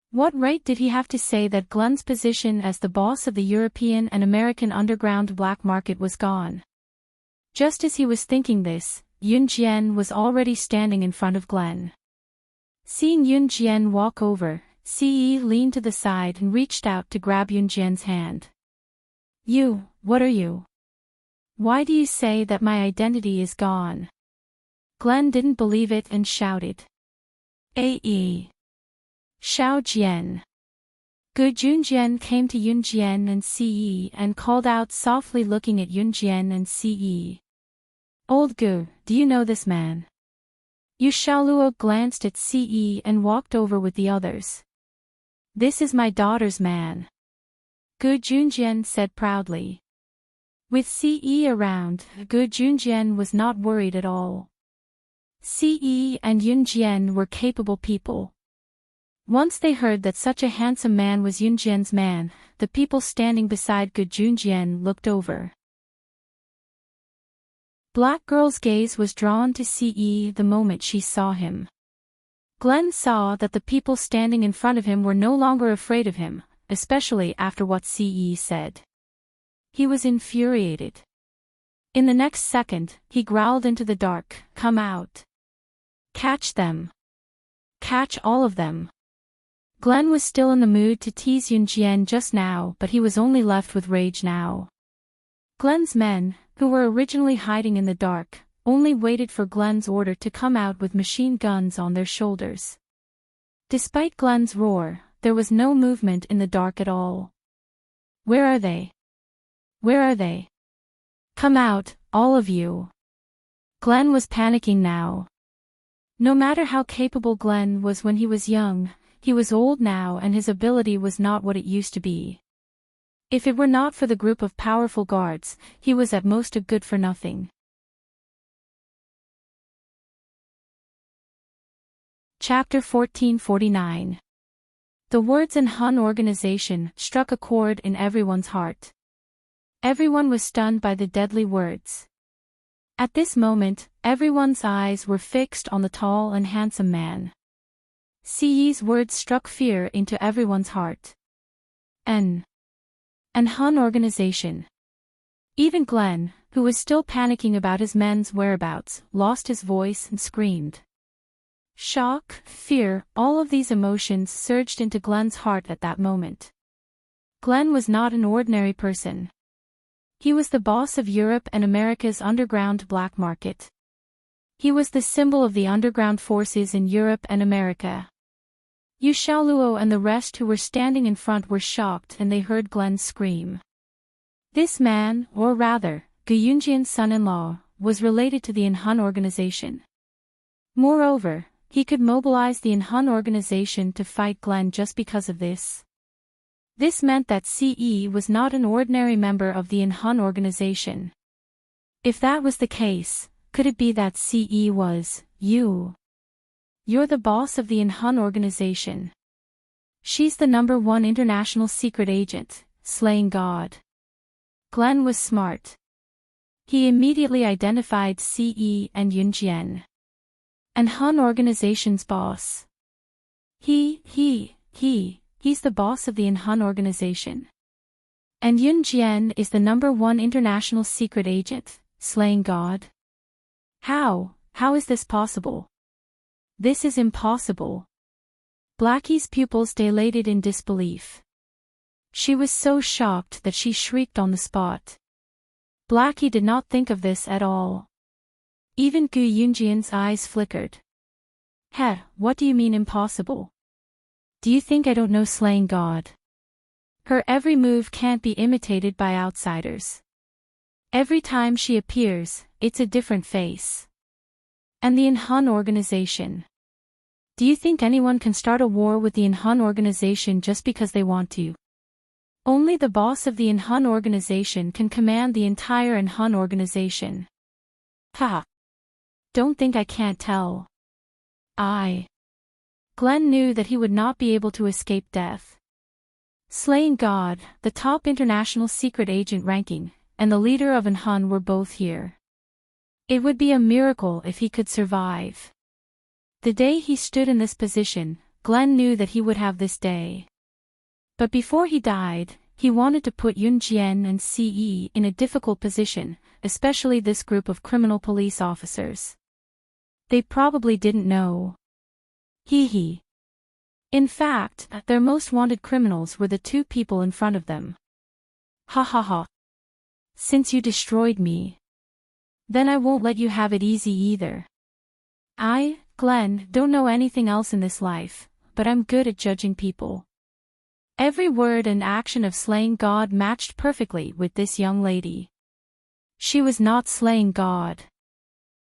What right did he have to say that Glenn's position as the boss of the European and American underground black market was gone? Just as he was thinking this, Yunjian was already standing in front of Glenn. Seeing Yun Jian walk over, Ce leaned to the side and reached out to grab Yun Jian's hand. You, what are you? Why do you say that my identity is gone? Glenn didn't believe it and shouted. Ae. Xiao Jian. Gu Junjian came to Yun Jian and Ce and called out softly, looking at Yun Jian and Ce. Old Gu, do you know this man? Yu Xiaoluo glanced at Ce and walked over with the others. This is my daughter's man. Gu Junjian said proudly. With Ce around, Gu Junjian was not worried at all. Ce and Yun Jian were capable people. Once they heard that such a handsome man was Yun Jian's man, the people standing beside Gu Junjian looked over. Black Girl's gaze was drawn to Ce the moment she saw him. Glenn saw that the people standing in front of him were no longer afraid of him, especially after what Ce said. He was infuriated. In the next second, he growled into the dark, "Come out. Catch them. Catch all of them." Glenn was still in the mood to tease Yun Jian just now, but he was only left with rage now. Glenn's men, who were originally hiding in the dark, only waited for Glenn's order to come out with machine guns on their shoulders. Despite Glenn's roar, there was no movement in the dark at all. Where are they? Where are they? Come out, all of you. Glenn was panicking now. No matter how capable Glenn was when he was young, he was old now and his ability was not what it used to be. If it were not for the group of powerful guards, he was at most a good-for-nothing. Chapter 1449. The words "in Hun organization" struck a chord in everyone's heart. Everyone was stunned by the deadly words. At this moment, everyone's eyes were fixed on the tall and handsome man. Ce's words struck fear into everyone's heart. An Hun organization. Even Glenn, who was still panicking about his men's whereabouts, lost his voice and screamed. Shock, fear, all of these emotions surged into Glenn's heart at that moment. Glenn was not an ordinary person. He was the boss of Europe and America's underground black market. He was the symbol of the underground forces in Europe and America. Yu Xiaoluo and the rest who were standing in front were shocked and they heard Glenn scream. This man, or rather, Gu Yunjian's son-in-law, was related to the In Hun organization. Moreover, he could mobilize the In Hun organization to fight Glenn just because of this. This meant that Ce was not an ordinary member of the In Hun organization. If that was the case, could it be that Ce was, "You're the boss of the In Hun organization. She's the #1 international secret agent, slaying God." Glenn was smart. He immediately identified Ce and Yun Jian. In Hun organization's boss. He's the boss of the In Hun organization. And Yun Jian is the #1 international secret agent, slaying God? How is this possible? This is impossible. Blackie's pupils dilated in disbelief. She was so shocked that she shrieked on the spot. Blackie did not think of this at all. Even Gu Yunjian's eyes flickered. What do you mean impossible? Do you think I don't know slaying God? Her every move can't be imitated by outsiders. Every time she appears, it's a different face. And the In Hun organization. Do you think anyone can start a war with the In Hun organization just because they want to? Only the boss of the In Hun organization can command the entire In Hun organization. Don't think I can't tell. Glenn knew that he would not be able to escape death. Slaying God, the top international secret agent ranking, and the leader of In Hun were both here. It would be a miracle if he could survive. The day he stood in this position, Glenn knew that he would have this day. But before he died, he wanted to put Yun Jian and Ce in a difficult position, especially this group of criminal police officers. They probably didn't know. Hee hee. In fact, their most wanted criminals were the two people in front of them. Ha ha ha. Since you destroyed me, then I won't let you have it easy either. I, Glenn, don't know anything else in this life, but I'm good at judging people. Every word and action of slaying God matched perfectly with this young lady. She was not slaying God.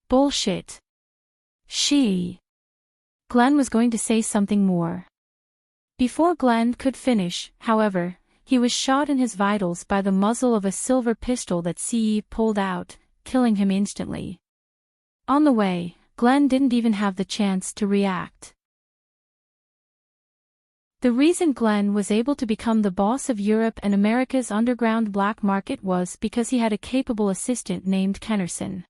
Bullshit. Glenn was going to say something more. Before Glenn could finish, however, he was shot in his vitals by the muzzle of a silver pistol that CE pulled out, killing him instantly. On the way, Glenn didn't even have the chance to react. The reason Glenn was able to become the boss of Europe and America's underground black market was because he had a capable assistant named Kennerson.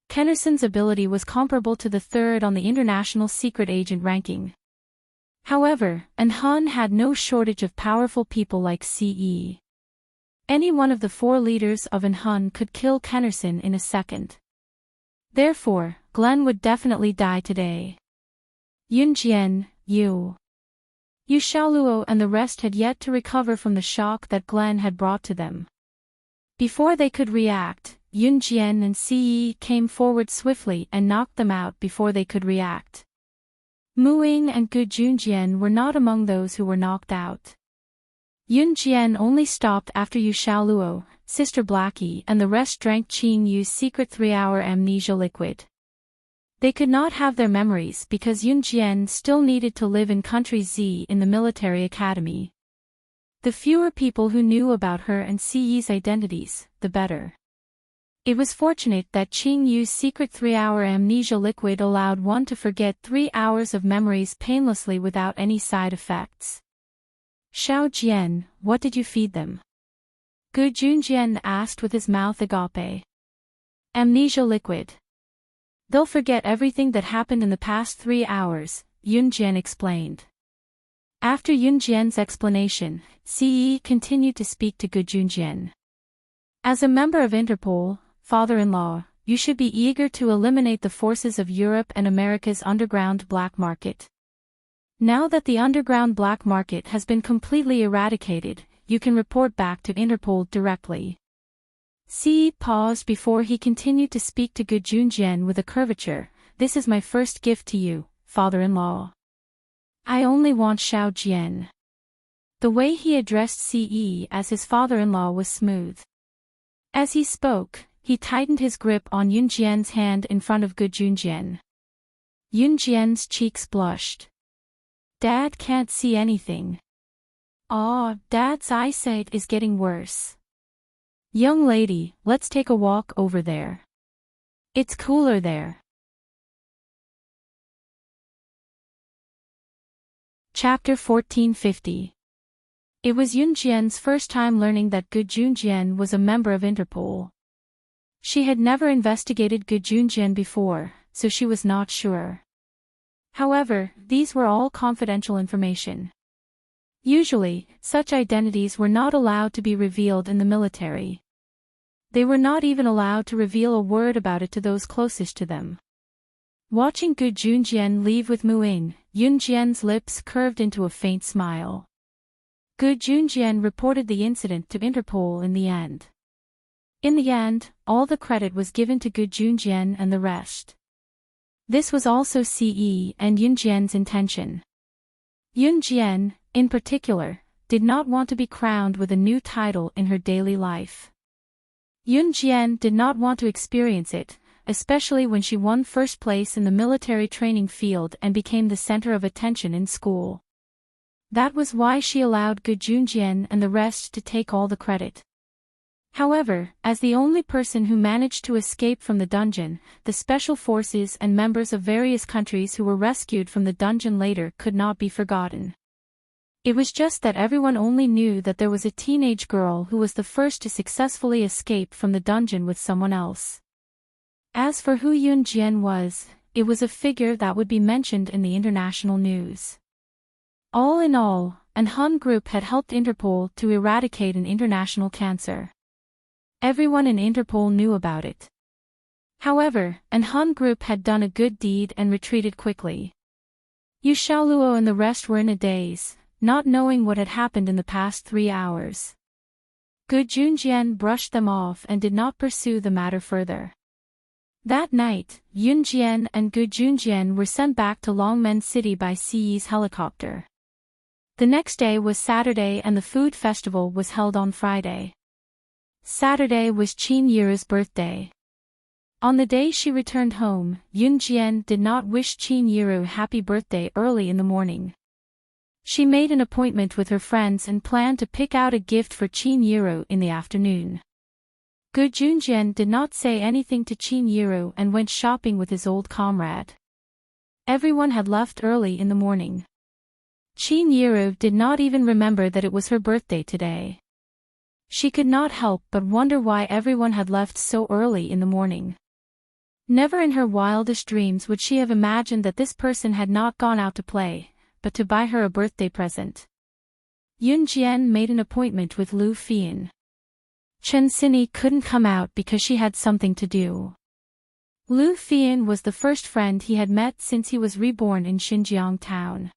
Kennerson's ability was comparable to the third on the international secret agent ranking. However, Hun had no shortage of powerful people like CE. Any one of the four leaders of Hun could kill Kennerson in a second. Therefore, Glenn would definitely die today. Yunjian, Yu Xiaoluo and the rest had yet to recover from the shock that Glenn had brought to them. Before they could react, Yunjian and CE came forward swiftly and knocked them out before they could react. Muing and Gu Junjian were not among those who were knocked out. Yunjian only stopped after Yu Xiaoluo, Sister Blackie and the rest drank Qing Yu's secret 3-hour amnesia liquid. They could not have their memories because Yunjian still needed to live in Country Z in the military academy. The fewer people who knew about her and CE's identities, the better. It was fortunate that Qing Yu's secret 3-hour amnesia liquid allowed one to forget 3 hours of memories painlessly without any side effects. Xiao Jian, what did you feed them? Gu Junjian asked with his mouth agape. Amnesia liquid. They'll forget everything that happened in the past 3 hours, Yunjian explained. After Yunjian's explanation, CE continued to speak to Gu Junjian. As a member of Interpol, father-in-law, you should be eager to eliminate the forces of Europe and America's underground black market. Now that the underground black market has been completely eradicated, you can report back to Interpol directly. CE paused before he continued to speak to Gu Junjian with a curvature. This is my first gift to you, father-in-law. I only want Xiao Jian. The way he addressed CE as his father-in-law was smooth. As he spoke, he tightened his grip on Yunjian's hand in front of Gu Junjian. Yunjian's cheeks blushed. Dad can't see anything. Dad's eyesight is getting worse. Young lady, let's take a walk over there. It's cooler there. Chapter 1450. It was Yunjian's first time learning that Gu Junjian was a member of Interpol. She had never investigated Gu Junjian before, so she was not sure. However, these were all confidential information. Usually, such identities were not allowed to be revealed in the military. They were not even allowed to reveal a word about it to those closest to them. Watching Gu Junjian leave with Muing, Yunjian's lips curved into a faint smile. Gu Junjian reported the incident to Interpol in the end. In the end, all the credit was given to Gu Junjian and the rest. This was also CE and Yunjian's intention. Yunjian, in particular, did not want to be crowned with a new title in her daily life. Yunjian did not want to experience it, especially when she won first place in the military training field and became the center of attention in school. That was why she allowed Gu Junjian and the rest to take all the credit. However, as the only person who managed to escape from the dungeon, the special forces and members of various countries who were rescued from the dungeon later could not be forgotten. It was just that everyone only knew that there was a teenage girl who was the first to successfully escape from the dungeon with someone else. As for who Yunjian was, it was a figure that would be mentioned in the international news. All in all, an Hun group had helped Interpol to eradicate an international cancer. Everyone in Interpol knew about it. However, an Hun group had done a good deed and retreated quickly. Yu Xiaoluo and the rest were in a daze, not knowing what had happened in the past 3 hours. Gu Junjian brushed them off and did not pursue the matter further. That night, Yun Jian and Gu Junjian were sent back to Longmen City by Siyi's helicopter. The next day was Saturday and the food festival was held on Friday. Saturday was Qin Yiru's birthday. On the day she returned home, Yun Jian did not wish Qin Yiru happy birthday early in the morning. She made an appointment with her friends and planned to pick out a gift for Qin Yiru in the afternoon. Gu Junjian did not say anything to Qin Yiru and went shopping with his old comrade. Everyone had left early in the morning. Qin Yiru did not even remember that it was her birthday today. She could not help but wonder why everyone had left so early in the morning. Never in her wildest dreams would she have imagined that this person had not gone out to play, but to buy her a birthday present. Yun Jian made an appointment with Lu Fian. Chen Xinyi couldn't come out because she had something to do. Lu Fian was the first friend he had met since he was reborn in Xinjiang town.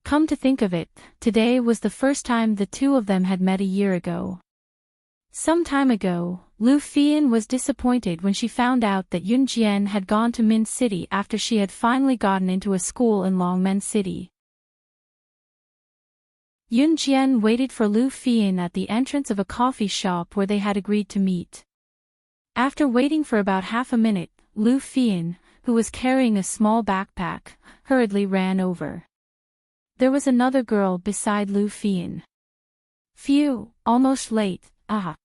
Come to think of it, today was the first time the two of them had met a year ago. Some time ago, Lu Fian was disappointed when she found out that Yun Jian had gone to Min City after she had finally gotten into a school in Longmen City. Yun Jian waited for Lu Fian at the entrance of a coffee shop where they had agreed to meet. After waiting for about half a minute, Lu Fian, who was carrying a small backpack, hurriedly ran over. There was another girl beside Lu Fian. Phew, almost late, ah.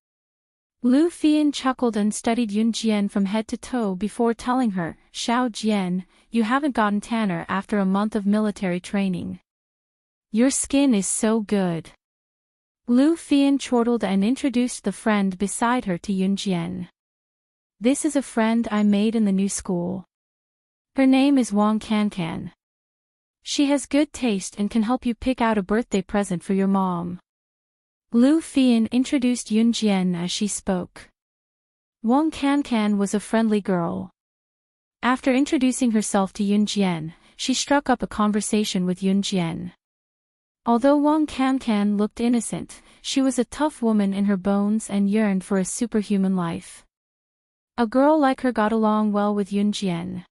Lu Fian chuckled and studied Yun Jian from head to toe before telling her, Xiao Jian, you haven't gotten tanner after a month of military training. Your skin is so good. Lu Fian chortled and introduced the friend beside her to Yun Jian. This is a friend I made in the new school. Her name is Wang Cancan. She has good taste and can help you pick out a birthday present for your mom. Lu Fian introduced Yun Jian as she spoke. Wang Cancan was a friendly girl. After introducing herself to Yun Jian, she struck up a conversation with Yun Jian. Although Wang Cancan looked innocent, she was a tough woman in her bones and yearned for a superhuman life. A girl like her got along well with Yun Jian.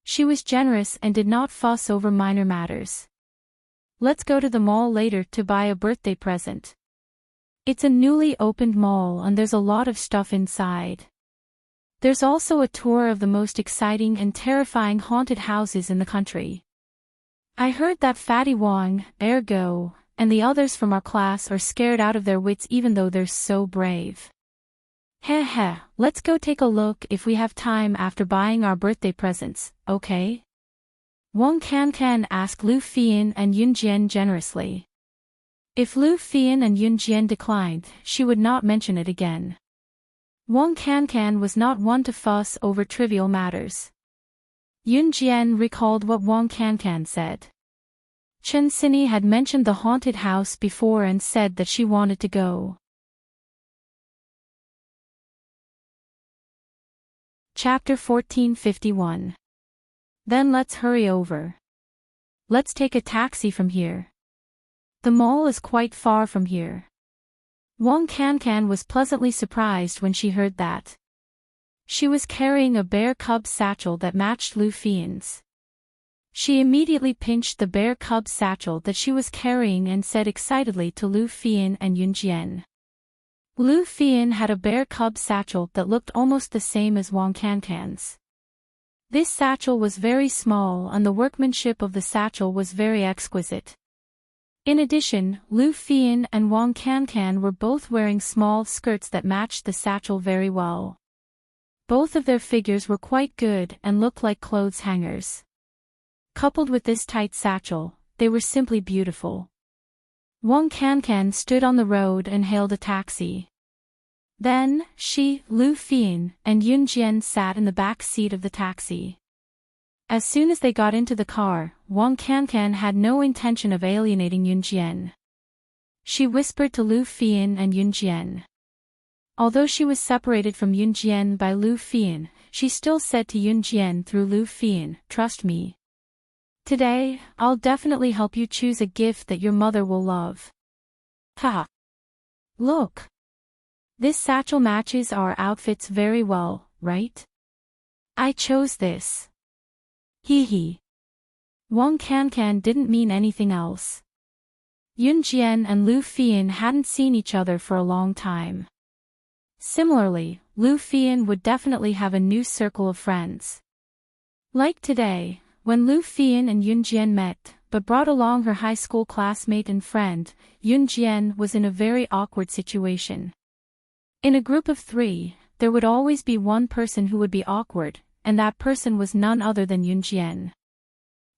She was generous and did not fuss over minor matters. Let's go to the mall later to buy a birthday present. It's a newly opened mall and there's a lot of stuff inside. There's also a tour of the most exciting and terrifying haunted houses in the country. I heard that Fatty Wang, Ergo, and the others from our class are scared out of their wits even though they're so brave. Heh heh, let's go take a look if we have time after buying our birthday presents, okay? Wang Cancan asked Lu Fian and Yun Jian generously. If Lu Fian and Yun Jian declined, she would not mention it again. Wang Cancan was not one to fuss over trivial matters. Yun Jian recalled what Wang Cancan said. Chen Xinyi had mentioned the haunted house before and said that she wanted to go. Chapter 1451. Then let's hurry over. Let's take a taxi from here. The mall is quite far from here. Wang Cancan was pleasantly surprised when she heard that. She was carrying a bear cub satchel that matched Lu Fian's. She immediately pinched the bear cub satchel that she was carrying and said excitedly to Lu Fian and Yun Jian. Lu Fian had a bear cub satchel that looked almost the same as Wang Cancan's. This satchel was very small and the workmanship of the satchel was very exquisite. In addition, Lu Fian and Wang Cancan were both wearing small skirts that matched the satchel very well. Both of their figures were quite good and looked like clothes hangers. Coupled with this tight satchel, they were simply beautiful. Wang Cancan stood on the road and hailed a taxi. Then, she, Lu Fian, and Yun Jian sat in the back seat of the taxi. As soon as they got into the car, Wang Cancan had no intention of alienating Yun Jian. She whispered to Lu Fian and Yun Jian. Although she was separated from Yun Jian by Lu Fian, she still said to Yun Jian through Lu Fian, "Trust me. Today, I'll definitely help you choose a gift that your mother will love. Haha. Look. This satchel matches our outfits very well, right? I chose this. Hee hee. Wang Cancan didn't mean anything else. Yun Jian and Lu Fian hadn't seen each other for a long time. Similarly, Lu Fian would definitely have a new circle of friends. Like today, when Lu Fian and Yun Jian met, but brought along her high school classmate and friend, Yun Jian was in a very awkward situation. In a group of 3, there would always be one person who would be awkward, and that person was none other than Yun Jian.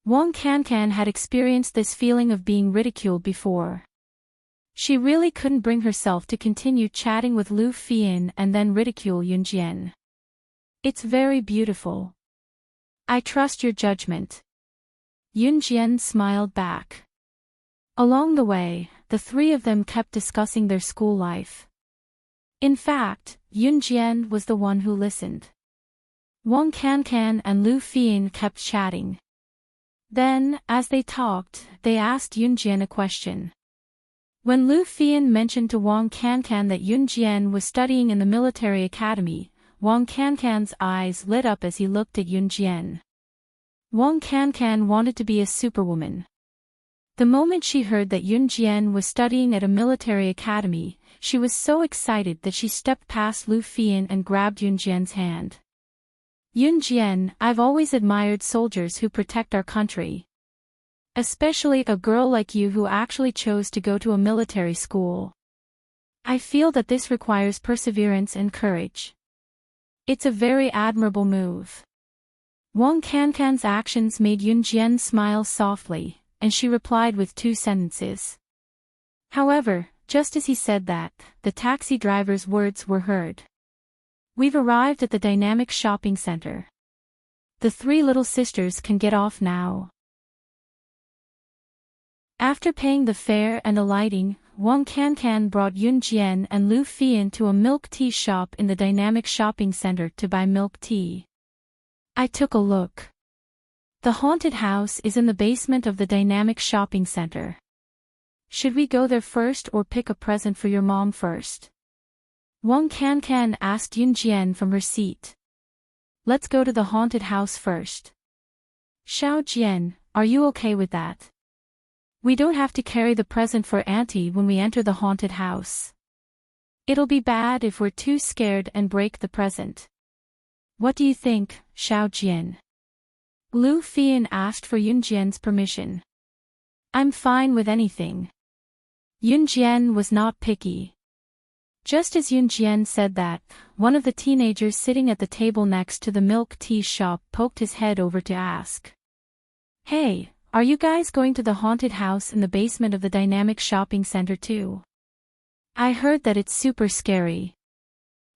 Wang Cancan had experienced this feeling of being ridiculed before. She really couldn't bring herself to continue chatting with Lu Fian and then ridicule Yun Jian. It's very beautiful. I trust your judgment. Yun Jian smiled back. Along the way, the 3 of them kept discussing their school life. In fact, Yun Jian was the one who listened. Wang Cancan and Lu Fian kept chatting. Then, as they talked, they asked Yun Jian a question. When Lu Fian mentioned to Wang Cancan that Yun Jian was studying in the military academy, Wang Cancan's eyes lit up as he looked at Yun Jian. Wang Cancan wanted to be a superwoman. The moment she heard that Yun Jian was studying at a military academy, she was so excited that she stepped past Lu Fian and grabbed Yun Jian's hand. Yun Jian, I've always admired soldiers who protect our country. Especially a girl like you who actually chose to go to a military school. I feel that this requires perseverance and courage. It's a very admirable move. Wang Cancan's actions made Yun Jian smile softly, and she replied with 2 sentences. However, just as he said that, the taxi driver's words were heard. We've arrived at the dynamic shopping center. The 3 little sisters can get off now. After paying the fare and alighting, Wang Cancan brought Yun Jian and Lu Fian to a milk tea shop in the dynamic shopping center to buy milk tea. I took a look. The haunted house is in the basement of the dynamic shopping center. Should we go there first or pick a present for your mom first? Wang Cancan asked Yun Jian from her seat. Let's go to the haunted house first. Xiao Jian, are you okay with that? We don't have to carry the present for Auntie when we enter the haunted house. It'll be bad if we're too scared and break the present. What do you think, Xiao Jian? Lu Fian asked for Yun Jian's permission. I'm fine with anything. Yun Jian was not picky. Just as Yun Jian said that, one of the teenagers sitting at the table next to the milk tea shop poked his head over to ask. Hey, are you guys going to the haunted house in the basement of the dynamic shopping center too? I heard that it's super scary.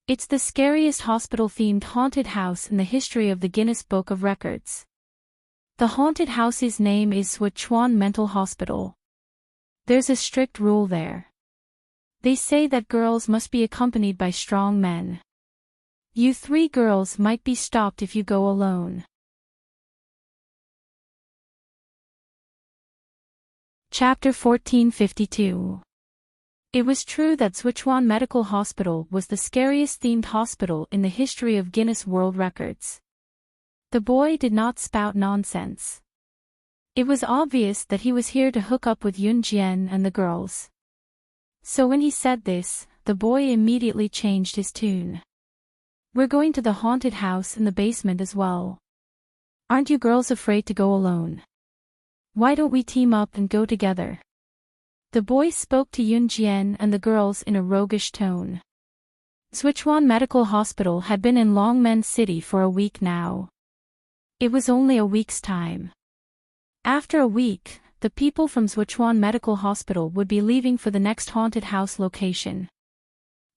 It's the scariest hospital-themed haunted house in the history of the Guinness Book of Records. The haunted house's name is Sichuan Mental Hospital. There's a strict rule there. They say that girls must be accompanied by strong men. You 3 girls might be stopped if you go alone. Chapter 1452. It was true that Sichuan Medical Hospital was the scariest themed hospital in the history of Guinness World Records. The boy did not spout nonsense. It was obvious that he was here to hook up with Yun Jian and the girls. So when he said this, the boy immediately changed his tune. We're going to the haunted house in the basement as well. Aren't you girls afraid to go alone? Why don't we team up and go together? The boy spoke to Yun Jian and the girls in a roguish tone. Sichuan Medical Hospital had been in Longmen City for a week now. It was only a week's time. After a week, the people from Sichuan Medical Hospital would be leaving for the next haunted house location.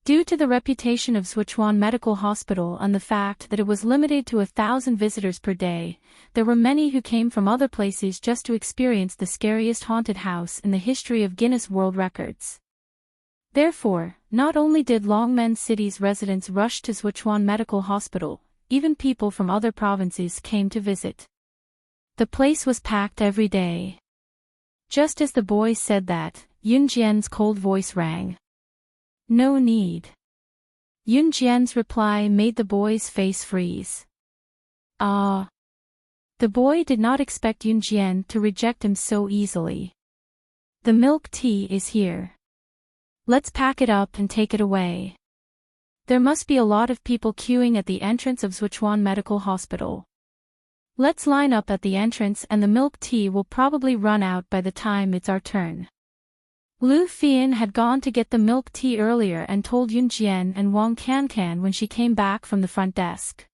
Due to the reputation of Sichuan Medical Hospital and the fact that it was limited to 1,000 visitors per day, there were many who came from other places just to experience the scariest haunted house in the history of Guinness World Records. Therefore, not only did Longmen City's residents rush to Sichuan Medical Hospital, even people from other provinces came to visit. The place was packed every day. Just as the boys said that, Yunjian's cold voice rang. No need. Yunjian's reply made the boy's face freeze. Ah. The boy did not expect Yunjian to reject him so easily. The milk tea is here. Let's pack it up and take it away. There must be a lot of people queuing at the entrance of Sichuan Medical Hospital. Let's line up at the entrance and the milk tea will probably run out by the time it's our turn. Lu Fian had gone to get the milk tea earlier and told Yunjian and Wang Cancan when she came back from the front desk.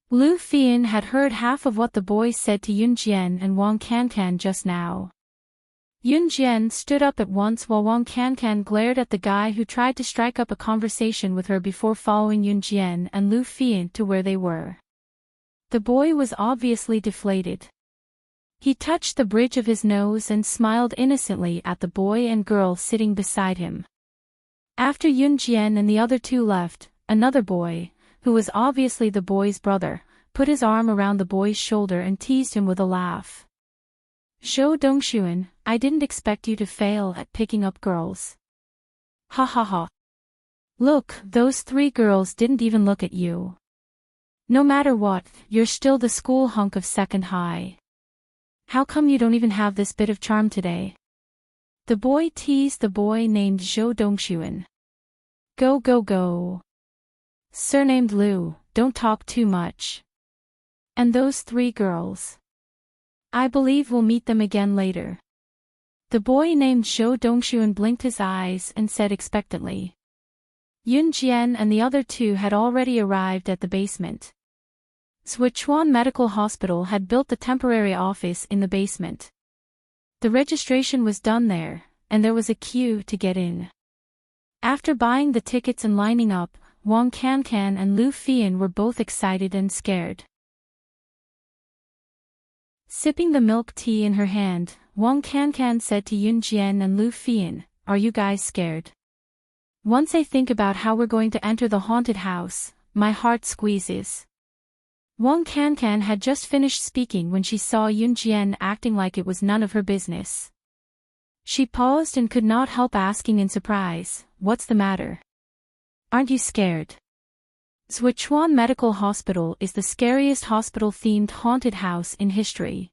Lu Fian had heard half of what the boys said to Yunjian and Wang Cancan just now. Yunjian stood up at once while Wang Cancan glared at the guy who tried to strike up a conversation with her before following Yunjian and Lu Fian to where they were. The boy was obviously deflated. He touched the bridge of his nose and smiled innocently at the boy and girl sitting beside him. After Yunjian and the other two left, another boy, who was obviously the boy's brother, put his arm around the boy's shoulder and teased him with a laugh. Zhou Dongxuan, I didn't expect you to fail at picking up girls. Ha ha ha. Look, those 3 girls didn't even look at you. No matter what, you're still the school hunk of second high. How come you don't even have this bit of charm today? The boy teased the boy named Zhou Dongxuan. Go go go. Surnamed Lu, don't talk too much. And those 3 girls. I believe we'll meet them again later. The boy named Zhou Dongxuan blinked his eyes and said expectantly. Yunjian and the other 2 had already arrived at the basement. Sichuan Medical Hospital had built the temporary office in the basement. The registration was done there, and there was a queue to get in. After buying the tickets and lining up, Wang Cancan and Lu Fian were both excited and scared. Sipping the milk tea in her hand, Wang Cancan said to Yunjian and Lu Fian, are you guys scared? Once I think about how we're going to enter the haunted house, my heart squeezes. Wang Cancan had just finished speaking when she saw Yunjian acting like it was none of her business. She paused and could not help asking in surprise, what's the matter? Aren't you scared? Sichuan Medical Hospital is the scariest hospital-themed haunted house in history.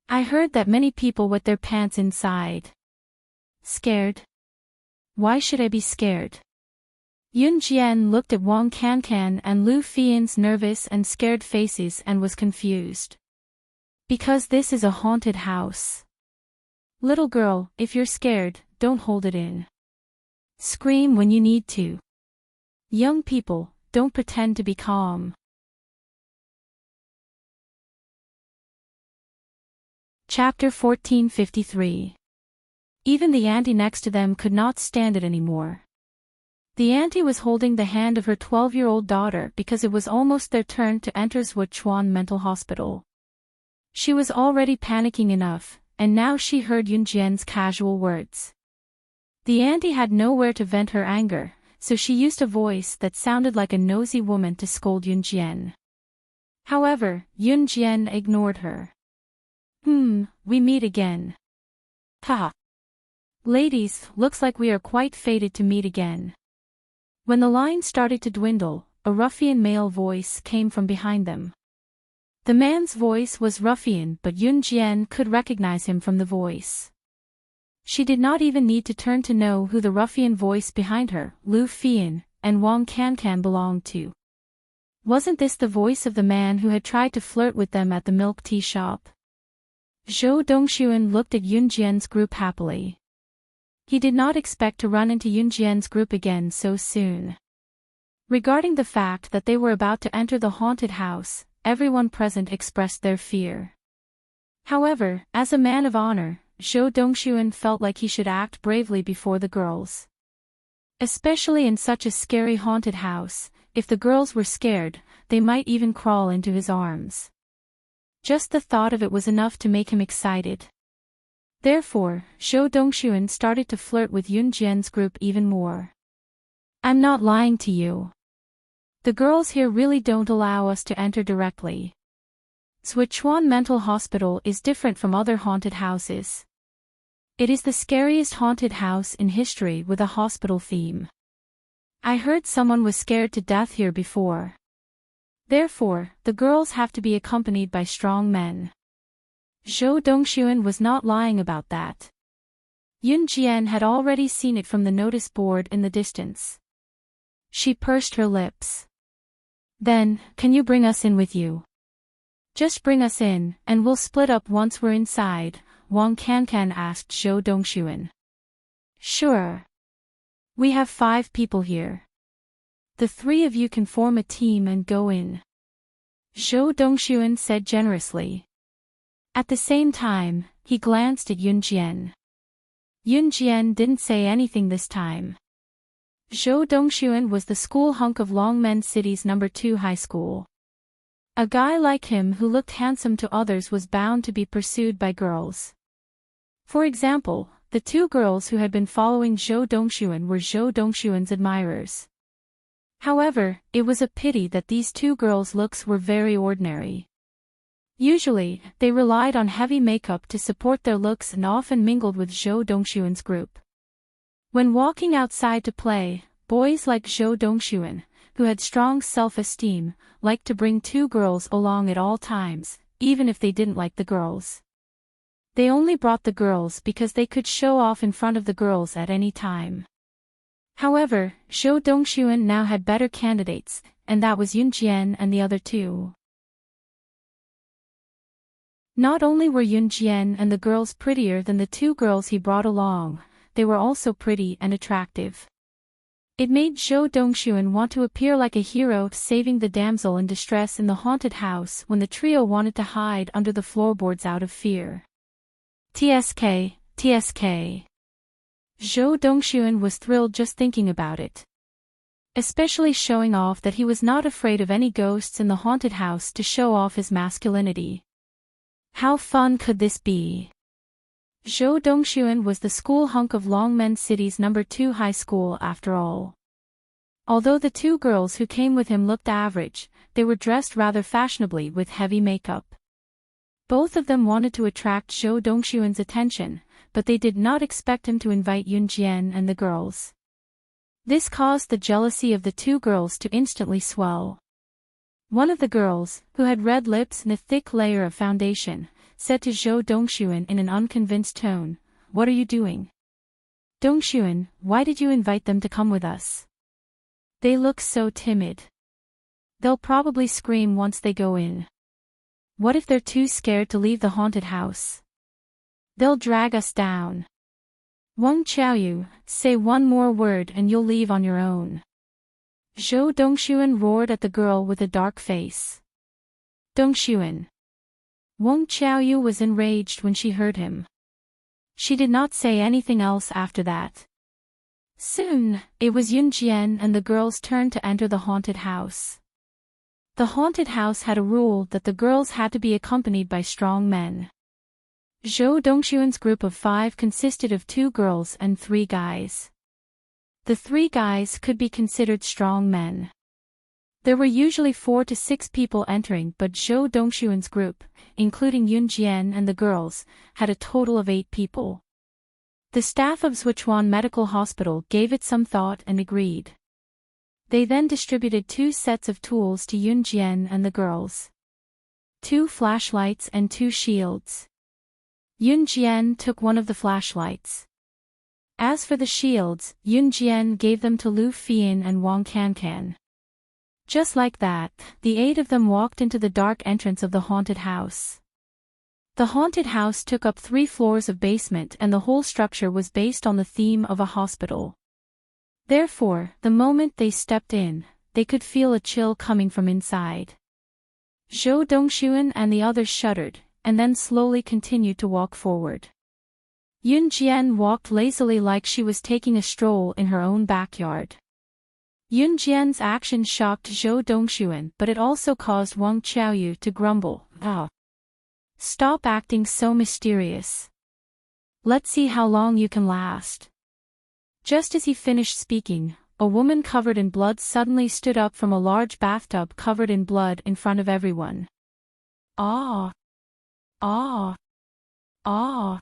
I heard that many people wet their pants inside. Scared? Why should I be scared? Yunjian looked at Wang Cancan and Lu Fian's nervous and scared faces and was confused. Because this is a haunted house. Little girl, if you're scared, don't hold it in. Scream when you need to. Young people, don't pretend to be calm. Chapter 1453. Even the auntie next to them could not stand it anymore. The auntie was holding the hand of her 12-year-old daughter because it was almost their turn to enter Sichuan Mental Hospital. She was already panicking enough, and now she heard Yunjian's casual words. The auntie had nowhere to vent her anger, so she used a voice that sounded like a nosy woman to scold Yunjian. However, Yunjian ignored her. We meet again. Ha! Ladies, looks like we are quite fated to meet again. When the line started to dwindle, a ruffian male voice came from behind them. The man's voice was ruffian, but Yunjian could recognize him from the voice. She did not even need to turn to know who the ruffian voice behind her, Lu Fian, and Wang Cancan belonged to. Wasn't this the voice of the man who had tried to flirt with them at the milk tea shop? Zhou Dongxuan looked at Yunjian's group happily. He did not expect to run into Yunjian's group again so soon. Regarding the fact that they were about to enter the haunted house, everyone present expressed their fear. However, as a man of honor, Zhou Dongxuan felt like he should act bravely before the girls. Especially in such a scary haunted house, if the girls were scared, they might even crawl into his arms. Just the thought of it was enough to make him excited. Therefore, Zhou Dongxuan started to flirt with Yunjian's group even more. I'm not lying to you. The girls here really don't allow us to enter directly. Sichuan Mental Hospital is different from other haunted houses. It is the scariest haunted house in history with a hospital theme. I heard someone was scared to death here before. Therefore, the girls have to be accompanied by strong men. Zhou Dongxuan was not lying about that. Yun Jian had already seen it from the notice board in the distance. She pursed her lips. Then, can you bring us in with you? Just bring us in, and we'll split up once we're inside, Wang Cancan asked Zhou Dongxuan. Sure. We have 5 people here. The 3 of you can form a team and go in. Zhou Dongxuan said generously. At the same time, he glanced at Yun Jian. Yun Jian didn't say anything this time. Zhou Dongxuan was the school hunk of Longmen City's No. 2 high school. A guy like him who looked handsome to others was bound to be pursued by girls. For example, the 2 girls who had been following Zhou Dongxuan were Zhou Dongxuan's admirers. However, it was a pity that these 2 girls' looks were very ordinary. Usually, they relied on heavy makeup to support their looks and often mingled with Zhou Dongxuan's group. When walking outside to play, boys like Zhou Dongxuan, who had strong self-esteem, liked to bring 2 girls along at all times, even if they didn't like the girls. They only brought the girls because they could show off in front of the girls at any time. However, Zhou Dongxuan now had better candidates, and that was Yun Jian and the other 2. Not only were Yun Jian and the girls prettier than the 2 girls he brought along, they were also pretty and attractive. It made Zhou Dongxuan want to appear like a hero saving the damsel in distress in the haunted house when the trio wanted to hide under the floorboards out of fear. TSK, TSK. Zhou Dongxuan was thrilled just thinking about it. Especially showing off that he was not afraid of any ghosts in the haunted house to show off his masculinity. How fun could this be? Zhou Dongxuan was the school hunk of Longmen City's No. 2 high school after all. Although the 2 girls who came with him looked average, they were dressed rather fashionably with heavy makeup. Both of them wanted to attract Zhou Dongxuan's attention, but they did not expect him to invite Yun Jian and the girls. This caused the jealousy of the 2 girls to instantly swell. One of the girls, who had red lips and a thick layer of foundation, said to Zhou Dongxuan in an unconvinced tone, "What are you doing? Dongxuan, why did you invite them to come with us? They look so timid. They'll probably scream once they go in. What if they're too scared to leave the haunted house? They'll drag us down. Wang Qiaoyu, say one more word and you'll leave on your own." Zhou Dongxuan roared at the girl with a dark face. Dongxuan. Wang Qiaoyu was enraged when she heard him. She did not say anything else after that. Soon, it was Yun Jian and the girls' turn to enter the haunted house. The haunted house had a rule that the girls had to be accompanied by strong men. Zhou Dongxuan's group of 5 consisted of 2 girls and 3 guys. The 3 guys could be considered strong men. There were usually 4 to 6 people entering, but Zhou Dongxuan's group, including Yun Jian and the girls, had a total of 8 people. The staff of Sichuan Medical Hospital gave it some thought and agreed. They then distributed 2 sets of tools to Yun Jian and the girls. 2 flashlights and 2 shields. Yun Jian took one of the flashlights. As for the shields, Yun Jian gave them to Lu Fian and Wang Cancan. Just like that, the 8 of them walked into the dark entrance of the haunted house. The haunted house took up 3 floors of basement and the whole structure was based on the theme of a hospital. Therefore, the moment they stepped in, they could feel a chill coming from inside. Zhou Dongxuan and the others shuddered, and then slowly continued to walk forward. Yun Jian walked lazily like she was taking a stroll in her own backyard. Yun Jian's action shocked Zhou Dongxuan, but it also caused Wang Qiaoyu to grumble, "Ah! Stop acting so mysterious. Let's see how long you can last." Just as he finished speaking, a woman covered in blood suddenly stood up from a large bathtub covered in blood in front of everyone. Ah! Ah! Ah!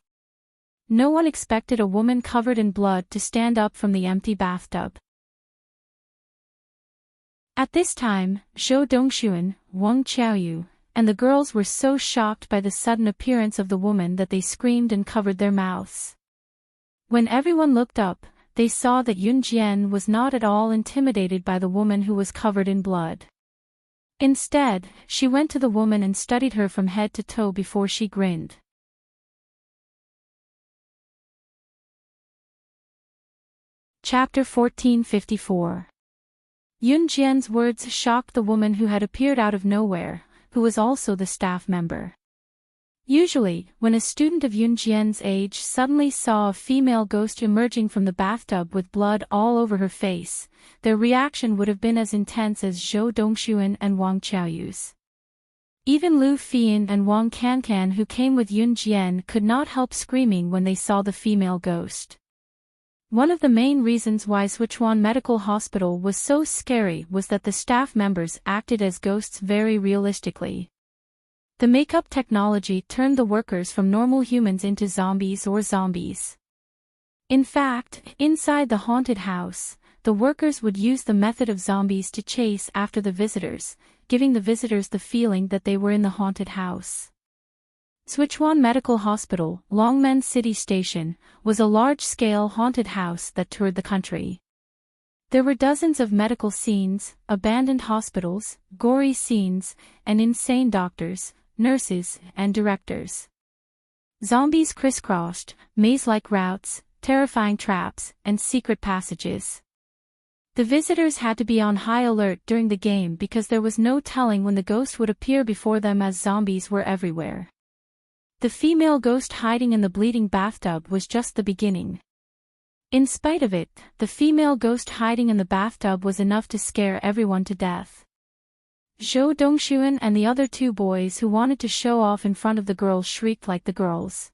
No one expected a woman covered in blood to stand up from the empty bathtub. At this time, Zhou Dongxuan, Wang Qiaoyu, and the girls were so shocked by the sudden appearance of the woman that they screamed and covered their mouths. When everyone looked up, they saw that Yun Jian was not at all intimidated by the woman who was covered in blood. Instead, she went to the woman and studied her from head to toe before she grinned. Chapter 1454. Yun Jian's words shocked the woman who had appeared out of nowhere, who was also the staff member. Usually, when a student of Yun Jian's age suddenly saw a female ghost emerging from the bathtub with blood all over her face, their reaction would have been as intense as Zhou Dongxuan and Wang Qiaoyu's. Even Lu Fian and Wang Cancan, who came with Yun Jian, could not help screaming when they saw the female ghost. One of the main reasons why Sichuan Medical Hospital was so scary was that the staff members acted as ghosts very realistically. The makeup technology turned the workers from normal humans into zombies or zombies. In fact, inside the haunted house, the workers would use the method of zombies to chase after the visitors, giving the visitors the feeling that they were in the haunted house. Sichuan Medical Hospital, Longmen City Station, was a large-scale haunted house that toured the country. There were dozens of medical scenes, abandoned hospitals, gory scenes, and insane doctors, nurses, and directors. Zombies crisscrossed, maze-like routes, terrifying traps, and secret passages. The visitors had to be on high alert during the game because there was no telling when the ghost would appear before them, as zombies were everywhere. The female ghost hiding in the bleeding bathtub was just the beginning. In spite of it, the female ghost hiding in the bathtub was enough to scare everyone to death. Zhou Dongxuan and the other two boys who wanted to show off in front of the girls shrieked like the girls.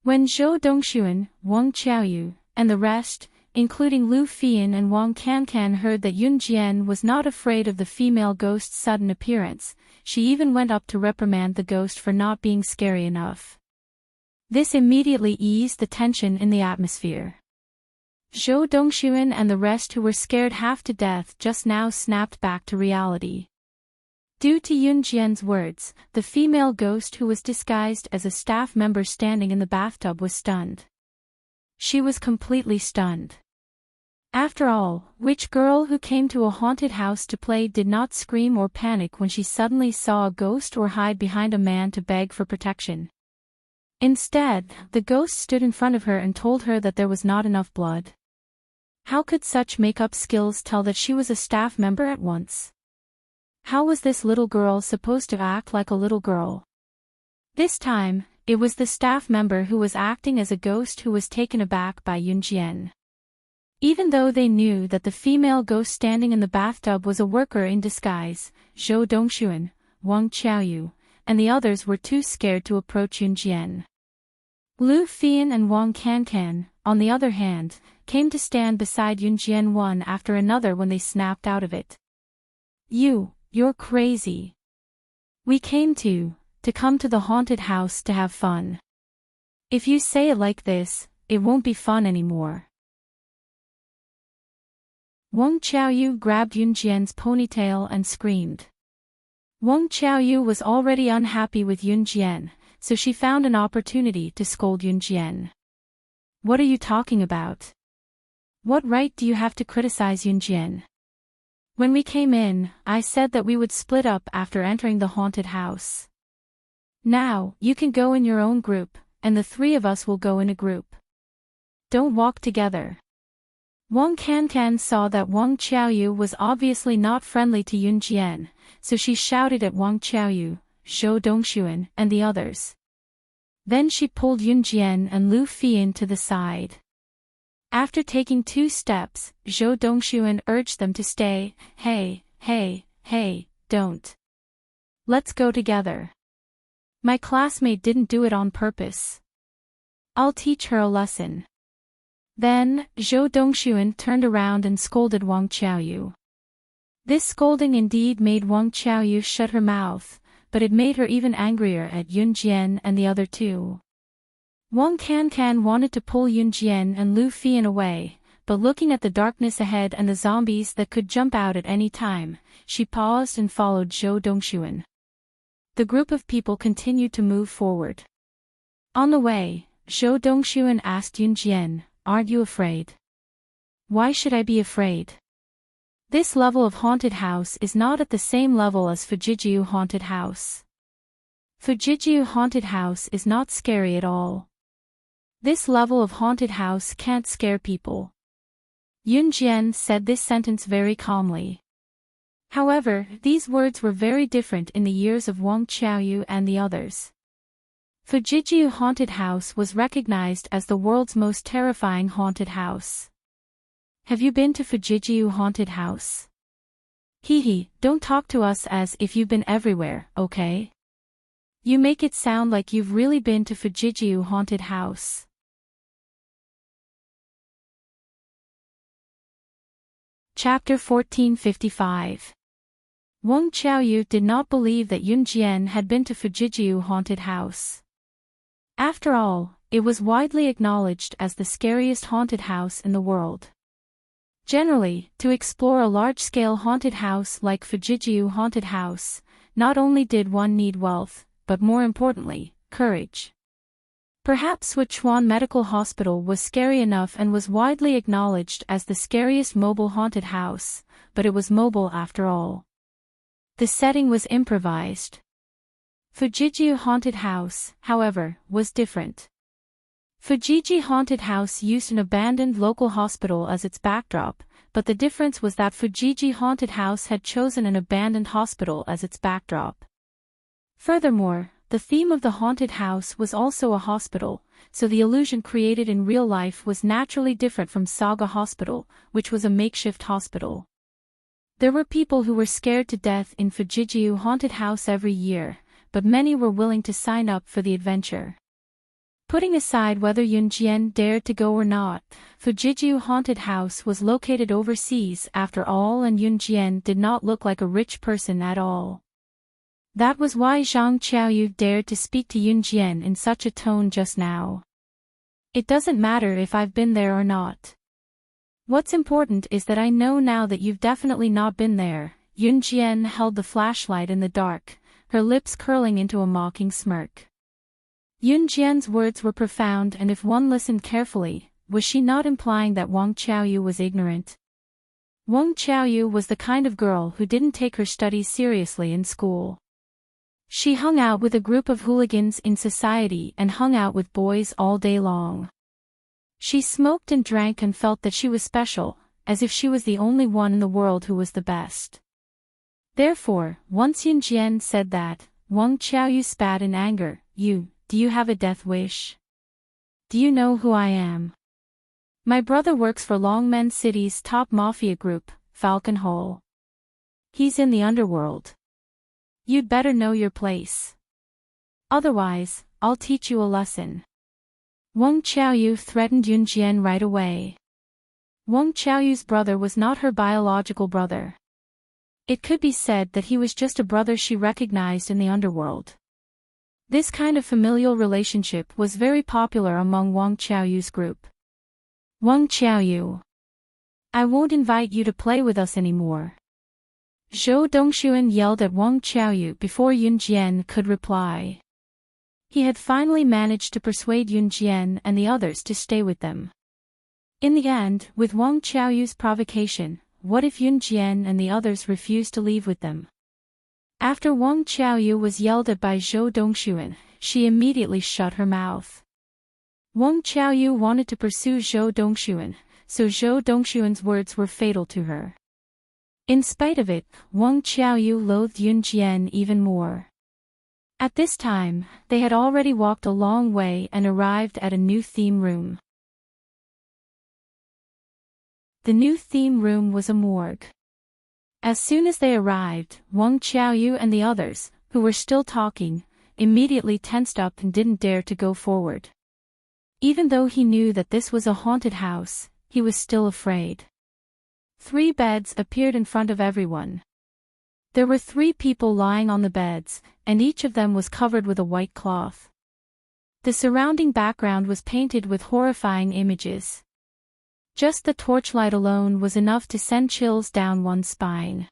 When Zhou Dongxuan, Wang Qiaoyu, and the rest, including Lu Fian and Wang Cancan, heard that Yun Jian was not afraid of the female ghost's sudden appearance, she even went up to reprimand the ghost for not being scary enough. This immediately eased the tension in the atmosphere. Zhou Dongxuan and the rest, who were scared half to death just now, snapped back to reality. Due to Yun Jian's words, the female ghost who was disguised as a staff member standing in the bathtub was stunned. She was completely stunned. After all, which girl who came to a haunted house to play did not scream or panic when she suddenly saw a ghost or hide behind a man to beg for protection? Instead, the ghost stood in front of her and told her that there was not enough blood. How could such makeup skills tell that she was a staff member at once? How was this little girl supposed to act like a little girl? This time, it was the staff member who was acting as a ghost who was taken aback by Yun Jian. Even though they knew that the female ghost standing in the bathtub was a worker in disguise, Zhou Dongxuan, Wang Qiaoyu, and the others were too scared to approach Yun Jian. Lu Fian and Wang Cancan, on the other hand, came to stand beside Yun Jian one after another when they snapped out of it. You're crazy. We came to come to the haunted house to have fun. If you say it like this, it won't be fun anymore. Wang Qiaoyu grabbed Yun Jian's ponytail and screamed. Wang Qiaoyu was already unhappy with Yun Jian, so she found an opportunity to scold Yun Jian. What are you talking about? What right do you have to criticize Yun Jian? When we came in, I said that we would split up after entering the haunted house. Now, you can go in your own group, and the three of us will go in a group. Don't walk together. Wang Cancan saw that Wang Qiaoyu was obviously not friendly to Yun Jian, so she shouted at Wang Qiaoyu, Zhou Dongxuan, and the others. Then she pulled Yun Jian and Lu Fian to the side. After taking 2 steps, Zhou Dongxuan urged them to stay. Hey, don't. Let's go together. My classmate didn't do it on purpose. I'll teach her a lesson. Then, Zhou Dongxuan turned around and scolded Wang Qiaoyu. This scolding indeed made Wang Qiaoyu shut her mouth, but it made her even angrier at Yun Jian and the other two. Wang Can wanted to pull Yun Jian and Lu Fian away, but looking at the darkness ahead and the zombies that could jump out at any time, she paused and followed Zhou Dongxuan. The group of people continued to move forward. On the way, Zhou Dongxuan asked Yun Jian, "Aren't you afraid?" "Why should I be afraid? This level of haunted house is not at the same level as Fujijiu haunted house. Fujijiu haunted house is not scary at all. This level of haunted house can't scare people." Yun Jian said this sentence very calmly. However, these words were very different in the ears of Wang Qiaoyu and the others. Fujijiu haunted house was recognized as the world's most terrifying haunted house. "Have you been to Fujijiu haunted house?" "Hee, don't talk to us as if you've been everywhere, okay? You make it sound like you've really been to Fujijiu haunted house." Chapter 1455. Wang Qiaoyu did not believe that Yun Jian had been to Fujijiu haunted house. After all, it was widely acknowledged as the scariest haunted house in the world. Generally, to explore a large-scale haunted house like Fujijiu haunted house, not only did one need wealth, but more importantly, courage. Perhaps Sichuan Medical Hospital was scary enough and was widely acknowledged as the scariest mobile haunted house, but it was mobile after all. The setting was improvised. Fujijiu haunted house, however, was different. Fujiji haunted house used an abandoned local hospital as its backdrop, but the difference was that Fujiji haunted house had chosen an abandoned hospital as its backdrop. Furthermore, the theme of the haunted house was also a hospital, so the illusion created in real life was naturally different from Saga Hospital, which was a makeshift hospital. There were people who were scared to death in Fujijiu haunted house every year, but many were willing to sign up for the adventure. Putting aside whether Yun Jian dared to go or not, Fujijiu haunted house was located overseas after all, and Yun Jian did not look like a rich person at all. That was why Zhang Qiaoyu dared to speak to Yun Jian in such a tone just now. "It doesn't matter if I've been there or not. What's important is that I know now that you've definitely not been there." Yun Jian held the flashlight in the dark, her lips curling into a mocking smirk. Yun Jian's words were profound, and if one listened carefully, was she not implying that Wang Qiaoyu was ignorant? Wang Qiaoyu was the kind of girl who didn't take her studies seriously in school. She hung out with a group of hooligans in society and hung out with boys all day long. She smoked and drank and felt that she was special, as if she was the only one in the world who was the best. Therefore, once Yun Jian said that, Wang Qiaoyu spat in anger. Do you have a death wish? Do you know who I am? My brother works for Longmen City's top mafia group, Falcon Hole. He's in the underworld. You'd better know your place. Otherwise, I'll teach you a lesson. Wang Qiaoyu threatened Yun Jian right away. Wang Qiaoyu's brother was not her biological brother. It could be said that he was just a brother she recognized in the underworld. This kind of familial relationship was very popular among Wang Qiaoyu's group. "Wang Qiaoyu, I won't invite you to play with us anymore." Zhou Dongxuan yelled at Wang Qiaoyu before Yun Jian could reply. He had finally managed to persuade Yun Jian and the others to stay with them. In the end, with Wang Qiaoyu's provocation, what if Yun Jian and the others refused to leave with them? After Wang Qiaoyu was yelled at by Zhou Dongxuan, she immediately shut her mouth. Wang Qiaoyu wanted to pursue Zhou Dongxuan, so Zhou Dongxuan's words were fatal to her. In spite of it, Wang Qiaoyu loathed Yun Jian even more. At this time, they had already walked a long way and arrived at a new theme room. The new theme room was a morgue. As soon as they arrived, Wang Qiaoyu and the others, who were still talking, immediately tensed up and didn't dare to go forward. Even though he knew that this was a haunted house, he was still afraid. 3 beds appeared in front of everyone. There were 3 people lying on the beds, and each of them was covered with a white cloth. The surrounding background was painted with horrifying images. Just the torchlight alone was enough to send chills down one's spine.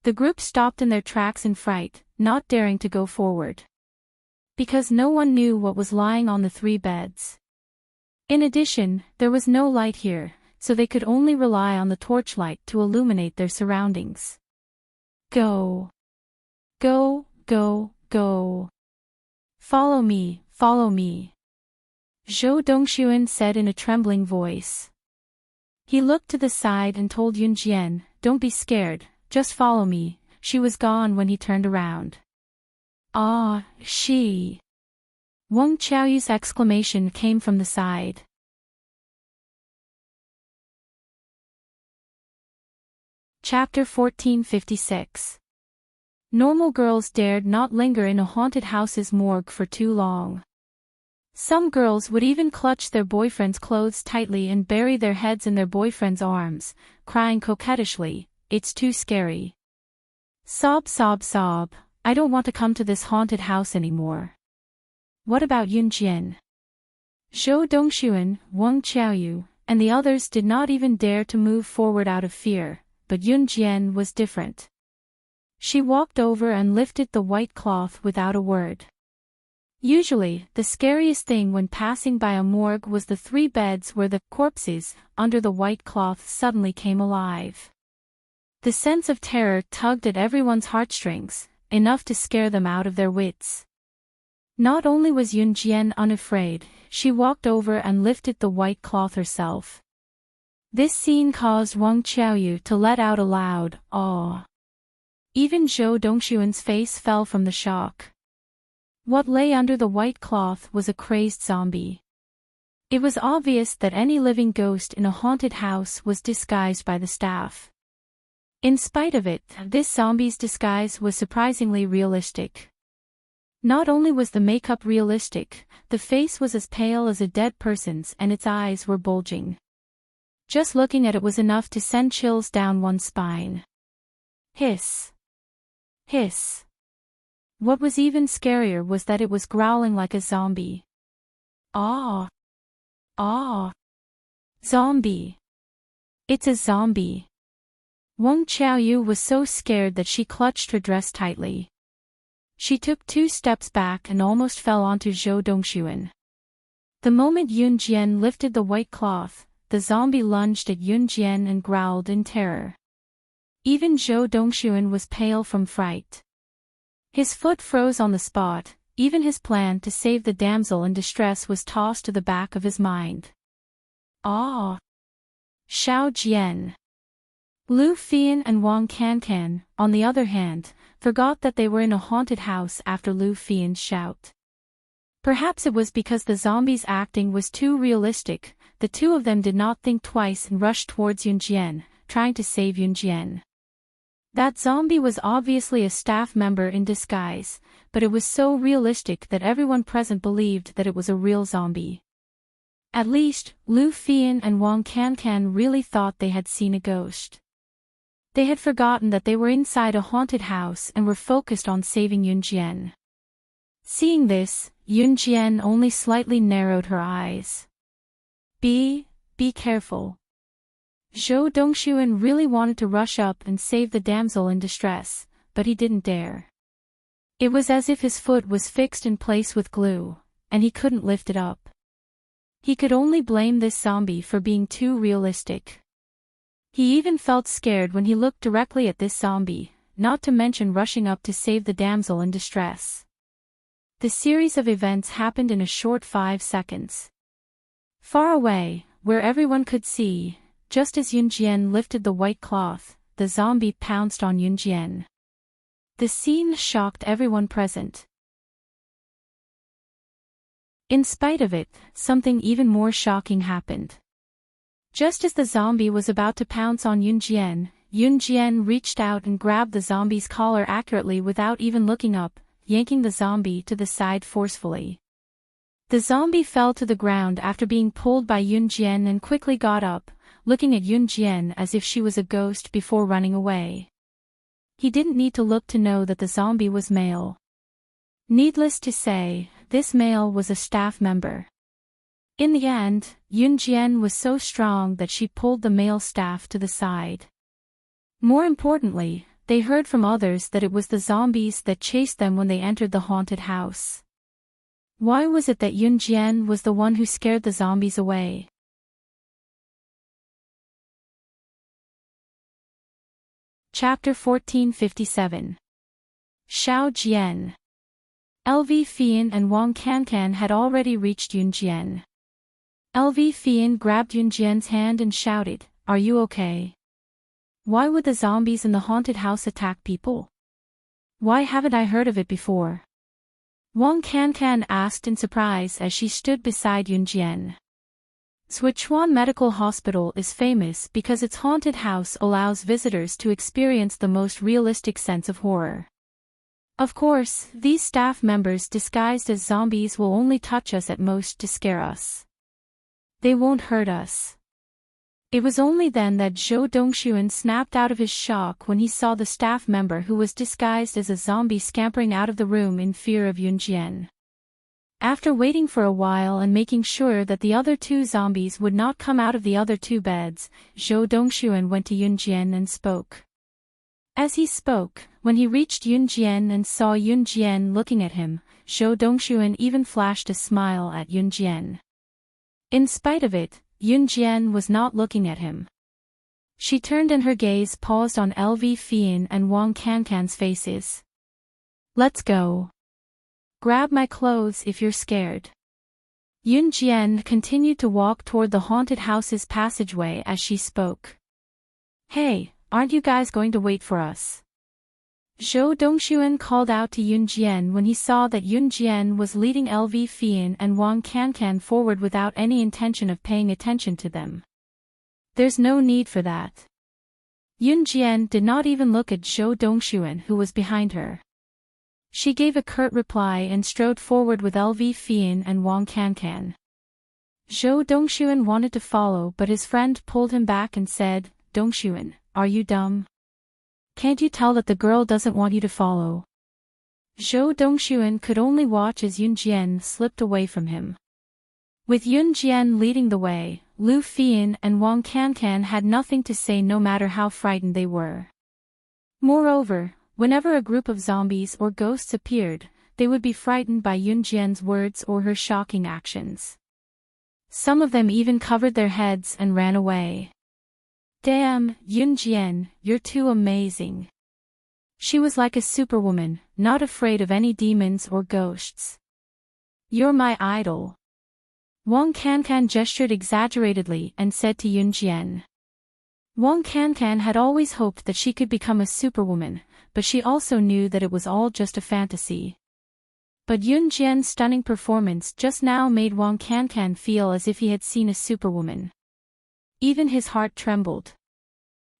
The group stopped in their tracks in fright, not daring to go forward. Because no one knew what was lying on the 3 beds. In addition, there was no light here, so they could only rely on the torchlight to illuminate their surroundings. Go. Go, go, go. Follow me, follow me. Zhou Dongxuan said in a trembling voice. He looked to the side and told Yunjian, "Don't be scared, just follow me." She was gone when he turned around. "Ah, she." Wang Qiaoyu's exclamation came from the side. Chapter 1456. Normal girls dared not linger in a haunted house's morgue for too long. Some girls would even clutch their boyfriend's clothes tightly and bury their heads in their boyfriend's arms, crying coquettishly, "It's too scary. Sob, sob, sob, I don't want to come to this haunted house anymore." What about Yunjian? Zhou Dongxuan, Wang Qiaoyu, and the others did not even dare to move forward out of fear, but Yunjian was different. She walked over and lifted the white cloth without a word. Usually, the scariest thing when passing by a morgue was the 3 beds where the corpses, under the white cloth, suddenly came alive. The sense of terror tugged at everyone's heartstrings, enough to scare them out of their wits. Not only was Yunjian unafraid, she walked over and lifted the white cloth herself. This scene caused Wang Qiaoyu to let out a loud "aw." Even Zhou Dongxuan's face fell from the shock. What lay under the white cloth was a crazed zombie. It was obvious that any living ghost in a haunted house was disguised by the staff. In spite of it, this zombie's disguise was surprisingly realistic. Not only was the makeup realistic, the face was as pale as a dead person's and its eyes were bulging. Just looking at it was enough to send chills down one's spine. Hiss. Hiss. What was even scarier was that it was growling like a zombie. Ah! Ah! Zombie! It's a zombie! Wang Qiaoyu was so scared that she clutched her dress tightly. She took 2 steps back and almost fell onto Zhou Dongxuan. The moment Yunjian lifted the white cloth, the zombie lunged at Yunjian and growled in terror. Even Zhou Dongxuan was pale from fright. His foot froze on the spot, even his plan to save the damsel in distress was tossed to the back of his mind. Ah! Xiao Jian. Lu Fian and Wang Cancan, on the other hand, forgot that they were in a haunted house after Lu Fian's shout. Perhaps it was because the zombie's acting was too realistic, the 2 of them did not think twice and rushed towards Yunjian, trying to save Yunjian. That zombie was obviously a staff member in disguise, but it was so realistic that everyone present believed that it was a real zombie. At least, Lu Fian and Wang Cancan really thought they had seen a ghost. They had forgotten that they were inside a haunted house and were focused on saving Yunjian. Seeing this, Yunjian only slightly narrowed her eyes. Be careful. Zhou Dongxuan really wanted to rush up and save the damsel in distress, but he didn't dare. It was as if his foot was fixed in place with glue, and he couldn't lift it up. He could only blame this zombie for being too realistic. He even felt scared when he looked directly at this zombie, not to mention rushing up to save the damsel in distress. The series of events happened in a short 5 seconds. Far away, where everyone could see, just as Yunjian lifted the white cloth, the zombie pounced on Yunjian. The scene shocked everyone present. In spite of it, something even more shocking happened. Just as the zombie was about to pounce on Yunjian, Yunjian reached out and grabbed the zombie's collar accurately without even looking up, yanking the zombie to the side forcefully. The zombie fell to the ground after being pulled by Yunjian and quickly got up, looking at Yunjian as if she was a ghost before running away. he didn't need to look to know that the zombie was male. Needless to say, this male was a staff member. In the end, Yunjian was so strong that she pulled the male staff to the side. More importantly, they heard from others that it was the zombies that chased them when they entered the haunted house. Why was it that Yunjian was the one who scared the zombies away? Chapter 1457. Xiao Jian. LV Fian and Wang Cancan had already reached Yunjian. LV Fian grabbed Yunjian's hand and shouted, "Are you okay? Why would the zombies in the haunted house attack people? Why haven't I heard of it before?" Wang Cancan asked in surprise as she stood beside Yunjian. Sichuan Medical Hospital is famous because its haunted house allows visitors to experience the most realistic sense of horror. Of course, these staff members disguised as zombies will only touch us at most to scare us. They won't hurt us. It was only then that Zhou Dongxuan snapped out of his shock when he saw the staff member who was disguised as a zombie scampering out of the room in fear of Yunjian. After waiting for a while and making sure that the other two zombies would not come out of the other two beds, Zhou Dongxuan went to Yunjian and spoke. As he spoke, when he reached Yunjian and saw Yunjian looking at him, Zhou Dongxuan even flashed a smile at Yunjian. In spite of it, Yunjian was not looking at him. She turned and her gaze paused on LV Fian and Wang Cancan's faces. "Let's go. Grab my clothes if you're scared." Yunjian continued to walk toward the haunted house's passageway as she spoke. "Hey, aren't you guys going to wait for us?" Zhou Dongxuan called out to Yunjian when he saw that Yunjian was leading LV Fian and Wang Cancan forward without any intention of paying attention to them. "There's no need for that." Yunjian did not even look at Zhou Dongxuan who was behind her. She gave a curt reply and strode forward with LV Fian and Wang Cancan. Zhou Dongxuan wanted to follow but his friend pulled him back and said, "Dongxuan, are you dumb? Can't you tell that the girl doesn't want you to follow?" Zhou Dongxuan could only watch as Yunjian slipped away from him. With Yunjian leading the way, Lu Fian and Wang Cancan had nothing to say no matter how frightened they were. Moreover, whenever a group of zombies or ghosts appeared, they would be frightened by Yunjian's words or her shocking actions. Some of them even covered their heads and ran away. "Damn, Yunjian, you're too amazing." She was like a superwoman, not afraid of any demons or ghosts. "You're my idol." Wang Cancan gestured exaggeratedly and said to Yunjian. Wang Cancan had always hoped that she could become a superwoman, but she also knew that it was all just a fantasy. But Yunjian's stunning performance just now made Wang Cancan feel as if he had seen a superwoman. Even his heart trembled.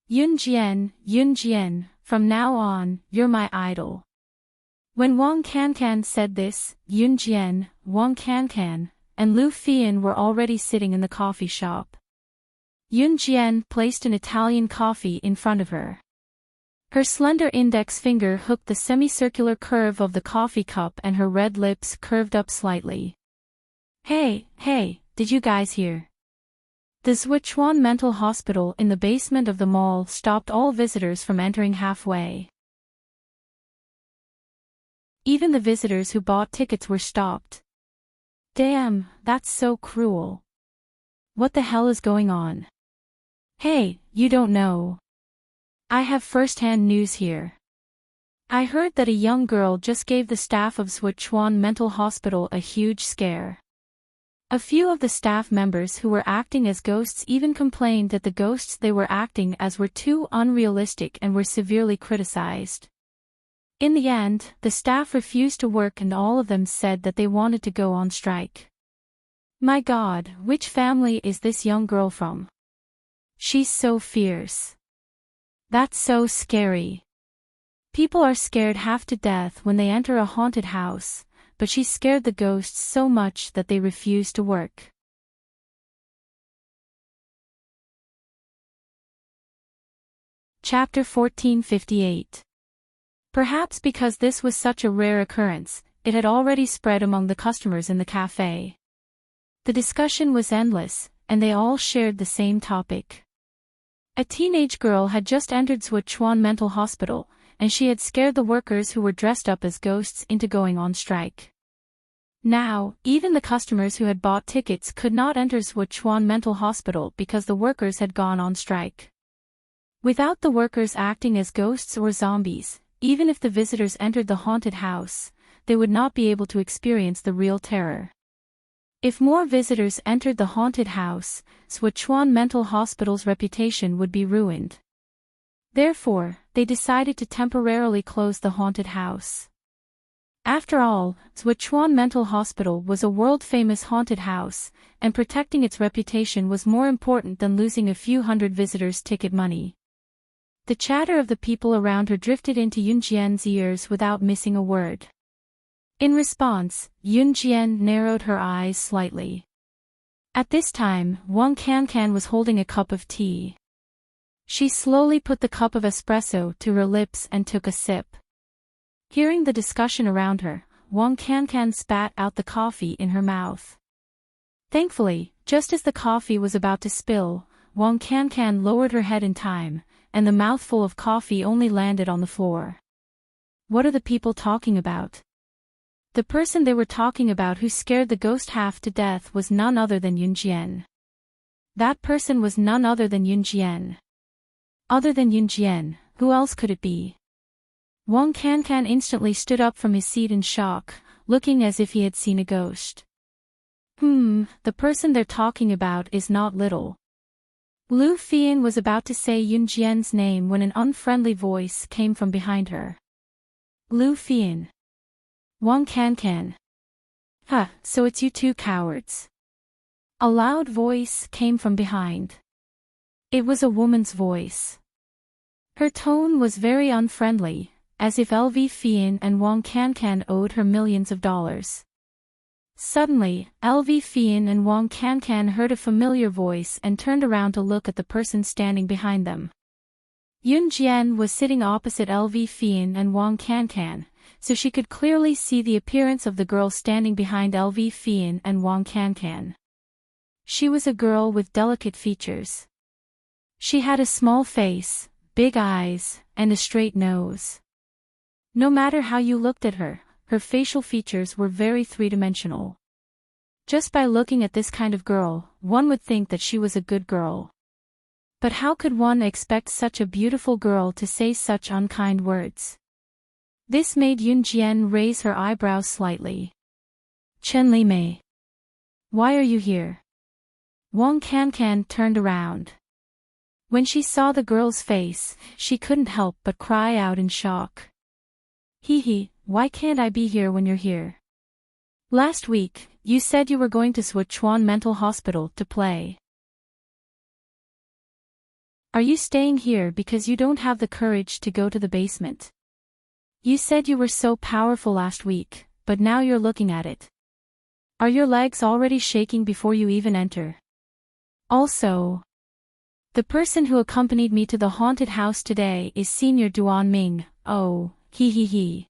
Yunjian, from now on, you're my idol." When Wang Cancan said this, Yunjian, Wang Cancan, and Lu Fian were already sitting in the coffee shop. Yunjian placed an Italian coffee in front of her. Her slender index finger hooked the semicircular curve of the coffee cup and her red lips curved up slightly. Hey, did you guys hear? The Sichuan Mental Hospital in the basement of the mall stopped all visitors from entering halfway. Even the visitors who bought tickets were stopped. Damn, that's so cruel. What the hell is going on? Hey, you don't know. I have first-hand news here. I heard that a young girl just gave the staff of Sichuan Mental Hospital a huge scare. A few of the staff members who were acting as ghosts even complained that the ghosts they were acting as were too unrealistic and were severely criticized. In the end, the staff refused to work and all of them said that they wanted to go on strike. My God, which family is this young girl from? She's so fierce. That's so scary. People are scared half to death when they enter a haunted house, but she scared the ghosts so much that they refused to work. Chapter 1458. Perhaps because this was such a rare occurrence, it had already spread among the customers in the cafe. The discussion was endless, and they all shared the same topic. A teenage girl had just entered Sichuan Mental Hospital, and she had scared the workers who were dressed up as ghosts into going on strike. Now, even the customers who had bought tickets could not enter Sichuan Mental Hospital because the workers had gone on strike. Without the workers acting as ghosts or zombies, even if the visitors entered the haunted house, they would not be able to experience the real terror. If more visitors entered the haunted house, Sichuan Mental Hospital's reputation would be ruined. Therefore, they decided to temporarily close the haunted house. After all, Sichuan Mental Hospital was a world-famous haunted house, and protecting its reputation was more important than losing a few hundred visitors' ticket money. The chatter of the people around her drifted into Yunjian's ears without missing a word. In response, Yunjian narrowed her eyes slightly. At this time, Wang Cancan was holding a cup of tea. She slowly put the cup of espresso to her lips and took a sip. Hearing the discussion around her, Wang Cancan spat out the coffee in her mouth. Thankfully, just as the coffee was about to spill, Wang Cancan lowered her head in time, and the mouthful of coffee only landed on the floor. What are the people talking about? The person they were talking about who scared the ghost half to death was none other than Yunjian. That person was none other than Yunjian. Other than Yunjian, who else could it be? Wang Cancan instantly stood up from his seat in shock, looking as if he had seen a ghost. The person they're talking about is not little. Lu Fian was about to say Yunjian's name when an unfriendly voice came from behind her. Lu Fian. Wang Cancan. So it's you two cowards. A loud voice came from behind. It was a woman's voice. Her tone was very unfriendly, as if LV Fian and Wang Cancan owed her millions of dollars. Suddenly, LV Fian and Wang Cancan heard a familiar voice and turned around to look at the person standing behind them. Yunjian was sitting opposite LV Fian and Wang Cancan, so she could clearly see the appearance of the girl standing behind LV Fian and Wang Cancan. She was a girl with delicate features. She had a small face, big eyes, and a straight nose. No matter how you looked at her, her facial features were very three-dimensional. Just by looking at this kind of girl, one would think that she was a good girl. But how could one expect such a beautiful girl to say such unkind words? This made Yunjian raise her eyebrows slightly. Chen Limei. Why are you here? Wang Cancan turned around. When she saw the girl's face, she couldn't help but cry out in shock. Hee, why can't I be here when you're here? Last week, you said you were going to Sichuan Mental Hospital to play. Are you staying here because you don't have the courage to go to the basement? You said you were so powerful last week, but now you're looking at it. Are your legs already shaking before you even enter? Also, the person who accompanied me to the haunted house today is Senior Duan Ming. Oh, he.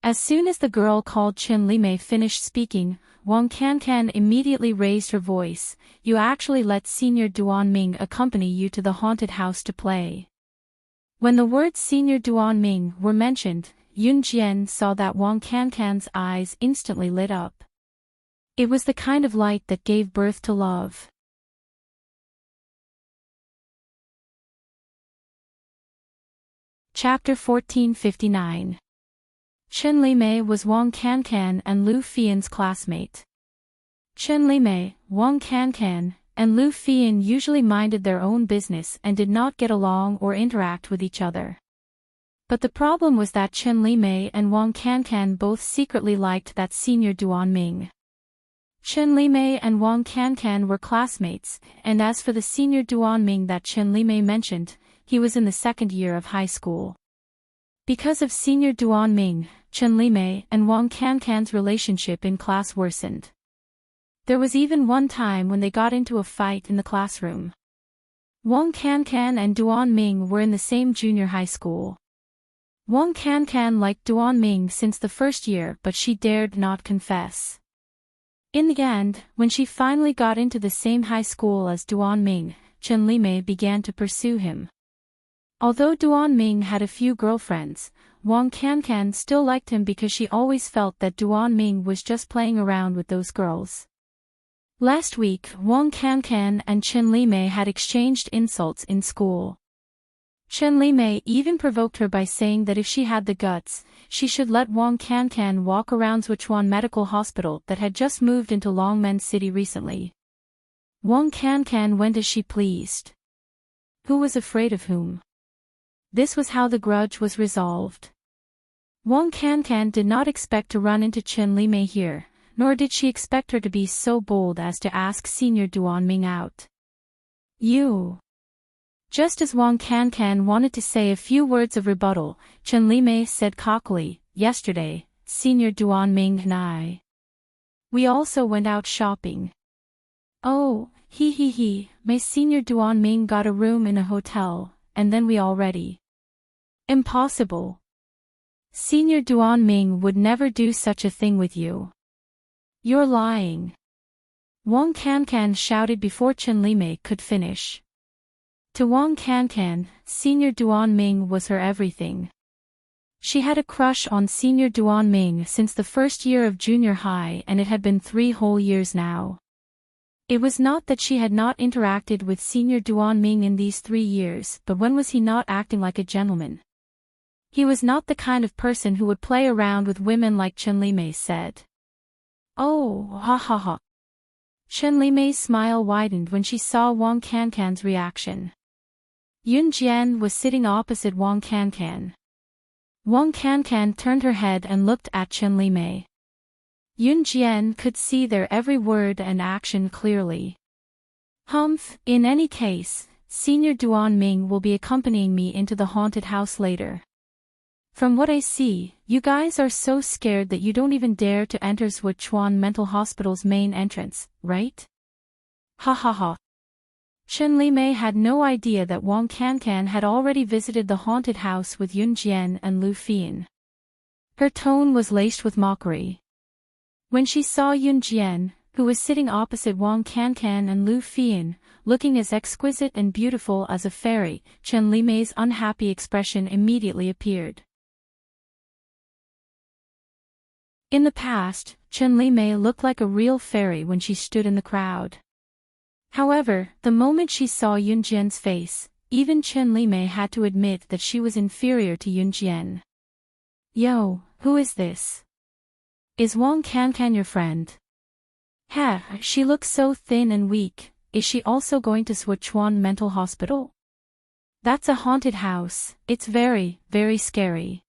As soon as the girl called Chen Limei finished speaking, Wang Cancan immediately raised her voice. You actually let Senior Duan Ming accompany you to the haunted house to play. When the words Senior Duan Ming were mentioned, Yunjian saw that Wang Cancan's eyes instantly lit up. It was the kind of light that gave birth to love. Chapter 1459. Chen Limei was Wang Cancan and Lu Fian's classmate. Chen Limei, Wang Cancan, and Lu Fian usually minded their own business and did not get along or interact with each other. But the problem was that Chen Limei and Wang Cancan both secretly liked that Senior Duan Ming. Chen Limei and Wang Cancan were classmates, and as for the Senior Duan Ming that Chen Limei mentioned, he was in the second year of high school. Because of Senior Duan Ming, Chen Limei and Wang Cancan's relationship in class worsened. There was even one time when they got into a fight in the classroom. Wang Cancan and Duan Ming were in the same junior high school. Wang Cancan liked Duan Ming since the first year, but she dared not confess. In the end, when she finally got into the same high school as Duan Ming, Chen Limei began to pursue him. Although Duan Ming had a few girlfriends, Wang Cancan still liked him because she always felt that Duan Ming was just playing around with those girls. Last week, Wang Cancan and Chen Limei had exchanged insults in school. Chen Limei even provoked her by saying that if she had the guts, she should let Wang Cancan walk around Sichuan Medical Hospital that had just moved into Longmen City recently. Wang Cancan went as she pleased. Who was afraid of whom? This was how the grudge was resolved. Wang Cancan did not expect to run into Chen Limei here, nor did she expect her to be so bold as to ask Senior Duan Ming out. You. Just as Wang Cancan wanted to say a few words of rebuttal, Chen Limei said cockily, "Yesterday, Senior Duan Ming and I. We also went out shopping." "Oh, he, my Senior Duan Ming got a room in a hotel, and then we already." "Impossible. Senior Duan Ming would never do such a thing with you. You're lying." Wang Cancan shouted before Chen Limei could finish. To Wang Cancan, Senior Duan Ming was her everything. She had a crush on Senior Duan Ming since the first year of junior high, and it had been 3 whole years now. It was not that she had not interacted with Senior Duan Ming in these 3 years, but when was he not acting like a gentleman? He was not the kind of person who would play around with women like Chen Limei said. "Oh, ha ha ha." Chen Limei's smile widened when she saw Wang Cancan's reaction. Yun Jian was sitting opposite Wang Cancan. Wang Cancan turned her head and looked at Chen Limei. Yun Jian could see their every word and action clearly. "Humph, in any case, Senior Duan Ming will be accompanying me into the haunted house later. From what I see, you guys are so scared that you don't even dare to enter Sichuan Mental Hospital's main entrance, right?" Ha ha ha. Chen Limei had no idea that Wang Cancan had already visited the haunted house with Yun Jian and Lu Fian. Her tone was laced with mockery. When she saw Yun Jian, who was sitting opposite Wang Cancan and Lu Fian, looking as exquisite and beautiful as a fairy, Chen Limei's unhappy expression immediately appeared. In the past, Chen Limei looked like a real fairy when she stood in the crowd. However, the moment she saw Yun Jian's face, even Chen Limei had to admit that she was inferior to Yun Jian. "Yo, who is this? Is Wang Cancan your friend? Heh, she looks so thin and weak. Is she also going to Sichuan Mental Hospital? That's a haunted house. It's very, very scary.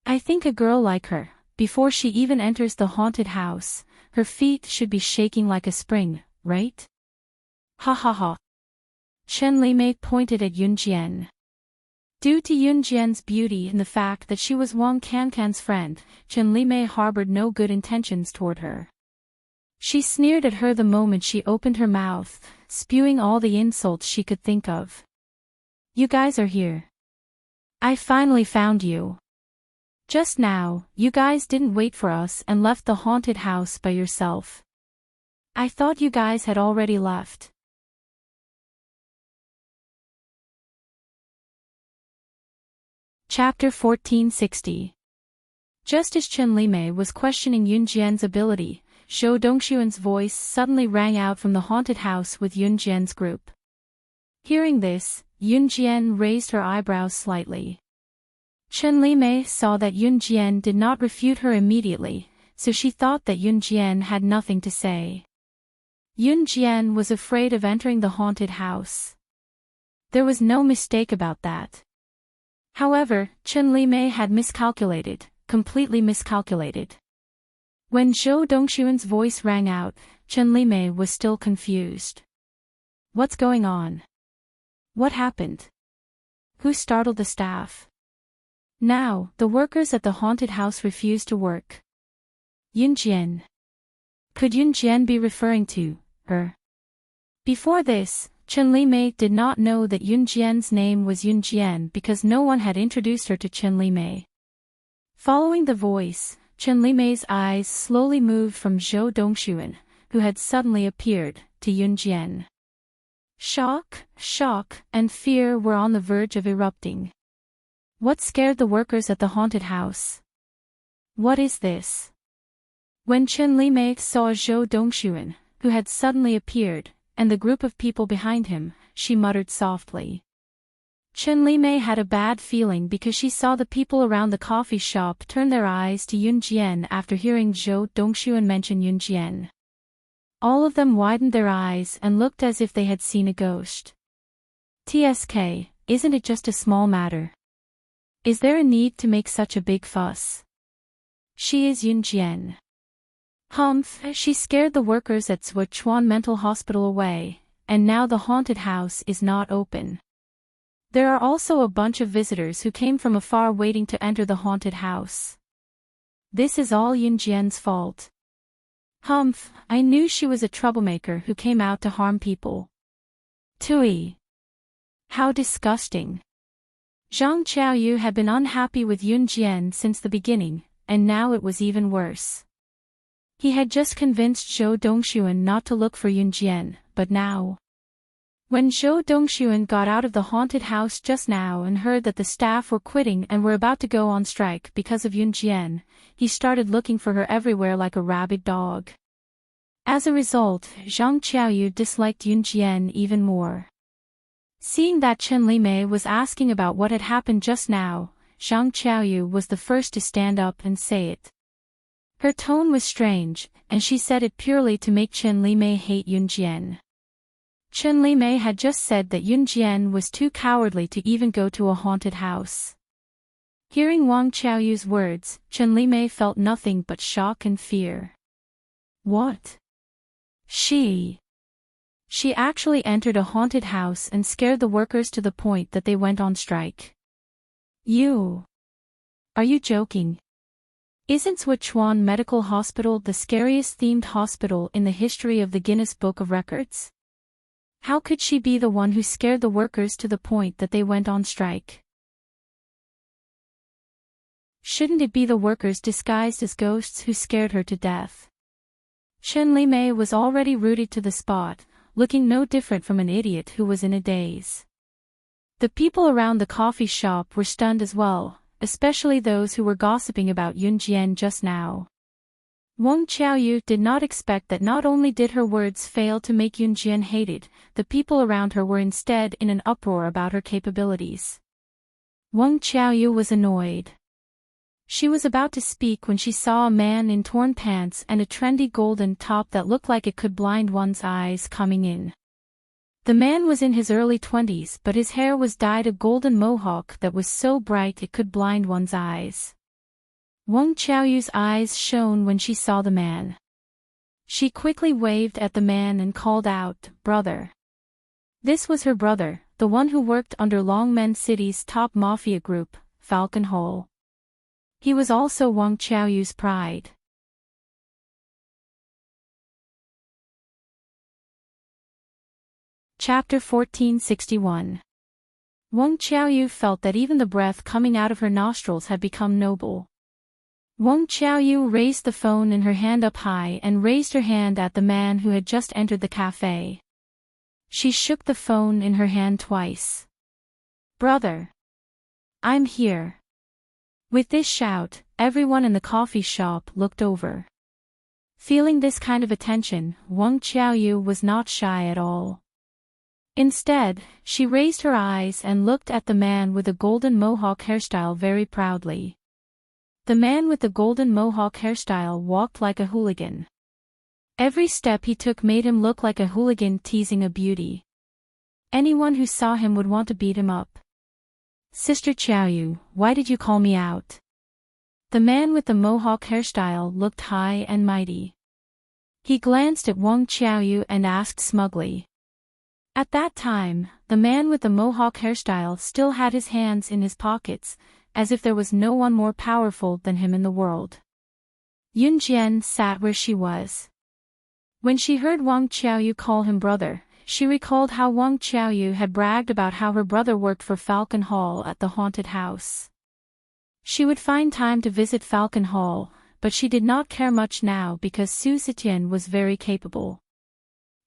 I think a girl like her, before she even enters the haunted house, her feet should be shaking like a spring, right?" Ha ha ha. Chen Limei pointed at Yun Jian. Due to Yun Jian's beauty and the fact that she was Wang Cancan's friend, Chen Limei harbored no good intentions toward her. She sneered at her the moment she opened her mouth, spewing all the insults she could think of. "You guys are here. I finally found you. Just now, you guys didn't wait for us and left the haunted house by yourself. I thought you guys had already left." Chapter 1460. Just as Chen Limei was questioning Yun Jian's ability, Zhou Dongxuan's voice suddenly rang out from the haunted house with Yun Jian's group. Hearing this, Yun Jian raised her eyebrows slightly. Chen Limei saw that Yun Jian did not refute her immediately, so she thought that Yun Jian had nothing to say. Yun Jian was afraid of entering the haunted house. There was no mistake about that. However, Chen Limei had miscalculated, completely miscalculated. When Zhou Dongxuan's voice rang out, Chen Limei was still confused. What's going on? What happened? Who startled the staff? Now, the workers at the haunted house refused to work. Yun Jian. Could Yun Jian be referring to her? Before this, Chen Limei did not know that Yun Jian's name was Yun Jian because no one had introduced her to Chen Limei. Following the voice, Chen Limei's eyes slowly moved from Zhou Dongxuan, who had suddenly appeared, to Yun Jian. Shock, and fear were on the verge of erupting. What scared the workers at the haunted house? What is this? When Chen Limei saw Zhou Dongxuan, who had suddenly appeared, and the group of people behind him, she muttered softly. Chen Limei had a bad feeling because she saw the people around the coffee shop turn their eyes to Yun Jian after hearing Zhou Dongxuan mention Yun Jian. All of them widened their eyes and looked as if they had seen a ghost. TSK, isn't it just a small matter? Is there a need to make such a big fuss? She is Yun Jian. Humph, she scared the workers at Sichuan Mental Hospital away, and now the haunted house is not open. There are also a bunch of visitors who came from afar waiting to enter the haunted house. This is all Yun Jian's fault. Humph, I knew she was a troublemaker who came out to harm people. Tui. How disgusting. Zhang Qiaoyu had been unhappy with Yun Jian since the beginning, and now it was even worse. He had just convinced Zhou Dongxuan not to look for Yun Jian, but now. When Zhou Dongxuan got out of the haunted house just now and heard that the staff were quitting and were about to go on strike because of Yun Jian, he started looking for her everywhere like a rabid dog. As a result, Zhang Qiaoyu disliked Yun Jian even more. Seeing that Chen Limei was asking about what had happened just now, Zhang Qiaoyu was the first to stand up and say it. Her tone was strange, and she said it purely to make Chen Limei hate Yun Jian. Chen Limei had just said that Yun Jian was too cowardly to even go to a haunted house. Hearing Wang Qiaoyu's words, Chen Limei felt nothing but shock and fear. What? She actually entered a haunted house and scared the workers to the point that they went on strike. Are you joking? Isn't Sichuan Medical Hospital the scariest themed hospital in the history of the Guinness Book of Records? How could she be the one who scared the workers to the point that they went on strike? Shouldn't it be the workers disguised as ghosts who scared her to death? Chen Limei was already rooted to the spot, looking no different from an idiot who was in a daze. The people around the coffee shop were stunned as well, especially those who were gossiping about Yun Jian just now. Wang Qiaoyu did not expect that not only did her words fail to make Yun Jian hated, the people around her were instead in an uproar about her capabilities. Wang Qiaoyu was annoyed. She was about to speak when she saw a man in torn pants and a trendy golden top that looked like it could blind one's eyes coming in. The man was in his early 20s, but his hair was dyed a golden mohawk that was so bright it could blind one's eyes. Wang Qiaoyu's eyes shone when she saw the man. She quickly waved at the man and called out, "Brother." This was her brother, the one who worked under Longmen City's top mafia group, Falcon Hole. He was also Wang Qiaoyu's pride. Chapter 1461. Wang Qiaoyu felt that even the breath coming out of her nostrils had become noble. Wang Qiaoyu raised the phone in her hand up high and raised her hand at the man who had just entered the cafe. She shook the phone in her hand twice. "Brother. I'm here." With this shout, everyone in the coffee shop looked over. Feeling this kind of attention, Wang Qiaoyu was not shy at all. Instead, she raised her eyes and looked at the man with the golden mohawk hairstyle very proudly. The man with the golden mohawk hairstyle walked like a hooligan. Every step he took made him look like a hooligan teasing a beauty. Anyone who saw him would want to beat him up. "Sister Qiaoyu, why did you call me out?" The man with the mohawk hairstyle looked high and mighty. He glanced at Wang Qiaoyu and asked smugly. At that time, the man with the mohawk hairstyle still had his hands in his pockets, as if there was no one more powerful than him in the world. Yun Jian sat where she was. When she heard Wang Qiaoyu call him brother, she recalled how Wang Qiaoyu had bragged about how her brother worked for Falcon Hall at the haunted house. She would find time to visit Falcon Hall, but she did not care much now because Su Zetian was very capable.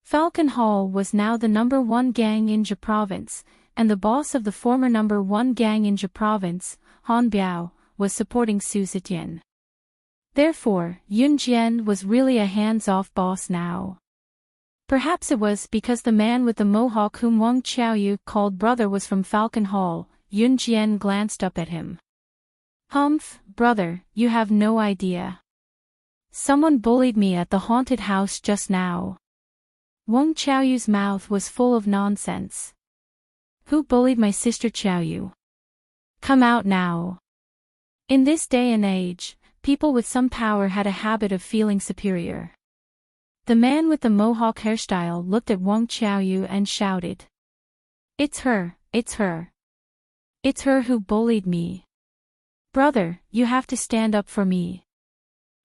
Falcon Hall was now the #1 gang in Jia province, and the boss of the former #1 gang in Jia province, Han Biao, was supporting Su Zetian. Therefore, Yun Jian was really a hands-off boss now. Perhaps it was because the man with the mohawk whom Wang Qiaoyu called brother was from Falcon Hall. Yun Jian glanced up at him. "Humph, brother, you have no idea. Someone bullied me at the haunted house just now." Wang Qiaoyu's mouth was full of nonsense. "Who bullied my sister Qiaoyu? Come out now." In this day and age, people with some power had a habit of feeling superior. The man with the mohawk hairstyle looked at Wang Qiaoyu and shouted. "It's her, it's her. It's her who bullied me. Brother, you have to stand up for me.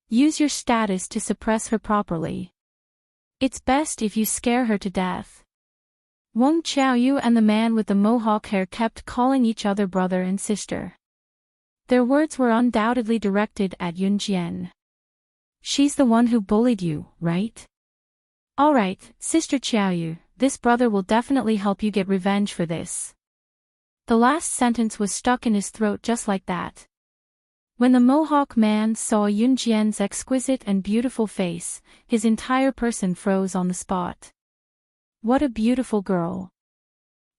Use your status to suppress her properly. It's best if you scare her to death." Wang Qiaoyu and the man with the mohawk hair kept calling each other brother and sister. Their words were undoubtedly directed at Yun Jian. "She's the one who bullied you, right? All right, Sister Qiaoyu, this brother will definitely help you get revenge for this." The last sentence was stuck in his throat just like that. When the mohawk man saw Yun Jian's exquisite and beautiful face, his entire person froze on the spot. What a beautiful girl.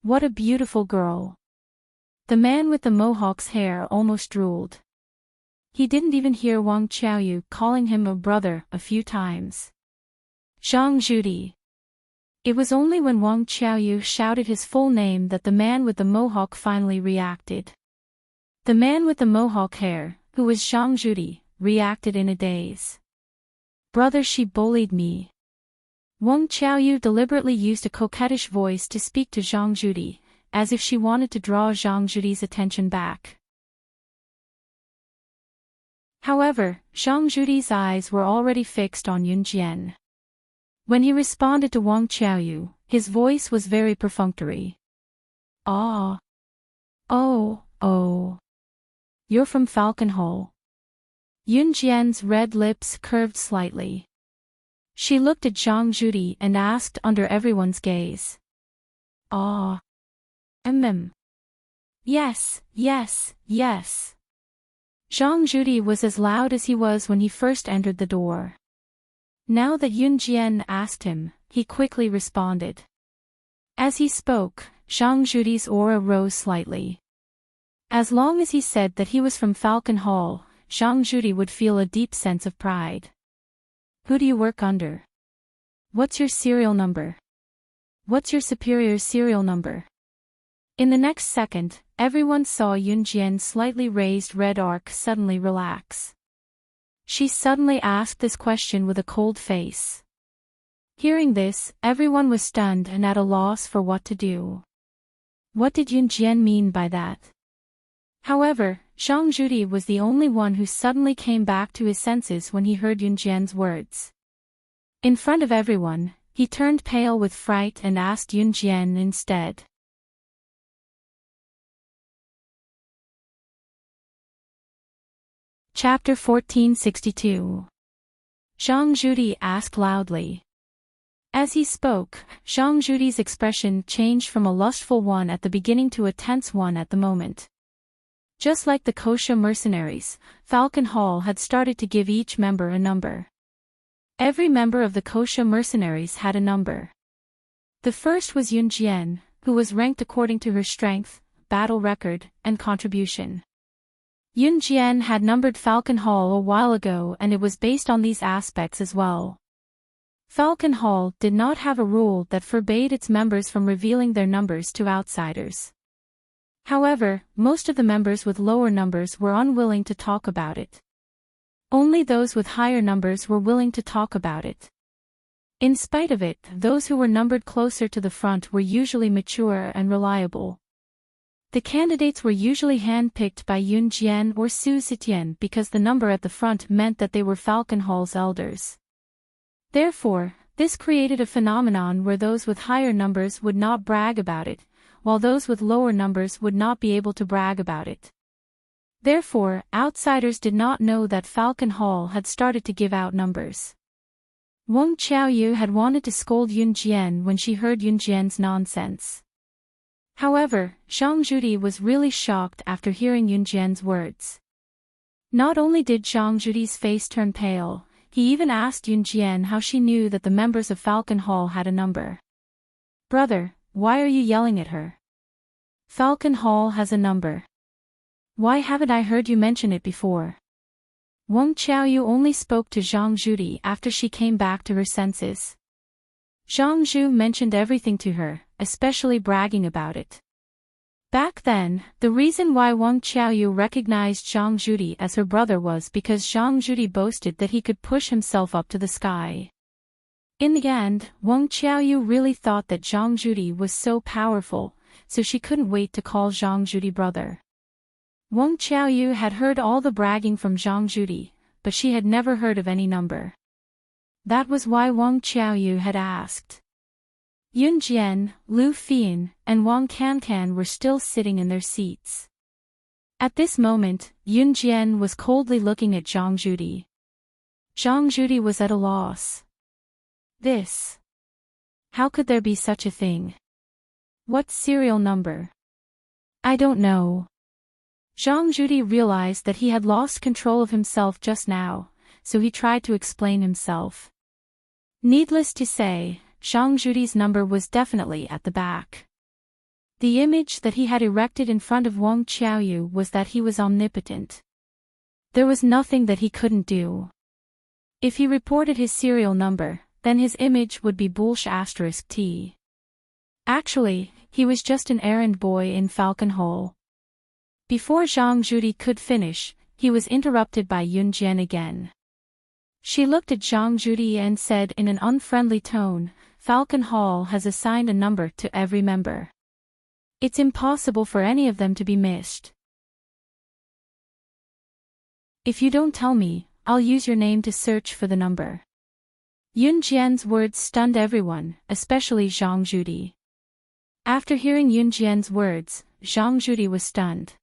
What a beautiful girl. The man with the mohawk's hair almost drooled. He didn't even hear Wang Qiaoyu calling him a brother a few times. Zhang Zhudi. It was only when Wang Qiaoyu shouted his full name that the man with the mohawk finally reacted. The man with the mohawk hair, who was Zhang Zhudi, reacted in a daze. "Brother, she bullied me." Wang Qiaoyu deliberately used a coquettish voice to speak to Zhang Zhudi, as if she wanted to draw Zhang Zhudi's attention back. However, Zhang Zhudi's eyes were already fixed on Yun Jian. When he responded to Wang Qiaoyu, his voice was very perfunctory. "Ah. Oh. You're from Falcon Hall." Yun Jian's red lips curved slightly. She looked at Zhang Zhudi and asked under everyone's gaze. "Ah. Yes. Zhang Zhudi was as loud as he was when he first entered the door. Now that Yun Jian asked him, he quickly responded. As he spoke, Zhang Zhudi's aura rose slightly. As long as he said that he was from Falcon Hall, Zhang Zhudi would feel a deep sense of pride. "Who do you work under? What's your serial number? What's your superior's serial number?" In the next second, everyone saw Yun Jian's slightly raised red arc suddenly relax. She suddenly asked this question with a cold face. Hearing this, everyone was stunned and at a loss for what to do. What did Yun Jian mean by that? However, Zhang Zhudi was the only one who suddenly came back to his senses when he heard Yun Jian's words. In front of everyone, he turned pale with fright and asked Yun Jian instead. Chapter 1462. Zhang Zhudi asked loudly. As he spoke, Zhang Zhudi's expression changed from a lustful one at the beginning to a tense one at the moment. Just like the Kosha mercenaries, Falcon Hall had started to give each member a number. Every member of the Kosha mercenaries had a number. The first was Yun Jian, who was ranked according to her strength, battle record, and contribution. Yun Jian had numbered Falcon Hall a while ago and it was based on these aspects as well. Falcon Hall did not have a rule that forbade its members from revealing their numbers to outsiders. However, most of the members with lower numbers were unwilling to talk about it. Only those with higher numbers were willing to talk about it. In spite of it, those who were numbered closer to the front were usually mature and reliable. The candidates were usually handpicked by Yun Jian or Su Zetian because the number at the front meant that they were Falcon Hall's elders. Therefore, This created a phenomenon where those with higher numbers would not brag about it, while those with lower numbers would not be able to brag about it. Therefore, outsiders did not know that Falcon Hall had started to give out numbers. Wang Qiaoyu had wanted to scold Yun Jian when she heard Yun Jian's nonsense. However, Zhang Zhudi was really shocked after hearing Yun Jian's words. Not only did Zhang Zhudi's face turn pale, he even asked Yun Jian how she knew that the members of Falcon Hall had a number. "Brother, why are you yelling at her? Falcon Hall has a number. Why haven't I heard you mention it before?" Wang Qiaoyu only spoke to Zhang Zhudi after she came back to her senses. Zhang Zhu mentioned everything to her, especially bragging about it. Back then, the reason why Wang Qiaoyu recognized Zhang Zhudi as her brother was because Zhang Zhudi boasted that he could push himself up to the sky. In the end, Wang Qiaoyu really thought that Zhang Zhudi was so powerful, so she couldn't wait to call Zhang Zhudi brother. Wang Qiaoyu had heard all the bragging from Zhang Zhudi, but she had never heard of any number. That was why Wang Qiaoyu had asked. Yun Jian, Lu Fian, and Wang Cancan were still sitting in their seats. At this moment, Yun Jian was coldly looking at Zhang Zhudi. Zhang Zhudi was at a loss. This. How could there be such a thing? What serial number? I don't know. Zhang Zhudi realized that he had lost control of himself just now, so he tried to explain himself. Needless to say, Zhang Zhudi's number was definitely at the back. The image that he had erected in front of Wang Qiaoyu was that he was omnipotent. There was nothing that he couldn't do. If he reported his serial number, then his image would be **T. Actually, he was just an errand boy in Falcon Hall. Before Zhang Zhudi could finish, he was interrupted by Yun Jian again. She looked at Zhang Zhudi and said in an unfriendly tone, "Falcon Hall has assigned a number to every member. It's impossible for any of them to be missed. If you don't tell me, I'll use your name to search for the number." Yun Jian's words stunned everyone, especially Zhang Zhudi. After hearing Yun Jian's words, Zhang Zhudi was stunned.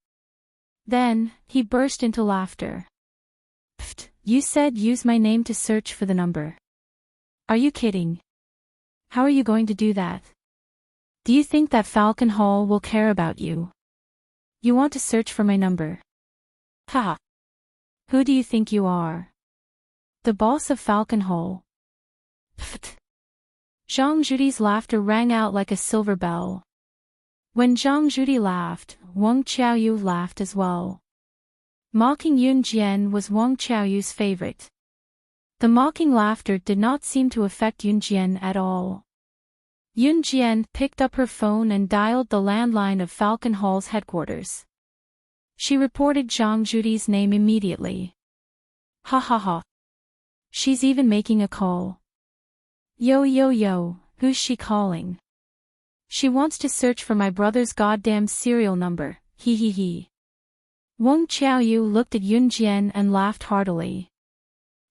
Then, he burst into laughter. "Pfft, you said use my name to search for the number. Are you kidding? How are you going to do that? Do you think that Falcon Hall will care about you? You want to search for my number? Ha! Who do you think you are? The boss of Falcon Hall?" Pfft. Zhang Zhudi's laughter rang out like a silver bell. When Zhang Zhudi laughed, Wang Qiaoyu laughed as well. Mocking Yun Jian was Wang Qiaoyu's favorite. The mocking laughter did not seem to affect Yun Jian at all. Yun Jian picked up her phone and dialed the landline of Falcon Hall's headquarters. She reported Zhang Zhudi's name immediately. "Ha ha ha. She's even making a call. Yo, who's she calling? She wants to search for my brother's goddamn serial number, he he he." Wang Qiaoyu looked at Yun Jian and laughed heartily.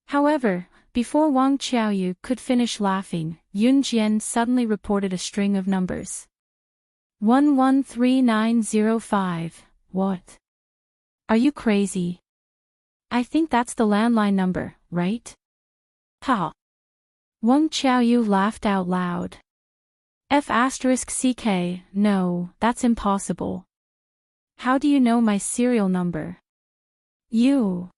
However, before Wang Qiaoyu could finish laughing, Yun Jian suddenly reported a string of numbers. 113905, what? Are you crazy? I think that's the landline number, right? Ha! Wang Qiaoyu laughed out loud. F***ck, no, that's impossible. How do you know my serial number? You.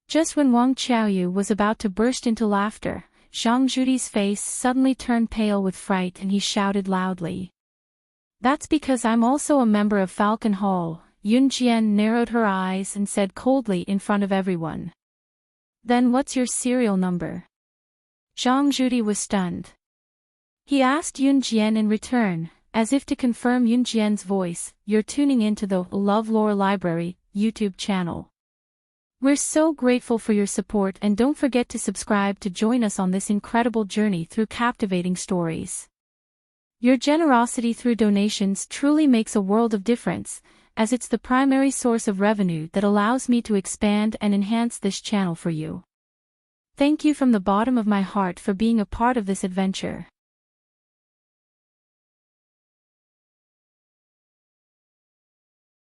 Just when Wang Qiaoyu was about to burst into laughter, Zhang Zhudi's face suddenly turned pale with fright and he shouted loudly. "That's because I'm also a member of Falcon Hall," Yun Jian narrowed her eyes and said coldly in front of everyone. "Then what's your serial number?" Zhang Zhudi was stunned. He asked Yun Jian in return, as if to confirm Yun Jian's voice, "You're tuning into the LoveLore Library YouTube channel. We're so grateful for your support and don't forget to subscribe to join us on this incredible journey through captivating stories. Your generosity through donations truly makes a world of difference, as it's the primary source of revenue that allows me to expand and enhance this channel for you. Thank you from the bottom of my heart for being a part of this adventure.